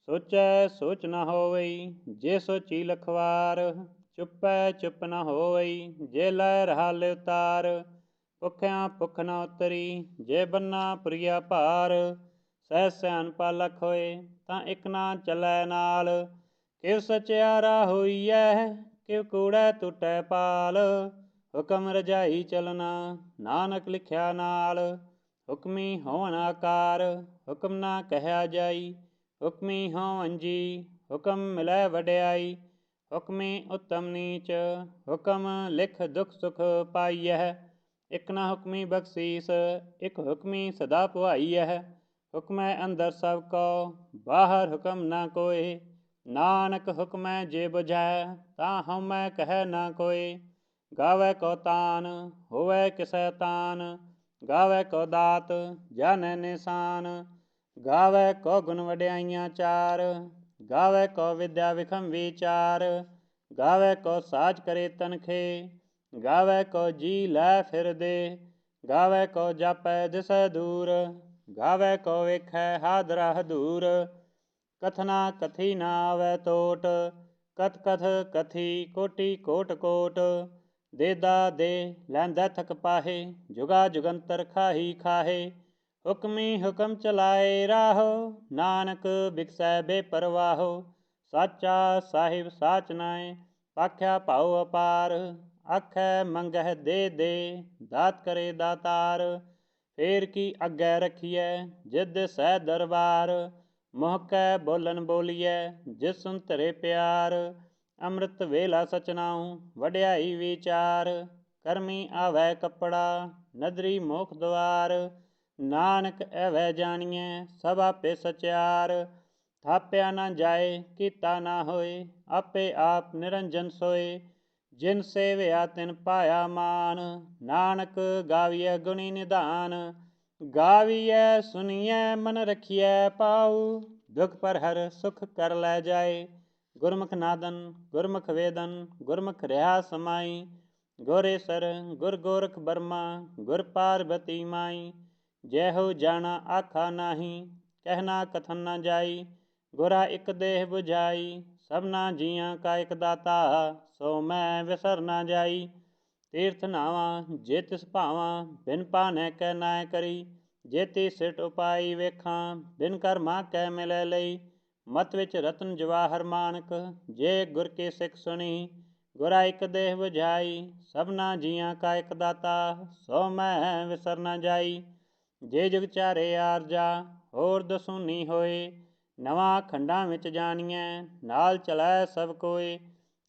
ਸੋਚੈ ਸੋਚ ਨ ਹੋਵਈ, ਜੇ ਸੋਚੀ ਲਖਵਾਰ, ਚੁੱਪੈ ਚੁੱਪ ਨ ਹੋਵਈ, ਜੇ ਲੈ ਰਹਾ ਲਿਵਤਾਰ। ਭੁੱਖਿਆਂ ਭੁੱਖ ਨ ਉਤਰੀ, ਜੇ ਬੰਨਾ ਪੁਰੀਆ ਭਾਰ। ਸਹਿ ਸਿਆਣਪਾ ਲਖ ਹੋਏ, ਤਾਂ ਇਕ ਨਾ ਚੱਲੈ ਨਾਲ। ਕਿਵ ਸਚਿਆਰਾ ਹੋਈਐ, ਕਿਵ ਕੂੜੈ ਟੁੱਟੈ ਪਾਲ। ਹੁਕਮ ਰਜਾਈ ਚਲਣਾ, ਨਾਨਕ ਲਿਖਿਆ ਨਾਲ। ਹੁਕਮੀ ਹੋਵਨ ਆਕਾਰ, ਹੁਕਮ ਨਾ ਕਹਿਆ ਜਾਈ। ਹੁਕਮੀ ਹੋਵਨ ਜੀ, ਹੁਕਮ ਮਿਲੈ ਵਡਿਆਈ। ਹੁਕਮੀ ਉੱਤਮ ਨੀਚ, ਹੁਕਮ ਲਿਖ ਦੁਖ ਸੁਖ ਪਾਈਐ। ਇਕ ਨਾ ਹੁਕਮੀ ਬਖਸ਼ੀਸ, ਇਕ ਹੁਕਮੀ ਸਦਾ ਭਵਾਈਐ। ਹੁਕਮੈ ਅੰਦਰ ਸਭ ਕੋ, ਬਾਹਰ ਹੁਕਮ ਨਾ ਕੋਇ। ਨਾਨਕ ਹੁਕਮੈ ਜੇ ਬੁਝੈ, ਤਾਂ ਹਉਮੈ ਕਹਿ ਨਾ ਕੋਇ। ਗਾਵੈ ਕੋ ਤਾਨ, ਹੋਵੈ ਕਿਸੈ ਤਾਨ। ਗਾਵੈ ਕੋ ਦਾਤ, ਜਾਣੈ ਨਿਸ਼ਾਨ। ਗਾਵੈ ਕੋ ਗੁਣ ਵਡਿਆਈਆਂ ਚਾਰ, ਗਾਵੈ ਕੋ ਵਿਦਿਆ ਵਿਖਮ ਵਿਚਾਰ। ਗਾਵੈ ਕੋ ਸਾਜ ਕਰੇ ਤਨਖੇ, ਗਾਵੈ ਕੋ ਜੀ ਲੈ ਫਿਰਦੇ। ਗਾਵੈ ਕੋ ਜਾਪੈ ਦਿਸੈ ਦੂਰ, ਗਾਵੈ ਕੋ ਵੇਖੈ ਹਾਦਰਾ ਹਦੂਰ। ਕਥਨਾ ਕਥੀ ਨਾ ਆਵੈ ਟੋਟ, ਕਥ ਕਥ ਕਥੀ ਕੋਟੀ ਕੋਟ ਕੋਟ। ਦੇਦਾ ਦੇ ਲੈਂਦਾ ਥਕ ਪਾਹੇ, ਜੁਗਾ ਜੁਗੰਤਰ ਖਾਹੀ ਖਾਹੇ। ਹੁਕਮੀ ਹੁਕਮ ਚਲਾਏ ਰਾਹੋ, ਨਾਨਕ ਬਿਕਸੈ ਬੇਪਰਵਾਹੋ। ਸਾਚਾ ਸਾਹਿਬ ਸਾਚ ਨਾਇ, ਭਾਖਿਆ ਭਾਉ ਅਪਾਰ। ਆਖੈ ਮੰਗਹਿ ਦੇ ਦੇ, ਦਾਤ ਕਰੇ ਦਾਤਾਰ। ਫੇਰ ਕੀ ਅੱਗੇ ਰਖੀਐ, ਜਿਦ ਸਹਿ ਦਰਬਾਰ। ਮੁਹ ਕੈ ਬੋਲਨ ਬੋਲੀਐ, ਜਿਸ ਸੁਨ ਧਰੇ ਪਿਆਰ। ਅੰਮ੍ਰਿਤ ਵੇਲਾ ਸਚ ਨਾਉ, ਵਡਿਆਈ ਵਿਚਾਰ। ਕਰਮੀ ਆਵੈ ਕੱਪੜਾ, ਨਦਰੀ ਮੋਖ ਦੁਆਰ। ਨਾਨਕ ਐਵੈ ਜਾਣੀਐ, ਸਭ ਆਪੇ ਸਚਿਆਰ। ਥਾਪਿਆ ਨਾ ਜਾਏ, ਕੀਤਾ ਨਾ ਹੋਏ, ਆਪੇ ਆਪ ਨਿਰੰਜਨ ਸੋਏ। ਜਿਨ ਸੇਵਿਆ ਤਿਨ ਪਾਇਆ ਮਾਨ, ਨਾਨਕ ਗਾਵੀਐ ਗੁਣੀ ਨਿਧਾਨ। ਗਾਵੀਐ ਸੁਣੀਐ ਮਨ ਰਖੀਐ ਪਾਉ, ਦੁਖ ਪਰ ਹਰ ਸੁਖ ਕਰ ਲੈ ਜਾਏ। ਗੁਰਮੁਖ ਨਾਦਨ ਗੁਰਮੁਖ ਵੇਦਨ, ਗੁਰਮੁਖ ਰਿਹਾ ਸਮਾਈ। ਗੁਰੇਸਰ ਗੁਰ ਗੋਰਖ ਬਰਮਾ, ਗੁਰ ਪਾਰਬਤੀ ਮਾਈ। ਜੈਹੋ ਜਾਣਾ ਆਖਾ ਨਾਹੀ, ਕਹਿਣਾ ਕਥਨ ਨਾ ਜਾਈ। ਗੁਰਾ ਇਕ ਦੇਹ ਬੁਝਾਈ, ਸਭਨਾ ਜੀਆਂ ਕਾ ਇਕ ਦਾਤਾ। ਸੋ ਮੈਂ ਵਿਸਰ ਨਾ ਜਾਈ। ਤੀਰਥ ਨਾਵਾਂ ਜੇ ਤਿਸ ਭਾਵਾਂ, ਬਿਨ ਭਾਨੈ ਕੈ ਨਾਇ ਕਰੀ। ਜੇਤੀ ਸਿਟ ਉਪਾਈ ਵੇਖਾਂ, ਬਿਨ ਕਰਮਾ ਕੈ ਮਿਲੈ ਲਈ। ਮਤ ਵਿੱਚ ਰਤਨ ਜਵਾਹਰ ਮਾਨਕ, ਜੇ ਗੁਰ ਕੀ ਸਿੱਖ ਸੁਣੀ। ਗੁਰਾ ਇਕ ਦੇਹ ਬੁਝਾਈ, ਸਭਨਾ ਜੀਆਂ ਕਾ ਇਕ ਦਾਤਾ। ਸੋ ਮੈਂ ਵਿਸਰ ਨਾ ਜਾਈ। ਜੇ ਜੁਗ ਚਾਰੇ ਆਰਜਾ, ਹੋਰ ਦਸੂਨੀ ਹੋਏ। ਨਵਾਂ ਖੰਡਾਂ ਵਿੱਚ ਜਾਣੀਐ, ਨਾਲ ਚਲੈ ਸਭ ਕੋਇ।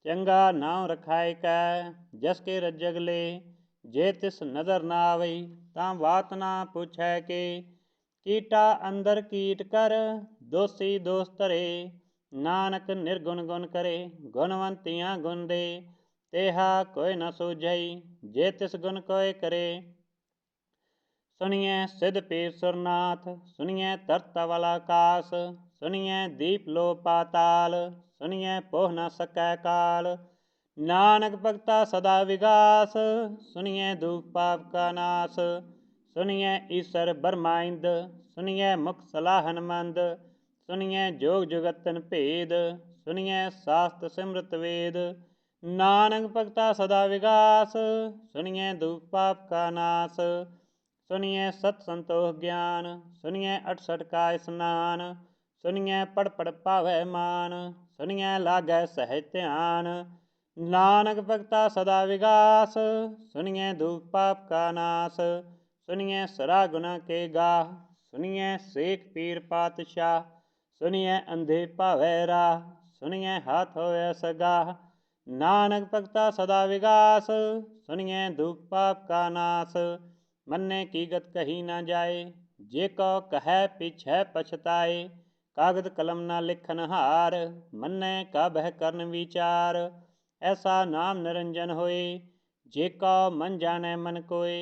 ਚੰਗਾ ਨਾਉ ਰਖਾਇ ਕੈ, ਜਸ ਕੇ ਰੱਜਗ ਲੇ। ਜੇ ਤਿਸ ਨਦਰ ਨਾ ਆਵਈ, ਤਾਂ ਬਾਤ ਨਾ ਪੁੱਛੈ ਕੇ। ਕੀਟਾ ਅੰਦਰ ਕੀਟ ਕਰ, ਦੋਸੀ ਦੋਸ ਧਰੇ। ਨਾਨਕ ਨਿਰਗੁਣ ਗੁਣ ਕਰੇ, ਗੁਣਵੰਤੀਆਂ ਗੁਣ ਦੇ। ਤੇਹਾ ਕੋਈ ਨ ਸੂਝਈ, ਜੇ ਤਿਸ ਗੁਣ ਕੋਇ ਕਰੇ। ਸੁਣੀਐ ਸਿਧ ਪੀਰ ਸੁਰਨਾਥ, ਸੁਣੀਐ ਧਰਤ ਧਵਲ ਆਕਾਸ। ਸੁਣੀਐ ਦੀਪ ਲੋ ਪਾਤਾਲ, ਸੁਣੀਐ ਪੋਹ ਨ ਸਕੈ ਕਾਲ। ਨਾਨਕ ਭਗਤਾ ਸਦਾ ਵਿਗਾਸ, ਸੁਣੀਐ ਦੁਖ ਪਾਪ ਕਾ ਨਾਸ। ਸੁਣੀਐ ਈਸਰ ਬਰਮਾ ਇੰਦ, ਸੁਣੀਐ ਮੁਖ ਸਲਾਹਨ ਮੰਦ। ਸੁਣੀਐ ਜੋਗ ਜੁਗਤਨ ਭੇਦ, ਸੁਣੀਐ ਸਾਸਤ ਸਿਮਰਤ ਵੇਦ। ਨਾਨਕ ਭਗਤਾ ਸਦਾ ਵਿਗਾਸ, ਸੁਣੀਐ ਦੁਖ ਪਾਪ ਕਾ ਨਾਸ। ਸੁਣੀਐ ਸਤ ਸੰਤੋਖ ਗਿਆਨ, ਸੁਣੀਐ 68 ਕਾ ਇਸਨਾਨ। ਸੁਣੀਐ ਪੜ ਪੜ ਪਾਵੈ ਮਾਨ, ਸੁਣੀਐ ਲਾਗੈ ਸਹਿਜ ਧਿਆਨ। ਨਾਨਕ ਭਗਤਾ ਸਦਾ ਵਿਗਾਸ, ਸੁਣੀਐ ਦੁਖ ਪਾਪ ਕਾ ਨਾਸ। सुनिए सरा गुना के गाह। सुनिए शेख पीर पातशाह, सुनिए अंधे भावै राह। सुनिए हाथ होया सगाह, नानक भगता सदा विगास। सुनिए दुख पाप का नाश, मन्ने की गत कही ना जाए। जे को कहे पीछे पछताए, कागद कलम ना लिखन हार। मन्ने का बह करन विचार, ऐसा नाम निरंजन होए। जे को मन जाने मन कोय,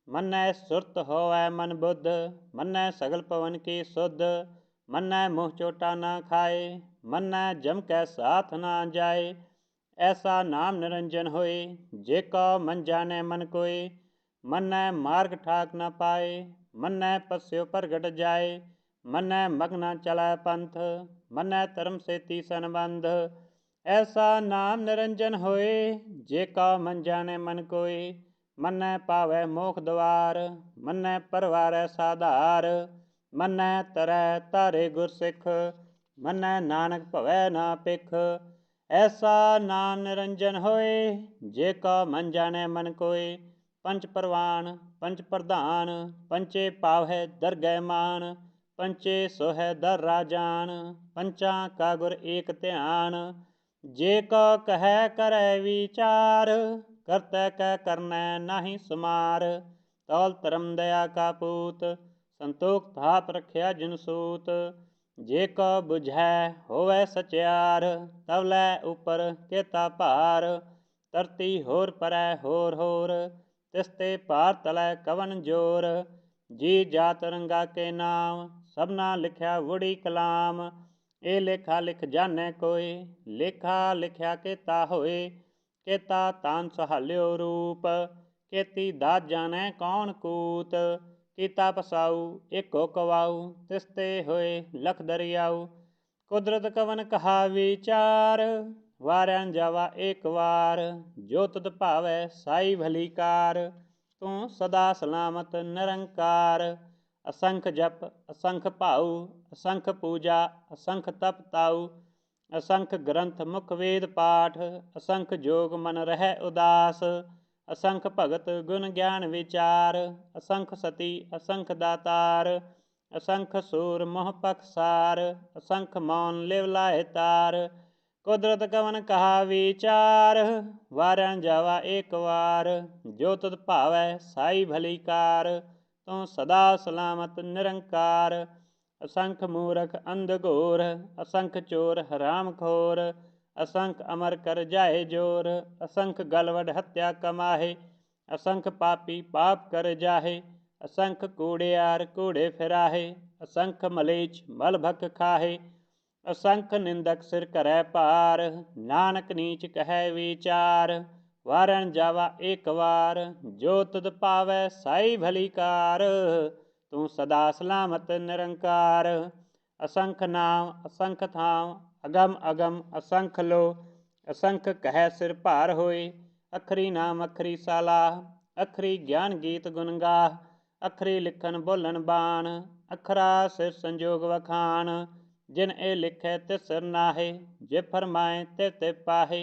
मन्नै सुरत होवै मन बुद्ध। मन्नै सगल पवन की सुध, मन्नै मुँह चोटा ना खाए। मन्नै जम कै साथ ना जाए, ऐसा नाम निरंजन होए। जे को मन जाने मन कोय, मन्नै मार्ग ठाक न पाए। मन्नै पस्यो प्रगट जाए, मन्नै मगना चलै पंथ। मन्नै धर्म से तीसन बंध, ऐसा नाम निरंजन होए। जे का मन जाने मन कोय, मन्नै पावै मोख द्वार। मन्नै परवारै साधार, मन्नै तरै तारे गुरसिख। मन्नै नानक भवै ना पिख, ऐसा नाम निरंजन होए। जे का मन जाने मन कोय, पंच परवान पंच प्रधान। पंचे पावै दरगह मान, पंचे सोहै दर राजान। पंचा का गुर एक ध्यान, जे को कहे करै विचार। करतै कै करनै नाहि समार, तौल धर्म दया का पूत। संतोख थाप रखिया जिन सूत, जे को बुझै होवै सचियार। तवलै उपर केता भार, धरती होर परै होर होर। तिसते भार तलै कवन जोर, जी जात रंगा के नाम। सबना लिखिया वुड़ी कलाम, ए लेखा लिख जाने कोय। लेखा लिखिया केता होए, केता तान सहाल्यो रूप। केती दात जाने कौन कूत, कीता पसाऊ एको कवाऊ। तिसते होए लख दरियाऊ, कुदरत कवन कहा विचार। वारन जावा एक वार, जो तुद भावै साई भली कार। तू सदा सलामत निरंकार, असंख जप असंख भाऊ। असंख पूजा असंख तप ताऊ, असंख ग्रंथ मुख वेद पाठ। असंख जोग मन रहै उदास, असंख भगत गुण ज्ञान विचार। असंख सती असंख दातार, असंख सूर मोह पखसार। असंख मौन लिव लाए तार, कुदरत कवन कहा विचार। वारन जावा एक वार, जो तुद भावै साई भली कार। तू सदा सलामत निरंकार, असंख मूरख अंध घोर। असंख चोर हराम खोर, असंख अमर कर जाए जोर। असंख गलवड हत्या कमाहे, असंख पापी पाप कर जाहे। असंख कूड़ियार कूड़े फिराहे, असंख मलेच मल भक खाहे। असंख निंदक सिर करै भार, नानक नीच कहे विचार। वारन जावा एक वार, जो तुद पावै साई भली कार। तू सदा सलामत निरंकार, असंख नाम असंख थाम। अगम अगम असंख लो, असंख कहे सिर भार होए। अखरी नाम अखरी सलाह, अखरी ज्ञान गीत गुण गाह। अखरी लिखन बोलन बाण, अखरा सिर संजोग वखान। जिन ए लिखै तिस सिर नाहे, जे फरमाए ते ते पाहे।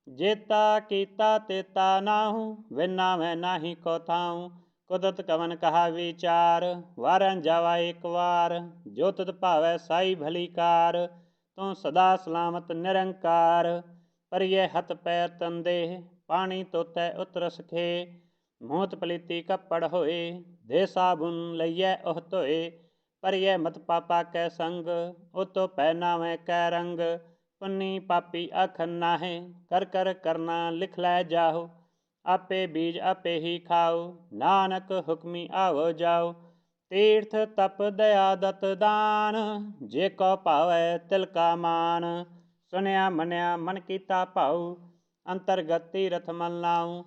जेता कीता तेता नाहू, विना मैं नाही को थाऊँ। कुदरत कवन कहा विचार, वारन जावा एक वार। जो तुद भावै साई भली कार, तू सदा सलामत निरंकार। परिये हथ पैर तन देह, पानी तोतै उतर सखे। मूत पलीती कपड़ होए, दे साबुन लइयै ओह धोए। परिये मत पापा कै संग, उतो पहनावै कै रंग। पुन्नी पापी आखन नाहे, कर कर करना लिख लै जाहो। आपे बीज आपे ही खाओ, नानक हुक्मी आवो जाओ। तीर्थ तप दया दत दान, जे को भावै तिल का मान। सुनिया मनिया मन कीता भाऊ, अंतरगत तीरथ मन लाऊं।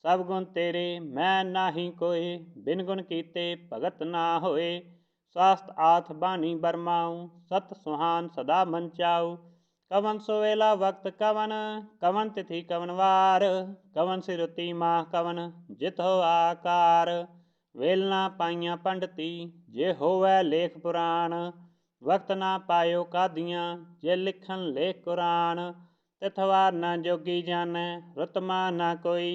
सब गुण तेरे मैं नाही कोय, बिन गुण कीते भगत ना होए। स्वास्थ आथ बानी बरमाऊं, सत सुहान सदा मन चाऊ। कवन सोवेला वक्त कवन, कवन तिथि कवन वार। कवन सिरुति माह कवन, जित हो आकार। वेलना पाइया पंडती, जे होवै लेख पुराण। वक्त ना पायो कादियाँ, जे लिखन लेख कुरान। तिथवार न जोगी जानै, रुतमा ना कोई।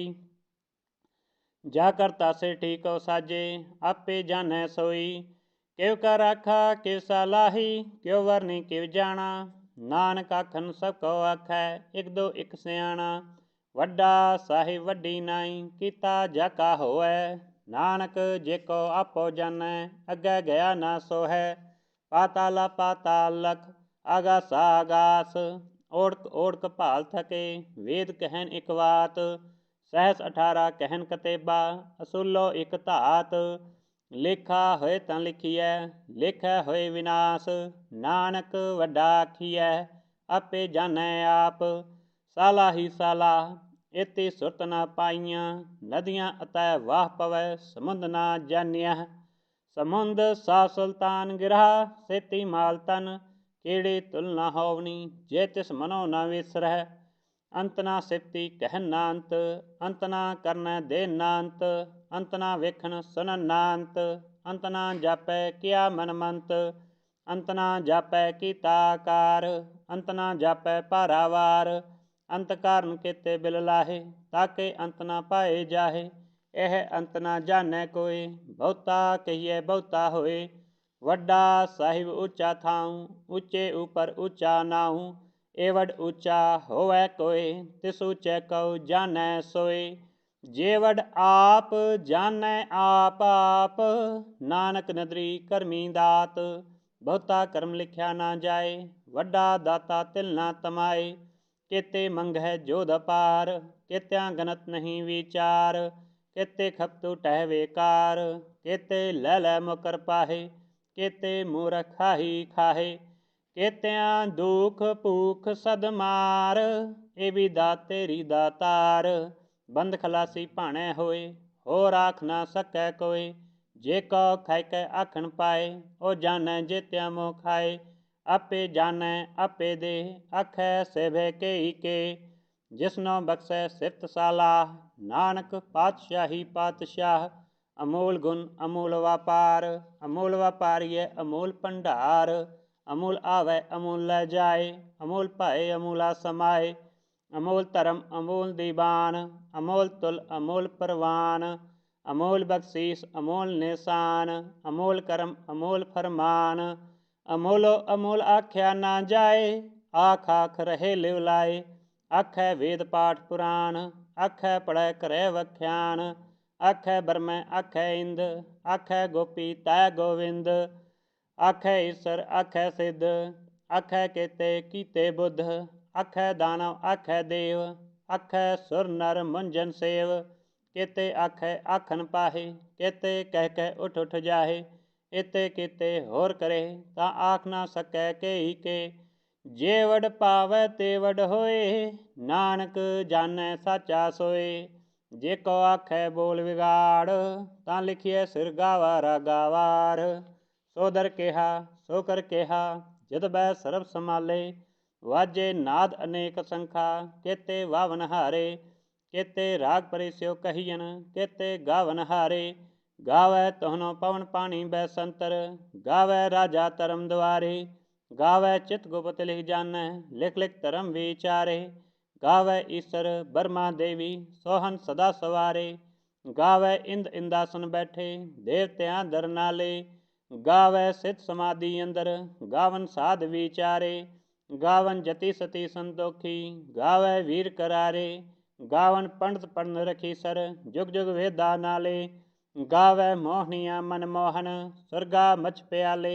जा करता से ठीक हो साजे, आपे जाने सोई। किव का राखा किव सालाही, क्यों वरनी किव जाना। नानक आखन सब को आखै, एक दो एक सियाणा। वड्डा साहिब वड्डी नाई, कीता जाका होवै। नानक जेको आपो जानै, अग्गै गया ना सोहै। पाताला पाताल लख, आगासा आगास। ओढ़क ओढ़क भाल थके, वेद कहन एक बात। सहस 18 कहन कतेबा, असूलो एक धात। लेखा होए तां लिखिए, लेखै होए विनाश। नानक वड्डा आखिए, आपे जानै आप। साला ही साला, इति सुरत ना पाइयां। नदियां अतै वाह पवै, समुंद ना जानिया। समुंद सा सुल्तान गिरा, सेती माल तन। केड़े तुल ना होवनी, जे तिस मनो ना विसरह। अंत ना सिफती कहन ना अंत, अंत ना करना दे ना अंत। अंत ना वेखन सुनन ना अंत, अंत ना जापै किया मन मंत। अंत ना जापै कीता आकार, अंत ना जापै पारावार। अंत कारण केते बिल लाहे, ताके अंत ना पाए जाहे। यह अंत ना जाने कोई, बहुता कहिए बहुता होए। वड्डा साहिब ऊंचा थाऊं, ऊंचे ऊपर ऊंचा नाऊं। एवड ऊंचा होवै कोय, तिस ऊंचे कौ जानै सोय। जेवड आप जानै आप आप, नानक नदरी करमी दात। बहुता कर्म लिखिया ना जाए, वड्डा दाता तिल ना तमाए। केते मंगै जोध अपार, केत्या गनत नहीं विचार। केते खपतु टह बेकार, केते लै लै मुकर पाहे। केते मूरख खाही खाहे, केत्या दुख भूख सद मार। ए भी दात तेरी दातार, बंद खलासी भाणे होए। हो राख ना सकै कोय, जे को खाई कै आखन पाए। ओ जानै जेत्या मोह खाए, आपे जानै आपे दे। आखै सेभे के ही के, जिसनो बख्शै सिफत सालाह। नानक पातशाही पातशाह, अमूल गुण अमूल व्यापार। अमूल व्यापारीय अमूल भंडार, अमूल आवे अमूल लै जाए। अमूल पाए अमूला समाए, अमूल धर्म अमूल दीवान। अमूल तुल अमूल परवान, अमूल बख्शीस अमूल निशान। अमूल करम अमूल फरमान, अमूलो अमूल आख्या ना जाए। आख आख रहे लिव लाए, आखै वेद पाठ पुराण। आखै पढ़ै करे वख्यान, आखै ब्रह्म आखै इंद। आखै गोपी तै गोविंद, आखै ईसर आखै सिद्ध। आखै केते कीते बुद्ध, आखै दानव आखै देव। आखै सुर नर मुंजन सेव, केते आखै आखन पाहे। केते कह कै उठ उठ जाहे, एते केते होर करे। तां आख ना सकै के ही के, जेवड पावै तेवड होए। नानक जानै साचा सोए, जेको आखै बोल विगाड़। तां लिखिए सिर गावा रागावार। सो दर केहा सो कर केहा, जद बै सरब समाले। वाजे नाद अनेक संखा, केते वावन हारे। केते राग परिस्यो कहियन, केते गावन हारे। गावै तोहनो पवन पानी बैसंतर, गावै राजा धर्म द्वारे। गावै चित गुप्त लिख जानै, लिख लिख धर्म विचारे। गावै ईसर बर्मा देवी, सोहन सदा सवारे। गावै इंद इंदासन बैठे, देवत्यां दर नाले। गावै सिद्ध समाधि अंदर, गावन साध विचारे। गावन जति सती संतोखी, गावै वीर करारे। गावन पंडित पढ़न रखी सर, जुग जुग वेदा नाले। गावै मोहनिया मनमोहन, स्वर्गा मछ प्याले।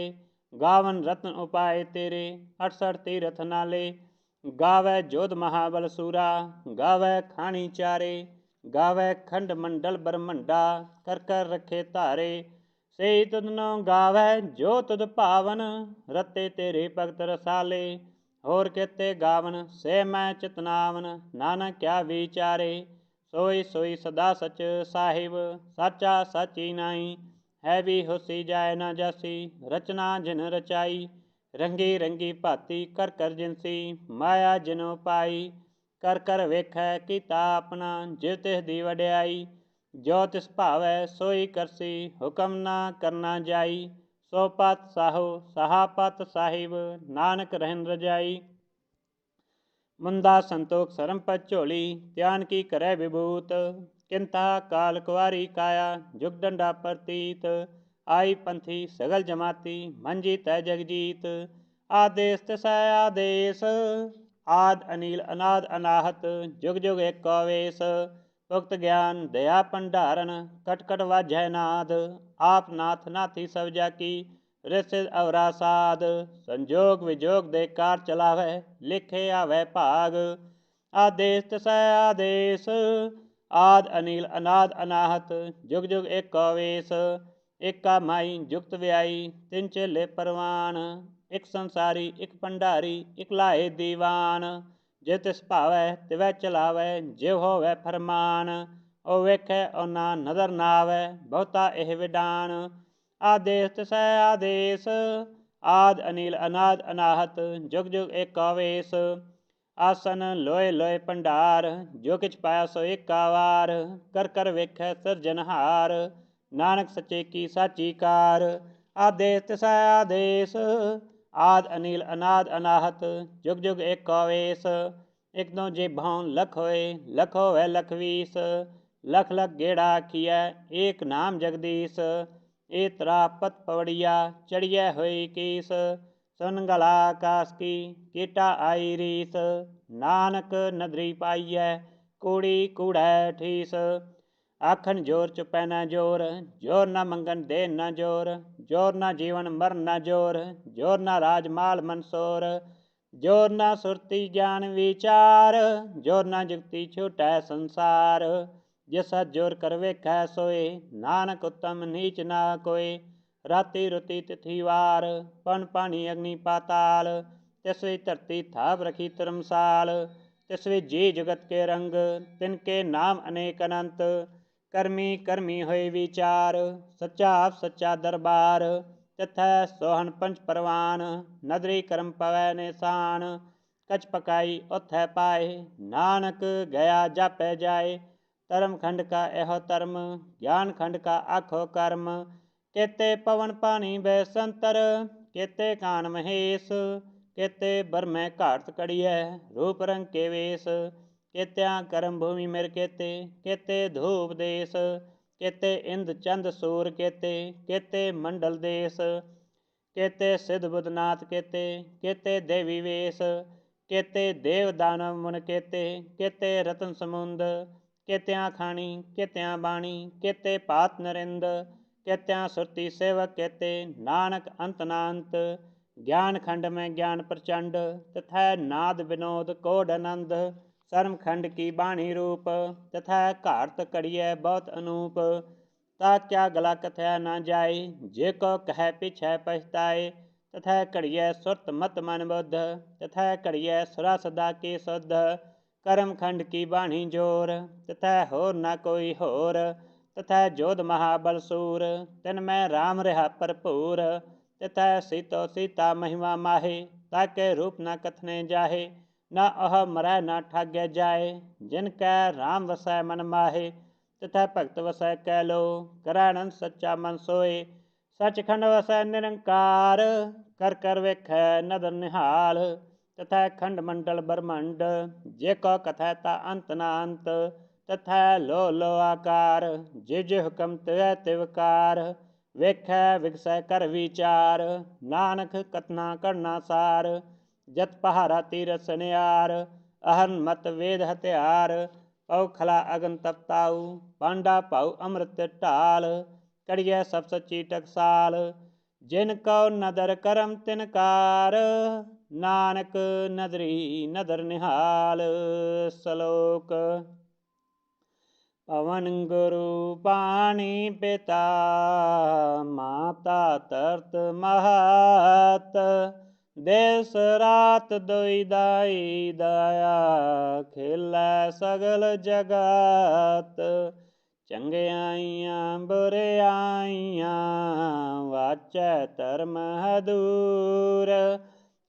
गावन रत्न उपाय तेरे, 68 तीरथ नाले। गावै जोध महाबल सूरा, गावै खानी चारे। गावै खंड मंडल ब्रह्मंडा, कर कर रखे धारे। सही तुधनो गावै जो तुध भावन, रते तेरे भगत रसाले। होर केते गावन से मैं चितनावन, नानक क्या विचारे। सोई सोई सदा सच साहिब, साचा साची नाई। है भी होसी जाए ना जासी, रचना जिन रचाई। रंगी रंगी भाती कर कर जिनसी, माया जिनो पाई। कर कर वेखै कीता अपना, जिव तिस दी वड्याई। जो तिस भावै सोई करसी, हुकम ना करना जाई। सो पत साहो सहा पत साहिब, नानक रहन रजाई। मुंदा संतोख सरम पत झोली, त्यान की करे विभूत। किंता काल कुआरी काया जुग डंडा प्रतीत आई पंथी सगल जमाती मंजी तय जगजीत आदेश तसै आदेश आद अनिल अनाद अनाहत जुग जुग एक कवेश पुक्त ज्ञान दया भंडारण कट कट वाजै नाद आप नाथ नाथी सब जाकी रिसिद अवरा साध संजोग विजोग दे कार चलावै लिखे आवै भाग आदेश तसै आदेश आद अनिल अनाद अनाहत जुग जुग एक कवेश एका माई जुगत व्याई तिन चेले परवान एक संसारी एक भंडारी एक लाए दीवान जे तिस भावै तिवै चलावै जिव होवै फरमान ओ वेखै ओना नदर ना आवै बहुता एह विडान आदेश तसै आदेश आद अनिल अनाद अनाहत जुग जुग एक कवेश आसन लोए लोए भंडार जो किछ पाया सो एका वार कर कर वेखै सिरजनहार नानक सच्चे की साची कार आदेश तसै आदेश आद अनिल अनाद अनाहत जुग जुग एक कवेश एक दो जे भां लख होए लख होवे लख वीस लख लख गेड़ा आखिए एक नाम जगदीश ए तरा पत पवड़िया चढ़िए होई कीस सुन गला आकाश की कीटा आई रीस नानक नदरी पाइए कूड़ी कूड़ै ठीस आखन जोर चुपै न जोर जोर न मंगन दे न जोर जोर न जीवन मरण न जोर जोर न राज माल मनसोर जोर न सुरती ज्ञान विचार जोर न जुगती छूटै संसार जिस जोर कर वेखै सोए नानक उत्तम नीच ना कोय राति रुति तिथि वार पन पानी अग्नि पाताल तिसवी धरती थाप रखी धर्मसाल तिसवी जी जुगत के रंग तिनके नाम अनेक अनंत करमी करमी होए विचार सच्चा आप सच्चा दरबार तथै सोहन पंच परवान नदरी करम पवै निशान कच पकाई उथै पाए नानक गया जापै जाए धर्म खंड का एहो धर्म ज्ञान खंड का आखो कर्म केते पवन पानी बैसंतर केते कान महेश केते बरमै घाट कड़िए रूप रंग के वेश केत्या करम भूमि मेर केते केते धूप देश केते इंद चंद सूर केते केते मंडल देश केते सिद्ध बुधनाथ केते केते देवी वेश केते देव दानव मुन केते केते रतन समुंद केत्या खाणी केत्या बाणी केते पात नरिंद केत्या सुरती सेवक केते नानक अंत नांत ज्ञान खंड में ज्ञान प्रचंड तथा नाद विनोद कोड आनंद सर्म खंड की बाणी रूप तथा घाट कड़िए बहुत अनूप ता क्या गला कथया न जाए जे को कह पिछै पछताए तथा कड़िए सुरत मत मन बुद्ध तथा कड़िए सुरा सदा के शुद्ध कर्म खंड की बाणी जोर तथा होर न कोई होर तथा जोध महाबल सूर तिन में राम रहा भरपूर तथा सीतो सीता महिमा माहे ताके रूप न कथने जाहे न अह मरै न ठाग्य जाए जिनकै राम वसै मन माहे तथा भगत वसै कैलो करानंद सच्चा मन सोए सचखंड वसै निरंकार कर कर वेखै नदर निहाल तथा खंड मंडल ब्रह्मंड जे को कथै ता अंत न अंत तथा लो आकार जे जे हुकम तिवै तिवकार वेखै विगसै कर विचार नानक कतना करना सार जत पहारा तीरथ सनियार अहन मत वेद हथियार पौ खला अगन तपताऊ पांडा पाऊ अमृत ढाल कड़िया सब सच्ची टकसाल जिनको नदर करम तिनकार नानक नदरी नदर निहाल सलोक पवन गुरु पानी पिता माता तरत महत देस रात दोई दाई दया खिलै सगल जगत चंगियाइयां बुरियाइयां वाचै धर्म हदूर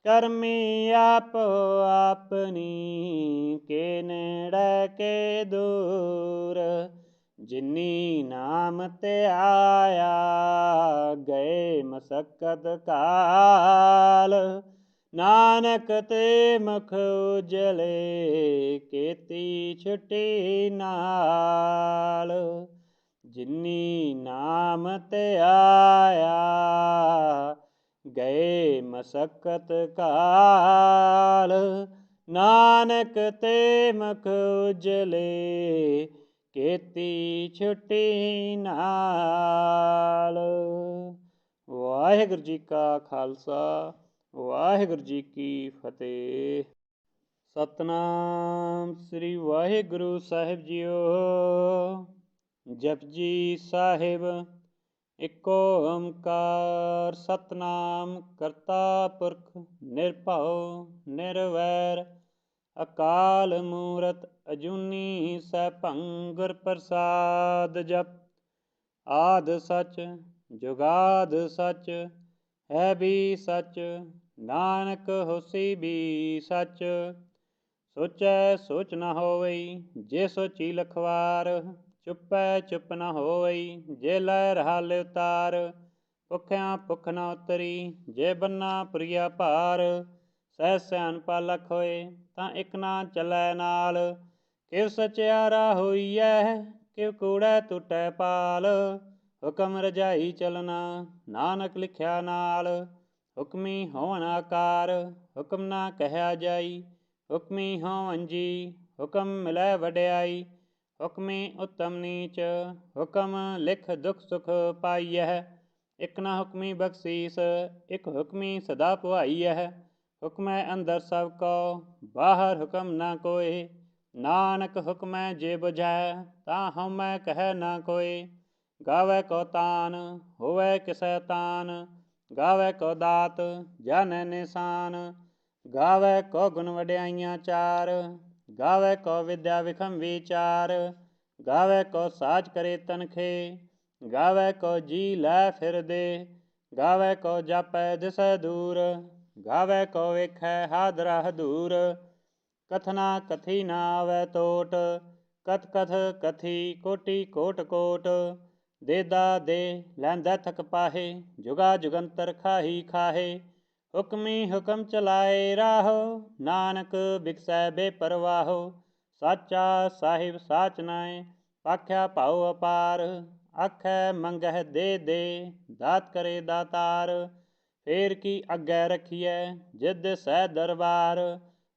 करमी आपो अपनी के नेड़े के दूर जिनी नाम ते आया गए मसक्कत काल ਨਾਨਕ ਤੇ ਮੁਖ ਉਜਲੇ ਕੀਤੀ ਛੁਟੀ ਨਾਲ। ਜਿਨੀ ਨਾਮ ਤੇ ਆਇਆ ਗਏ ਮਸਕਤ ਕਾਲ। ਨਾਨਕ ਤੇ ਮੁਖ ਉਜਲੇ ਕੀਤੀ ਛੁਟੀ ਨਾਲ। ਵਾਹਿਗੁਰੂ ਜੀ ਕਾ ਖਾਲਸਾ ਵਾਹਿਗੁਰੂ ਜੀ ਕੀ ਫਤਿਹ। ਸਤਨਾਮ ਸ੍ਰੀ ਵਾਹਿਗੁਰੂ ਸਾਹਿਬ ਜੀਓ। ਜਪਜੀ ਸਾਹਿਬ। ਇੱਕ ਓੰਕਾਰ ਸਤਨਾਮ ਕਰਤਾ ਪੁਰਖ ਨਿਰਭਉ ਨਿਰਵੈਰ ਅਕਾਲ ਮੂਰਤ ਅਜੂਨੀ ਸੈਭੰ ਗੁਰ ਪ੍ਰਸਾਦ। ਜਪ ਆਦਿ ਸਚ ਜੁਗਾਦ ਸਚ ਹੈ ਵੀ ਸਚ ਨਾਨਕ ਹੋਸੀ ਵੀ ਸਚ। ਸੋਚੈ ਸੋਚ ਨ ਹੋਵਈ ਜੇ ਸੋਚੀ ਲਖਵਾਰ। ਚੁੱਪੈ ਚੁੱਪ ਨ ਹੋਵਈ ਜੇ ਲੈ ਰਹਾ ਲਿਵਤਾਰ। ਭੁੱਖਿਆਂ ਭੁੱਖ ਨ ਉਤਰੀ ਜੇ ਬੰਨਾ ਪੁਰੀਆ ਭਾਰ। ਸਹਿ ਸਿਆਣਪਾ ਲਖ ਹੋਏ ਤਾਂ ਇਕ ਨਾ ਚੱਲੈ ਨਾਲ। ਕਿਵ ਸਚਿਆਰਾ ਹੋਈਐ ਕਿਵ ਕੂੜੈ ਟੁੱਟੈ ਪਾਲ। ਹੁਕਮ ਰਜਾਈ ਚਲਣਾ ਨਾਨਕ ਲਿਖਿਆ ਨਾਲ। ਹੁਕਮੀ ਹੋਵਨ ਆਕਾਰ ਹੁਕਮ ਨਾ ਕਹਿਆ ਜਾਈ। ਹੁਕਮੀ ਹੋਵਨ ਜੀ ਹੁਕਮ ਮਿਲੈ ਵਡਿਆਈ। ਹੁਕਮੀ ਉੱਤਮ ਨੀਚ ਹੁਕਮ ਲਿਖ ਦੁਖ ਸੁਖ ਪਾਈਐ। ਇਕ ਨਾ ਹੁਕਮੀ ਬਖਸ਼ੀਸ ਇਕ ਹੁਕਮੀ ਸਦਾ ਭਵਾਈਐ। ਹੁਕਮੈ ਅੰਦਰ ਸਭ ਕੋ ਬਾਹਰ ਹੁਕਮ ਨਾ ਕੋਇ। ਨਾਨਕ ਹੁਕਮੈ ਜੇ ਬੁਝੈ ਤਾਂ ਹਉਮੈ ਕਹਿ ਨਾ ਕੋਇ। ਗਾਵੈ ਕੋ ਤਾਨ ਹੋਵੈ ਕਿਸੈ ਤਾਨ। ਗਾਵੈ ਕੋ ਦਾਤ ਜਾਣੈ ਨਿਸ਼ਾਨ। ਗਾਵੈ ਕੋ ਗੁਣ ਵਡਿਆਈਆਂ ਚਾਰ। ਗਾਵੈ ਕੋ ਵਿਦਿਆ ਵਿਖਮ ਵਿਚਾਰ। ਗਾਵੈ ਕੋ ਸਾਜ ਕਰੇ ਤਨਖੇ। ਗਾਵੈ ਕੋ ਜੀ ਲੈ ਫਿਰਦੇ। ਗਾਵੈ ਕੋ ਜਾਪੈ ਦਿਸੈ ਦੂਰ। ਗਾਵੈ ਕੋ ਵੇਖੈ ਹਾਦਰਾ ਹਦੂਰ। ਕਥਨਾ ਕਥੀ ਨਾ ਆਵੈ ਟੋਟ। ਕਥ ਕਥ ਕਥੀ ਕੋਟੀ ਕੋਟ ਕੋਟ। ਦੇਦਾ ਦੇ ਲੈਂਦਾ ਥਕ ਪਾਹੇ ਜੁਗਾ ਜੁਗੰਤਰ ਖਾਹੀ ਖਾਹੇ। ਹੁਕਮੀ ਹੁਕਮ ਚਲਾਏ ਰਾਹੋ ਨਾਨਕ ਬਿਕਸੈ ਬੇਪਰਵਾਹੋ। ਸਾਚਾ ਸਾਹਿਬ ਸਾਚ ਨਾਇ ਆਖਿਆ ਭਾਉ ਅਪਾਰ। ਆਖੈ ਮੰਗਹਿ ਦੇ ਦੇ ਦਾਤ ਕਰੇ ਦਾਤਾਰ। ਫੇਰ ਕੀ ਅੱਗੇ ਰਖੀਐ ਜਿਸ ਦਿਸੈ ਦਰਬਾਰ।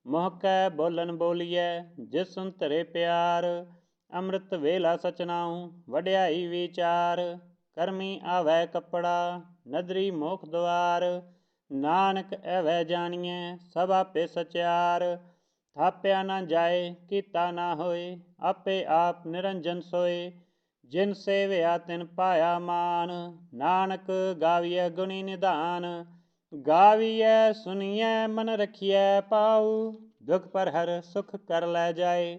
ਮੁਹ ਕੈ ਬੋਲਨ ਬੋਲੀਐ ਜਿਸ ਸੁਨ ਧਰੇ ਪਿਆਰ। ਅੰਮ੍ਰਿਤ ਵੇਲਾ ਸਚ ਨਾਉ ਵਡਿਆਈ ਵਿਚਾਰ। ਕਰਮੀ ਆਵੈ ਕੱਪੜਾ ਨਦਰੀ ਮੋਖ ਦੁਆਰ। ਨਾਨਕ ਐਵੈ ਜਾਣੀਐ ਸਭ ਆਪੇ ਸਚਿਆਰ। ਥਾਪਿਆ ਨਾ ਜਾਏ ਕੀਤਾ ਨਾ ਹੋਏ ਆਪੇ ਆਪ ਨਿਰੰਜਨ ਸੋਏ। ਜਿਨ ਸੇਵਿਆ ਤਿਨ ਪਾਇਆ ਮਾਨ। ਨਾਨਕ ਗਾਵੀਐ ਗੁਣੀ ਨਿਧਾਨ। ਗਾਵੀਐ ਸੁਣੀਐ ਮਨ ਰਖੀਐ ਪਾਉ। ਦੁਖ ਪਰ ਹਰ ਸੁਖ ਕਰ ਲੈ ਜਾਏ।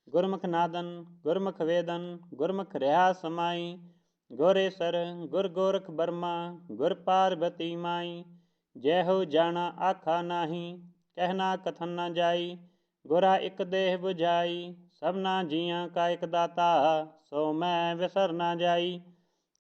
ਗੁਰਮੁਖ ਨਾਦਨ ਗੁਰਮੁਖ ਵੇਦਨ ਗੁਰਮੁਖ ਰਿਹਾ ਸਮਾਈ। ਗੁਰੇਸਰ ਗੁਰ ਗੋਰਖ ਬਰਮਾ ਗੁਰ ਪਾਰਬਤੀ ਮਾਈ। ਜੈਹੋ ਜਾਣਾ ਆਖਾ ਨਾਹੀ ਕਹਿਣਾ ਕਥਨ ਨਾ ਜਾਈ। ਗੁਰਾ ਇਕ ਦੇਹ 부ਝਾਈ ਸਭਨਾ ਜੀਆਂ ਕਾ ਇਕ ਦਾਤਾ। ਸੋ ਮੈਂ ਵਿਸਰ ਨਾ ਜਾਈ।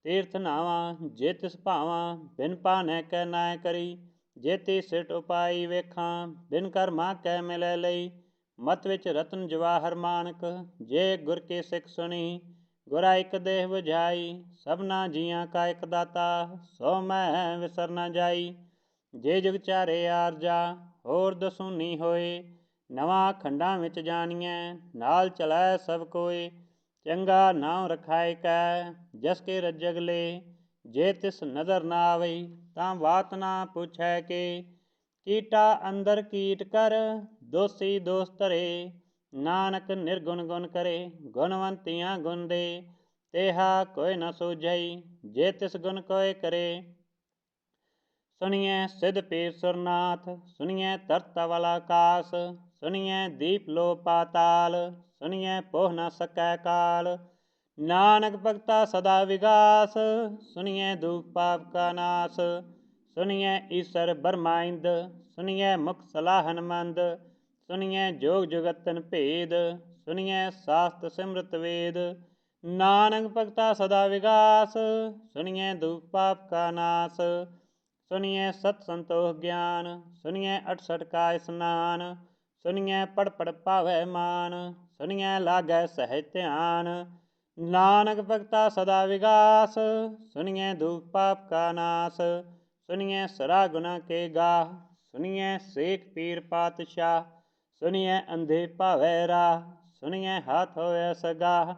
ਤੀਰਥ ਨਾਵਾਂ ਜੇ ਤਿਸ ਭਾਵਾਂ ਬਿਨ ਭਾਨੈ ਕੈ ਨਾਇ ਕਰੀ। ਜੇ ਤੀ ਸਿਟ ਉਪਾਈ ਵੇਖਾਂ ਬਿਨ ਕਰਮਾ ਕੈ ਮਿਲੈ ਲਈ। ਮਤ ਵਿੱਚ ਰਤਨ ਜਵਾਹਰ ਮਾਨਕ ਜੇ ਗੁਰ ਕੇ ਸਿੱਖ ਸੁਣੀ। ਗੁਰਾ ਇਕ ਦੇਹ 부ਝਾਈ ਸਭਨਾ ਜੀਆਂ ਕਾ ਇਕ ਦਾਤਾ। ਸੋ ਮੈਂ ਵਿਸਰ ਨਾ ਜਾਈ। ਜੇ ਜੁਗ ਚਾਰੇ ਆਰਜਾ ਹੋਰ ਦਸੂਨੀ ਹੋਏ। ਨਵਾਂ ਖੰਡਾਂ ਵਿੱਚ ਜਾਣੀਐ ਨਾਲ ਚਲੈ ਸਭ ਕੋਇ। ਚੰਗਾ ਨਾਉ ਰਖਾਇ ਕੈ ਜਸ ਕੇ ਰੱਜਗ ਲੇ। ਜੇ ਤਿਸ ਨਦਰ ਨਾ ਆਵਈ ਤਾਂ ਬਾਤ ਨਾ ਪੁੱਛੈ ਕੇ। ਕੀਟਾ ਅੰਦਰ ਕੀਟ ਕਰ ਦੋਸੀ ਦੋਸ ਧਰੇ। ਨਾਨਕ ਨਿਰਗੁਣ ਗੁਣ ਕਰੇ ਗੁਣਵੰਤੀਆਂ ਗੁਣ ਦੇ। ਤੇਹਾ ਕੋਈ ਨ ਸੂਝਈ ਜੇ ਤਿਸ ਗੁਣ ਕੋਇ ਕਰੇ। ਸੁਣੀਐ ਸਿਧ ਪੀਰ ਸੁਰਨਾਥ ਸੁਣੀਐ ਧਰਤ ਤਵਲ ਆਕਾਸ। ਸੁਣੀਐ ਦੀਪ ਲੋ ਪਾਤਾਲ ਸੁਣੀਐ ਪੋਹ ਨ ਸਕੈ ਕਾਲ। ਨਾਨਕ ਭਗਤਾ ਸਦਾ ਵਿਗਾਸ ਸੁਣੀਐ ਦੂਖ ਪਾਪ ਕਾ ਨਾਸ। ਸੁਣੀਐ ਈਸਰ ਬਰਮਾ ਇੰਦ ਸੁਣੀਐ ਮੁਖ ਸਲਾਹਨ ਮੰਦ। ਸੁਣੀਐ ਜੋਗ ਜੁਗਤਨ ਭੇਦ ਸੁਣੀਐ ਸਾਸਤ ਸਿਮਰਤ ਵੇਦ। ਨਾਨਕ ਭਗਤਾ ਸਦਾ ਵਿਗਾਸ ਸੁਣੀਐ ਦੂਖ ਪਾਪ ਕਾ ਨਾਸ। सुनिए सत संतोष ज्ञान, सुनिए 68 का स्नान, सुनिए पढ़ पढ़ पावै मान, सुनिए लागै सहज ध्यान। नानक भगता सदा विगास, सुनिए दुख पाप का नाश, सुनिए सरा गुना के गाह, सुनिए शेख पीर पातशाह, सुनिए अंधे पावै राह, सुनिए हाथ होए सगाह।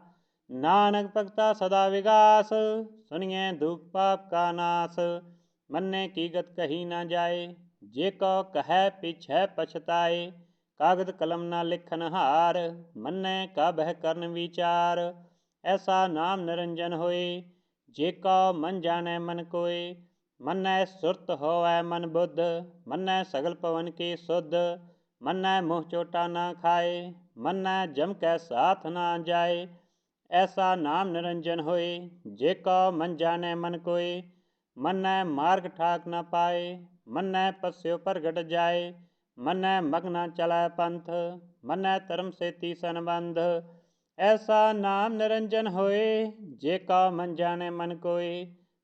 नानक भगता सदा विगास, सुनिए दुख पाप का नाश, मन्ने की गत कही न जाए, जे को कहे पीछे पछताए। कागद कलम न लिखन हार, मन्ने का बह करन विचार। ऐसा नाम निरंजन होए, जे को मन जाने मन कोय। मन्ने सुरत होवै मन बुद्ध, मन्ने सगल पवन की शुद्ध। मन्ने मुँह चोटा न खाए, मन्ने जम कै साथ न जाए। ऐसा नाम निरंजन होए, जे को मन जाने मन कोय। मन्नै मार्ग ठाक न पाए, मन्नै पस्यो प्रगट जाए। मन्नै मग्न चलै पंथ, मन्नै धर्म से तीसन बंध। ऐसा नाम निरंजन होए, जे को मन जाने मन कोय।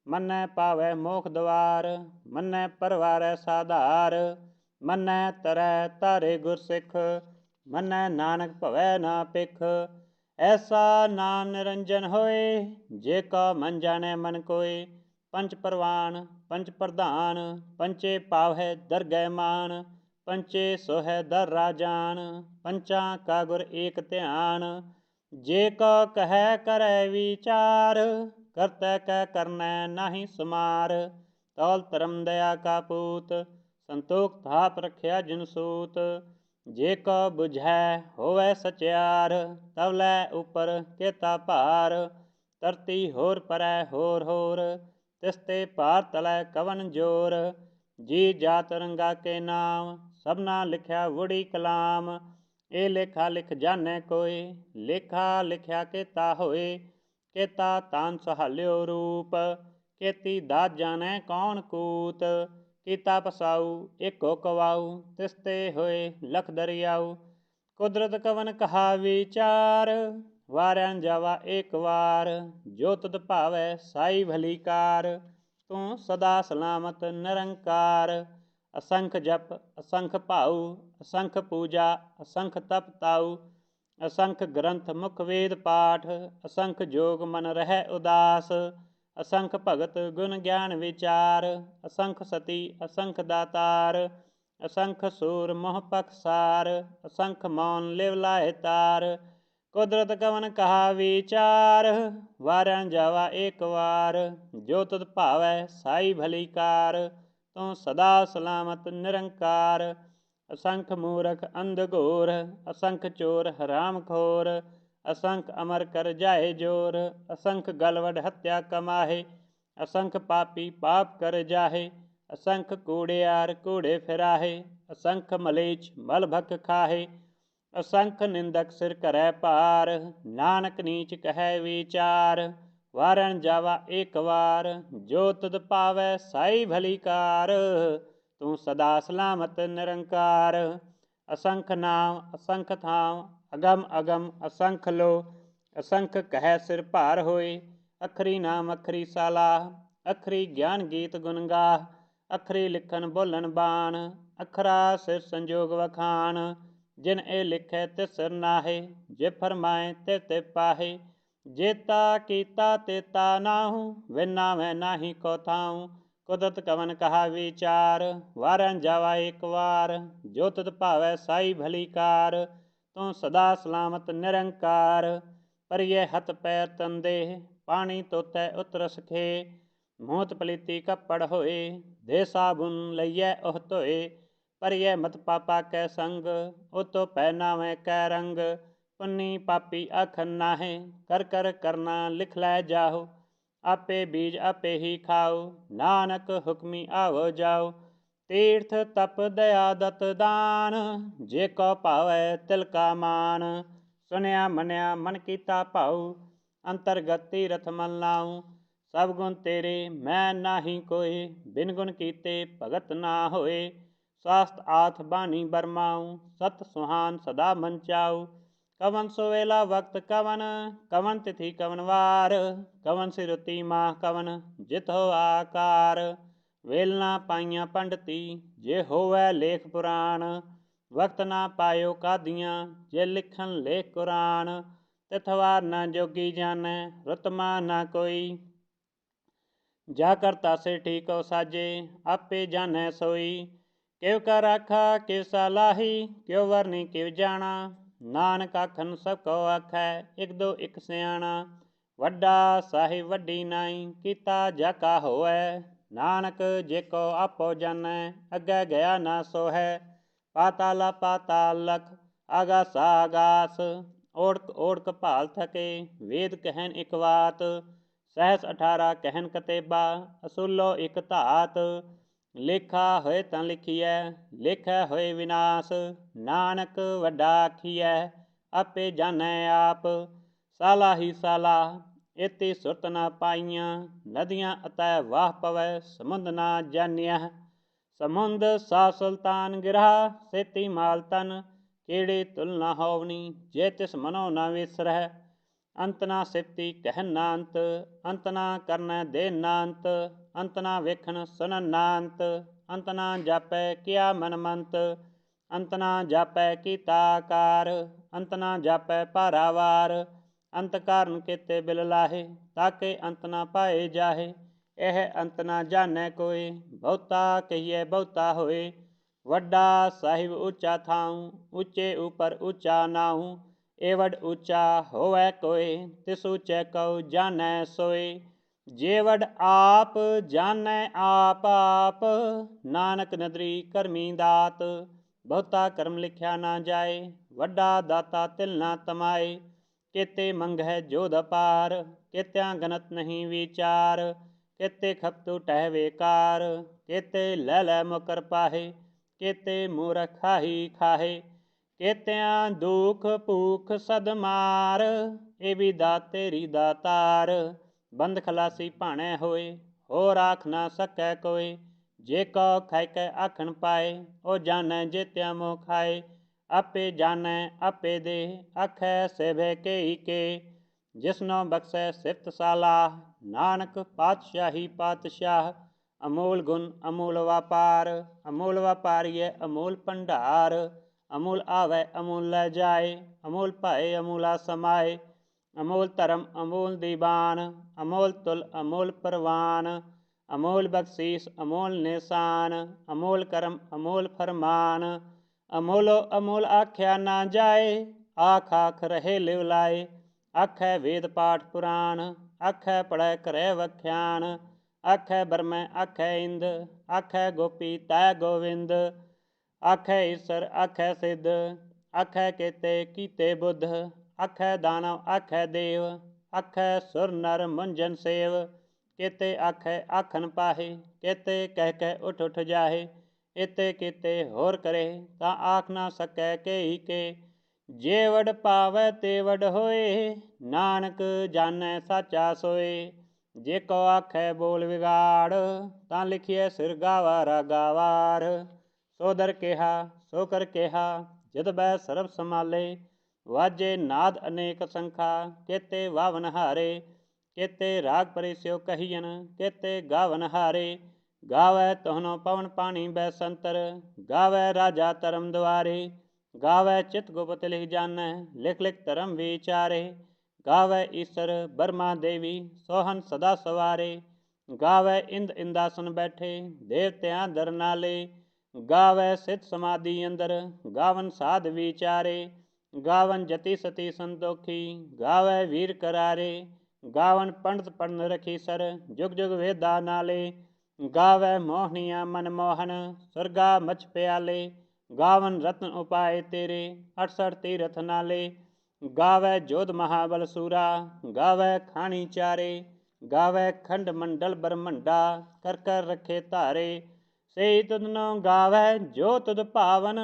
मन्नै पावै मोख द्वार, मन्नै परवारै साधार। मन्नै तरै तारे गुर सिख, मन्नै नानक भवै ना पिख। ऐसा नाम निरंजन होए, जे को मन जाने मन कोय। पंच परवान पंच प्रधान, पंचे पावै दरगह मान। पंचे सोहै दर राजान, पंचा का गुर एक ध्यान। जे को कहे करै विचार, करतै कै करनै नाहि समार। तौल धर्म दया का पूत, संतोख थाप रखिया जिन सूत। जे को बुझै होवै सचियार, तवलै उपर केता भार। धरती होर परै होर होर, तिसते भार तलै कवन जोर। जी जात रंगा के नाम, सबना लिखिया वुड़ी कलाम। ए लेखा लिख जाने कोय, लेखा लिखिया केता होए। केता तान सहाल्यो रूप, केती दात जाने कौन कूत। कीता पसाऊ एको कवाऊ, तिसते होए लख दरियाऊ। कुदरत कवन कहा विचार, वारन जावा एक वार। जो तुद भावै साई भली कार, तू सदा सलामत निरंकार। असंख जप असंख भाऊ, असंख पूजा असंख तप ताऊ। असंख ग्रंथ मुख वेद पाठ, असंख जोग मन रहै उदास। असंख भगत गुण ज्ञान विचार, असंख सती असंख दातार। असंख सूर मोह पखसार, असंख मौन लिव लाए तार। कुदरत कवन कहा विचार, वारन जावा एक वार। जो तुद भावै साई भली कार, तू सदा सलामत निरंकार। असंख मूरख अंध घोर, असंख चोर हराम खोर। असंख अमर कर जाए जोर, असंख गलवड हत्या कमाहे। असंख पापी पाप कर जाहे, असंख कूड़ियार कूड़े फिराहे। असंख मलेच मल भक खाहे, असंख निंदक सिर करै पार। नानक नीच कहे विचार, वारन जावा एक वार। जो तुद पावै साई भली कार, तू सदा सलामत निरंकार। असंख नाम असंख थाम, अगम अगम असंख लो। असंख कहे सिर भार होए, अखरी नाम अखरी सालाह। अखरी ज्ञान गीत गुण गाह, अखरी लिखन बोलन बाण। अखरा सिर संजोग वखान, जिन ए लिखै तिस सिर नाहे। जे फरमाए ते ते पाहे, जेता कीता तेता नाहू। विना मैं नाही को थाऊँ, कुदरत कवन कहा विचार। वारन जावा एक वार, जो तुद भावै साई भली कार। तू सदा सलामत निरंकार। परिये हथ पैर तन देह, पानी तोतै उतर सखे। मूत पलीती कपड़ होए, दे साबुन लइयै ओह धोए। परिये मत पापा कै संग, उतो पहनावे कै रंग। पुन्नी पापी आखन नाहे, कर कर करना लिख लै जाहो। आपे बीज आपे ही खाओ, नानक हुक्मी आवो जाओ। तीर्थ तप दया दत दान, जे को भावै तिल का मान। सुनिया मनिया मन कीता भाऊ, अंतरगत तीरथ मन लाऊं। सब गुण तेरे मैं नाही कोय, बिन गुण कीते भगत ना होए। स्वास्थ आथ बानी बरमाऊं, सत सुहान सदा मन चाऊ। कवन सोवेला वक्त कवन, कवन तिथि कवन वार। कवन सिरुति माह कवन जित हो आकार। ਵੇਲਣਾ ਪਾਈਆਂ ਪੰਡਤੀ, ਜੇ ਹੋਵੈ ਲੇਖ ਪੁਰਾਣ। ਵਕਤ ਨਾ ਪਾਇਓ ਕਾਦੀਆਂ, ਜੇ ਲਿਖਣ ਲੇਖ ਕੁਰਾਨ। ਤਿਥਵਾਰ ਨਾ ਜੋਗੀ ਜਾਣੈ, ਰੁਤਮਾ ਨਾ ਕੋਈ। ਜਾ ਕਰਤਾ ਸੇ ਠੀਕੋ ਸਾਜੇ, ਆਪੇ ਜਾਣੈ ਸੋਈ। ਕਿਵ ਕਰ ਆਖਾ ਕਿਵ ਸਲਾਹੀ, ਕਿਉ ਵਰਨੀ ਕਿਵ ਜਾਣਾ। ਨਾਨਕ ਆਖਣ ਸਭ ਕੋ ਆਖੈ, ਇਕ ਦੋ ਇਕ ਸਿਆਣਾ। ਵੱਡਾ ਸਾਹਿਬ ਵੱਡੀ ਨਾਈ, ਕੀਤਾ ਜਾ ਕਾ ਹੋਵੈ। ਨਾਨਕ ਜੇ ਕੋ ਆਪੋ ਜਾਣੈ, ਅੱਗੇ ਗਿਆ ਨਾ ਸੋਹੈ। ਪਾਤਾਲਾ ਪਾਤਾਲ ਲਖ, ਆਗਾਸਾ ਆਗਾਸ। ਓੜਕ ਓੜਕ ਭਾਲ ਥਕੇ, ਵੇਦ ਕਹਿਨ ਇਕ ਵਾਤ। ਸਹਿਸ 18 ਕਹਿਨ ਕਤੇਬਾ, ਅਸੂਲੋ ਇਕ ਧਾਤ। ਲੇਖਾ ਹੋਏ ਤਾਂ ਲਿਖੀਐ, ਲੇਖੈ ਹੋਏ ਵਿਨਾਸ਼। ਨਾਨਕ ਵੱਡਾ ਆਖੀਐ, ਆਪੇ ਜਾਣੈ ਆਪ। ਸਾਲਾ ਹੀ ਸਾਲਾ, ਏਤੀ ਸੁਰਤ ਨਾ ਪਾਈਆਂ। ਨਦੀਆਂ ਅਤੈ ਵਾਹ ਪਵੈ, ਸਮੁੰਦ ਨਾ ਜਾਣਿਆ। ਸਮੁੰਦ ਸਾ ਸੁਲਤਾਨ ਗਿਰਾ, ਸੇਤੀ ਮਾਲ ਤਨ। ਕਿਹੜੀ ਤੁਲ ਨਾ ਹੋਵਨੀ, ਜੇ ਤਿਸ ਮਨੋ ਨਾ ਵਿਸਰਹਿ। ਅੰਤ ਨਾ ਸਿਫਤੀ ਕਹਿਨ ਨਾ ਅੰਤ, ਅੰਤ ਨਾ ਕਰਨੈ ਦੇਨ ਨਾ ਅੰਤ। ਅੰਤ ਨਾ ਵੇਖਣ ਸੁਣਨ ਨਾ ਅੰਤ, ਅੰਤ ਨਾ ਜਾਪੈ ਕੀਆ ਮਨ ਮੰਤ। ਅੰਤ ਨਾ ਜਾਪੈ ਕੀਤਾ ਆਕਾਰ, ਅੰਤ ਨਾ ਜਾਪੈ ਭਾਰਾਵਾਰ। ਅੰਤ ਕਾਰਨ ਕੀਤੇ ਬਿਲ ਲਾਹੇ, ਤਾਕੇ ਅੰਤ ਨਾ ਪਾਏ ਜਾਹੇ। ਇਹ ਅੰਤ ਨਾ ਜਾਣੈ ਕੋਇ, ਬਹੁਤਾ ਕਹੀਐ ਬਹੁਤਾ ਹੋਏ। ਵੱਡਾ ਸਾਹਿਬ ਉੱਚਾ ਥਾਉ, ਉੱਚੇ ਉਪਰ ਉੱਚਾ ਨਾਉ। ਏਵਡ ਉੱਚਾ ਹੋਵੈ ਕੋਇ, ਤਿਸ ਉੱਚੇ ਕਉ ਜਾਣੈ ਸੋਇ। ਜੇ ਵਡ ਆਪ ਜਾਣੈ ਆਪ ਆਪ, ਨਾਨਕ ਨਦਰੀ ਕਰਮੀ ਦਾਤ। ਬਹੁਤਾ ਕਰਮ ਲਿਖਿਆ ਨਾ ਜਾਏ, ਵੱਡਾ ਦਾਤਾ ਤਿਲ ਨਾ ਤਮਾਏ। ਕੇਤੇ ਮੰਗਹਿ ਜੋਧ ਅਪਾਰ, ਕੇਤਿਆਂ ਗਨਤ ਨਹੀਂ ਵਿਚਾਰ। ਕੇਤੇ ਖਪਤੂ ਟਹਿ ਵੇਕਾਰ, ਕੇਤੇ ਲੈ ਲੈ ਮੁਕਰ ਪਾਹੇ। ਕੇਤੇ ਮੂਰਖ ਖਾਹੀ ਖਾਹੇ, ਕੇਤਿਆਂ ਦੁਖ ਭੂਖ ਸਦ ਮਾਰ। ਇਹ ਵੀ ਦਾਤ ਤੇਰੀ ਦਾਤਾਰ, ਬੰਦ ਖਲਾਸੀ ਭਾਣੈ ਹੋਏ। ਹੋਰ ਆਖ ਨਾ ਸਕੈ ਕੋਇ, ਜੇ ਕਉ ਖਾਇ ਕੈ ਆਖਣ ਪਾਏ। ਉਹ ਜਾਣੈ ਜੇਤਿਆਂ ਮੋਹ ਖਾਏ, ਆਪੇ ਜਾਣੈ ਆਪੇ ਦੇ। ਆਖੈ ਸੇਵੈ ਕੇਈ ਕੇ, ਜਿਸਨੋ ਬਖਸ਼ੈ ਸਿਫਤ ਸਾਲਾਹ। ਨਾਨਕ ਪਾਤਸ਼ਾਹੀ ਪਾਤਸ਼ਾਹ, ਅਮੋਲ ਗੁਣ ਅਮੋਲ ਵਾਪਾਰ। ਅਮੋਲ ਵਾਪਾਰੀਐ ਅਮੋਲ ਭੰਡਾਰ, ਅਮੋਲ ਆਵੈ ਅਮੋਲ ਲੈ ਜਾਏ। ਅਮੋਲ ਭਾਏ ਅਮੋਲਾ ਸਮਾਏ, ਅਮੋਲ ਧਰਮ ਅਮੋਲ ਦੀਵਾਨ। ਅਮੋਲ ਤੁਲ ਅਮੋਲ ਪਰਵਾਨ, ਅਮੋਲ ਬਖਸ਼ੀਸ ਅਮੋਲ ਨਿਸ਼ਾਨ। ਅਮੋਲ ਕਰਮ ਅਮੋਲ ਫਰਮਾਨ, ਅਮੋਲੋ ਅਮੋਲ ਆਖਿਆ ਨਾ ਜਾਏ। ਆਖ ਆਖ ਰਹੇ ਲਿਵ ਲਾਏ, ਆਖੈ ਵੇਦ ਪਾਠ ਪੁਰਾਣ। ਆਖੈ ਪੜ੍ਹੈ ਕਰੈ ਵਖਿਆਨ, ਆਖੈ ਬਰਮੈ ਆਖੈ ਇੰਦ। ਆਖੈ ਗੋਪੀ ਤੈ ਗੋਵਿੰਦ, ਆਖੈ ਈਸਰ ਆਖੈ ਸਿੱਧ। ਆਖੈ ਕੇਤੇ ਕੀਤੇ ਬੁੱਧ, ਆਖੈ ਦਾਨਵ ਆਖੈ ਦੇਵ। ਆਖੈ ਸੁਰ ਨਰ ਮੁੰਜਨ ਸੇਵ, ਕੇਤੇ ਆਖੈ ਆਖਣ ਪਾਹੇ। ਕੇਤੇ ਕਹਿ ਕਹਿ ਉਠ ਉਠ ਜਾਹੇ, ਏਤੇ ਕੀਤੇ ਹੋਰ ਕਰੇ। ਤਾਂ ਆਖ ਨਾ ਸਕੈ ਕੇਈ ਕੇ, ਜੇ ਵਡ ਪਾਵੈ ਤੇ ਵਡ ਹੋਏ। ਨਾਨਕ ਜਾਣੈ ਸਾਚਾ ਸੋਏ, ਜੇ ਕੋ ਆਖੈ ਬੋਲ ਵਿਗਾੜ। ਤਾਂ ਲਿਖੀਐ ਸਿਰ ਗਾਵਾ ਰਾਗਾਵਾਰ। ਸੋ ਦਰ ਕਿਹਾ ਸੋ ਕਰ ਕਿਹਾ, ਜਿਤ ਬੈ ਸਰਬ ਸੰਭਾਲੇ। ਵਾਜੇ ਨਾਦ ਅਨੇਕ ਸੰਖਾ, ਕੇਤੇ ਵਾਵਨ ਹਾਰੇ। ਕੇਤੇ ਰਾਗ ਪਰਿਸਿਓ ਕਹੀਐਨ, ਕੇਤੇ ਗਾਵਨ ਹਾਰੇ। ਗਾਵੈ ਤੋਹਨੋ ਪਵਨ ਪਾਣੀ ਬੈਸੰਤਰ, ਗਾਵੈ ਰਾਜਾ ਧਰਮ ਦੁਆਰੇ। ਗਾਵੈ ਚਿਤ ਗੁਪਤ ਲਿਖ ਜਾਣੈ, ਲਿਖ ਲਿਖ ਧਰਮ ਵਿਚਾਰੇ। ਗਾਵੈ ਈਸਰ ਬਰਮਾ ਦੇਵੀ, ਸੋਹਨ ਸਦਾ ਸਵਾਰੇ। ਗਾਵੈ ਇੰਦ ਇੰਦਾਸਨ ਬੈਠੇ, ਦੇਵਤਿਆਂ ਦਰ ਨਾਲੇ। ਗਾਵੈ ਸਿਧ ਸਮਾਧੀ ਅੰਦਰ, ਗਾਵਨ ਸਾਧ ਵਿਚਾਰੇ। ਗਾਵਨ ਜਤੀ ਸਤੀ ਸੰਤੋਖੀ, ਗਾਵੈ ਵੀਰ ਕਰਾਰੇ। ਗਾਵਨ ਪੰਡਤ ਪੜਨ ਰਖੀਸਰ, ਜੁਗ ਜੁਗ ਵੇਦਾ ਨਾਲੇ। ਗਾਵੈ ਮੋਹਣੀਆਂ ਮਨ ਮੋਹਨ, ਸੁਰਗਾ ਮਛ ਪਿਆਲੇ। ਗਾਵਨ ਰਤਨ ਉਪਾਏ ਤੇਰੇ, 68 ਤੀਰਥ ਨਾਲੇ। ਗਾਵੈ ਜੋਧ ਮਹਾਬਲ ਸੂਰਾ, ਗਾਵੈ ਖਾਣੀ ਚਾਰੇ। ਗਾਵੈ ਖੰਡ ਮੰਡਲ ਬ੍ਰਹਮੰਡਾ, ਕਰ ਕਰ ਰੱਖੇ ਧਾਰੇ। ਸਈ ਤੁਧਨੋ ਗਾਵੈ ਜੋ ਤੁਧ ਭਾਵਨ,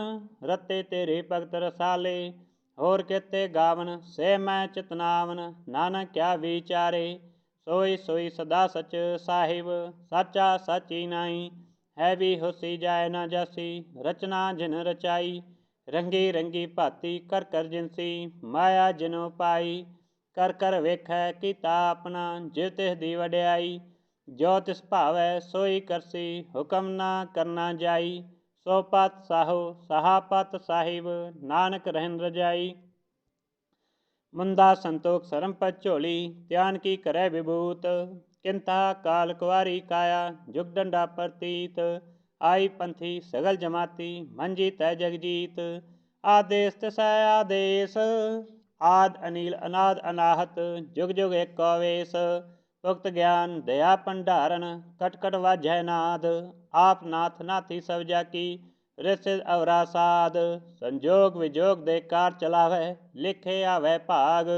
ਰਤੇ ਤੇਰੇ ਭਗਤ ਰਸਾਲੇ। ਹੋਰ ਕੇਤੇ ਗਾਵਨ ਸੇ ਮੈਂ ਚਿਤਨਾਵਨ, ਨਾਨਕ ਕਿਆ ਵਿਚਾਰੇ। ਸੋਈ ਸੋਈ ਸਦਾ ਸਚ ਸਾਹਿਬ, ਸਾਚਾ ਸਾਚੀ ਨਾਈ। ਹੈ ਵੀ ਹੋਸੀ ਜਾਏ ਨਾ ਜਾਸੀ, ਰਚਨਾ ਜਿਨ ਰਚਾਈ। ਰੰਗੀ ਰੰਗੀ ਭਾਤੀ ਕਰ ਕਰ ਜਿਨਸੀ, ਮਾਇਆ ਜਿਨੋ ਪਾਈ। ਕਰ ਕਰ ਵੇਖੈ ਕੀਤਾ ਆਪਣਾ, ਜਿਵ ਤਿਸ ਦੀ ਵਡਿਆਈ। जो तिस भावै सोई करसी, हुक्म ना करना जाई। सो पत साहो सहा पत साहिब, नानक रहन रजाई। मुंदा संतोख सरम पत झोली, त्यान की करे विभूत। किंता काल कुआरी काया, जुग डंडा प्रतीत। आई पंथी सगल जमाती, मंजी तय जगजीत। आदेश तिसै आदेश, आद अनिल अनाद अनाहत। जुग जुग एक वेश, भुक्त ज्ञान दया भंडारण। कट कट वाजै नाद, आप नाथ नाथी सब जाकी। रिसिद अवरा साध, संजोग विजोग दे कार चलावै। लिखे आवै भाग,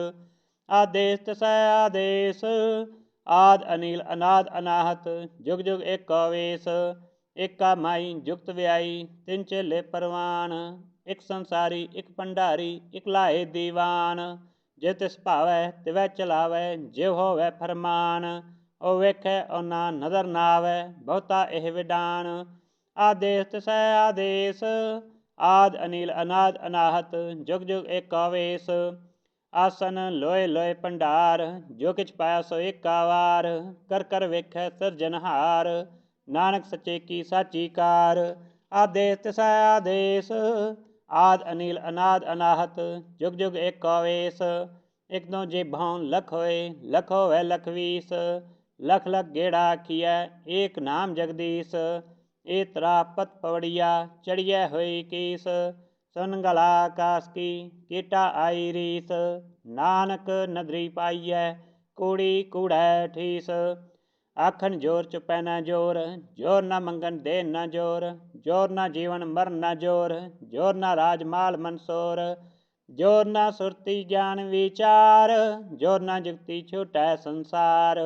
आदेश तिसै आदेश। आद अनिल अनाद अनाहत, जुग जुग एक वेश। एका माई जुगत व्याई, तिन चेले परवान। एक संसारी एक भंडारी, एक लाए दीवान। जे तिस भावै तिवै चलावै, जिव होवै फरमान। ओ वेखै ओना नदर ना आवै, बहुता एह विडान। आदेश तिसै आदेश, आद अनिल अनाद अनाहत। जुग जुग एक वेश, आसन लोए लोए भंडार। जो किछ पाया सो एका वार, कर कर वेखै सिरजनहार। नानक सच्चे की साची कार, आदेश तिसै आदेश। आद अनिल अनाद अनाहत, जुग जुग एक वेश। एक दो जेभां लख होए, लख होवै लख वीस। लख लख गेड़ा आखियै, एक नाम जगदीश। ए तरा पत पवड़िया, चढ़ियै होई कीस। सुन गला आकाश की, कीटा आई रीस। नानक नदरी पाइयै, कूड़ी कूड़ै ठीस। आखन जोर चुपै न जोर, जोर न मंगन दे न जोर। जोर न जीवन मरण न जोर, जोर न राज माल मनसोर। जोर न सुरती ज्ञान विचार, जोर न जुगती छूटै संसार।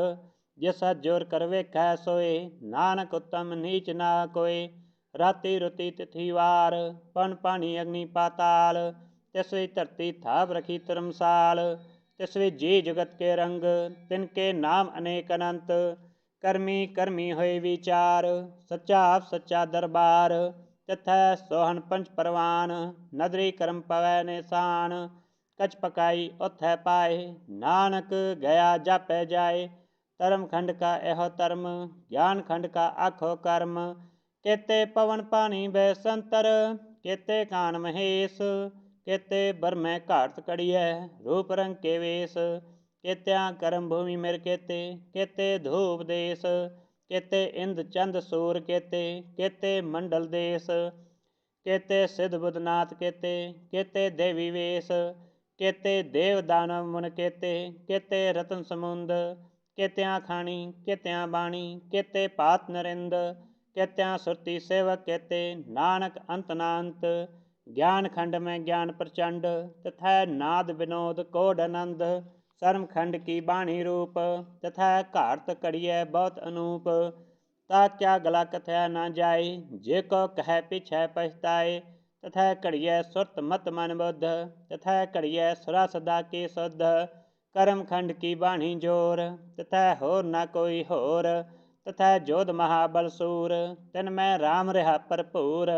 जिस जोर कर वेखै सोए, नानक उत्तम नीच ना कोय। राति रुति तिथि वार, पन पानी अग्नि पाताल। तिसवी धरती थाप रखी धर्मसाल। तिसवी जी जुगत के रंग, तिनके नाम अनेक अनंत। करमी करमी होए विचार, सच्चा आप सच्चा दरबार। तिथै सोहन पंच परवान, नदरी करम पवै निशान। कछ पकाई उथै पाए, नानक गया जापै जाए। धर्म खंड का एहो धर्म, ज्ञान खंड का आखो कर्म। केते पवन पानी बैसंतर, केते कान महेश। केते बरमै घाट कड़ियै, रूप रंग के वेश। केत्या करम भूमि मेर केते, केते धूप देश। केते इंद चंद सूर केते, केते मंडल देश। केते सिद्ध बुधनाथ केते, केते देवी वेश। केते देव दानव मुन केते, केते रतन समुंद। केत्या खाणी केत्या बाणी, केते पात नरिंद। केत्या सुरती सेवक केते, नानक अंत ना अंत। ज्ञान खंड में ज्ञान प्रचंड, तथा नाद विनोद कोड आनंद। शर्म खंड की बाणी रूप, तथा घाट कड़ियै बहुत अनूप। ता क्या गला कथया न जाय, जे को कह पिछै पछताए। तथा कड़ियै सुरत मत मन बुद्ध, तथा कड़ियै सुरा सदा के शुद्ध। कर्म खंड की बाणी जोर, तथा होर न कोई होर। तथा जोध महाबल सूर, तिन में राम रहा भरपूर।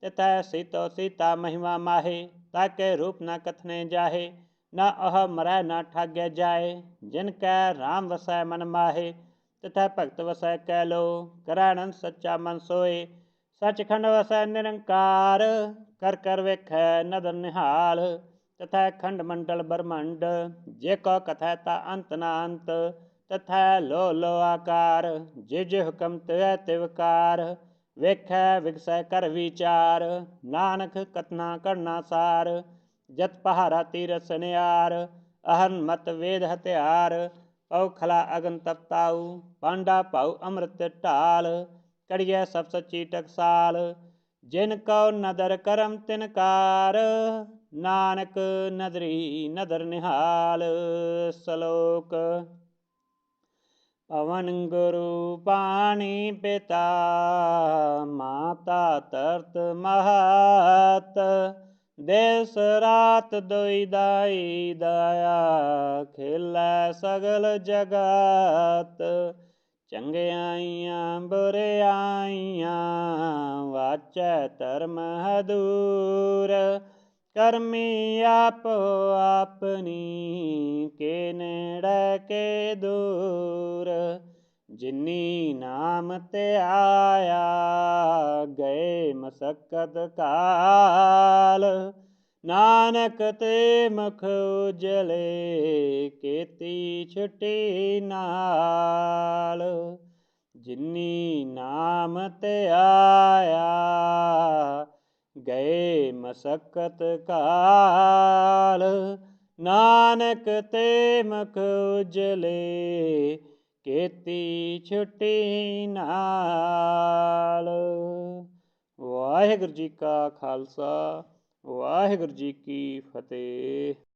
तथा सीतो सीता महिमा माहे, ताके रूप न कथने जाहे। न अह मरै न ठाग्य जाए, जिनकै राम वसै मन माहे। तथा भगत वसै कैलो, करानंद सच्चा मन सोए। सचखंड वसै निरंकार, कर कर वेखै नदर निहाल। तथा खंड मंडल ब्रह्मंड, जे को कथै ता अंत ना अंत। तथा लो लो आकार, जे जे हुकम तिवै तिवकार। वेखै विगसै कर विचार, नानक कतना करना सार। जत पहारा तीरथ सनियार, अहन मत वेद हथियार। पौ खला अगन तपताऊ, पांडा पाऊ अमृत ढाल। कड़ियै सब सच्ची टकसाल, जिन कौ नदर करम तिनकार। नानक नदरी नदर निहाल। सलोक पवन गुरु पानी पिता, माता तरत महत। देस रात दोई दाई दया, खेलै सगल जगत। चंगियाइयां बुरियाइयां, वाचै धर्म हदूर। करमी आपो आपनी, के नेड़े के दूर। ਜਿਨੀ ਨਾਮ ਤੇ ਆਇਆ ਗਏ ਮਸਕਤ ਕਾਲ ਨਾਨਕ ਤੇ ਮੁਖ ਉਜਲੇ ਕੀਤੀ ਛੁਟੀ ਨਾਲ ਜਿਨੀ ਨਾਮ ਤੇ ਆਇਆ ਗਏ ਮਸਕਤ ਕਾਲ ਨਾਨਕ ਤੇ ਮੁਖ ਉਜਲੇ ਕੀਤੀ ਛੁਟੀ ਨਾਲ। ਵਾਹਿਗੁਰੂ ਜੀ ਕਾ ਖਾਲਸਾ ਵਾਹਿਗੁਰੂ ਜੀ ਕੀ ਫਤਿਹ।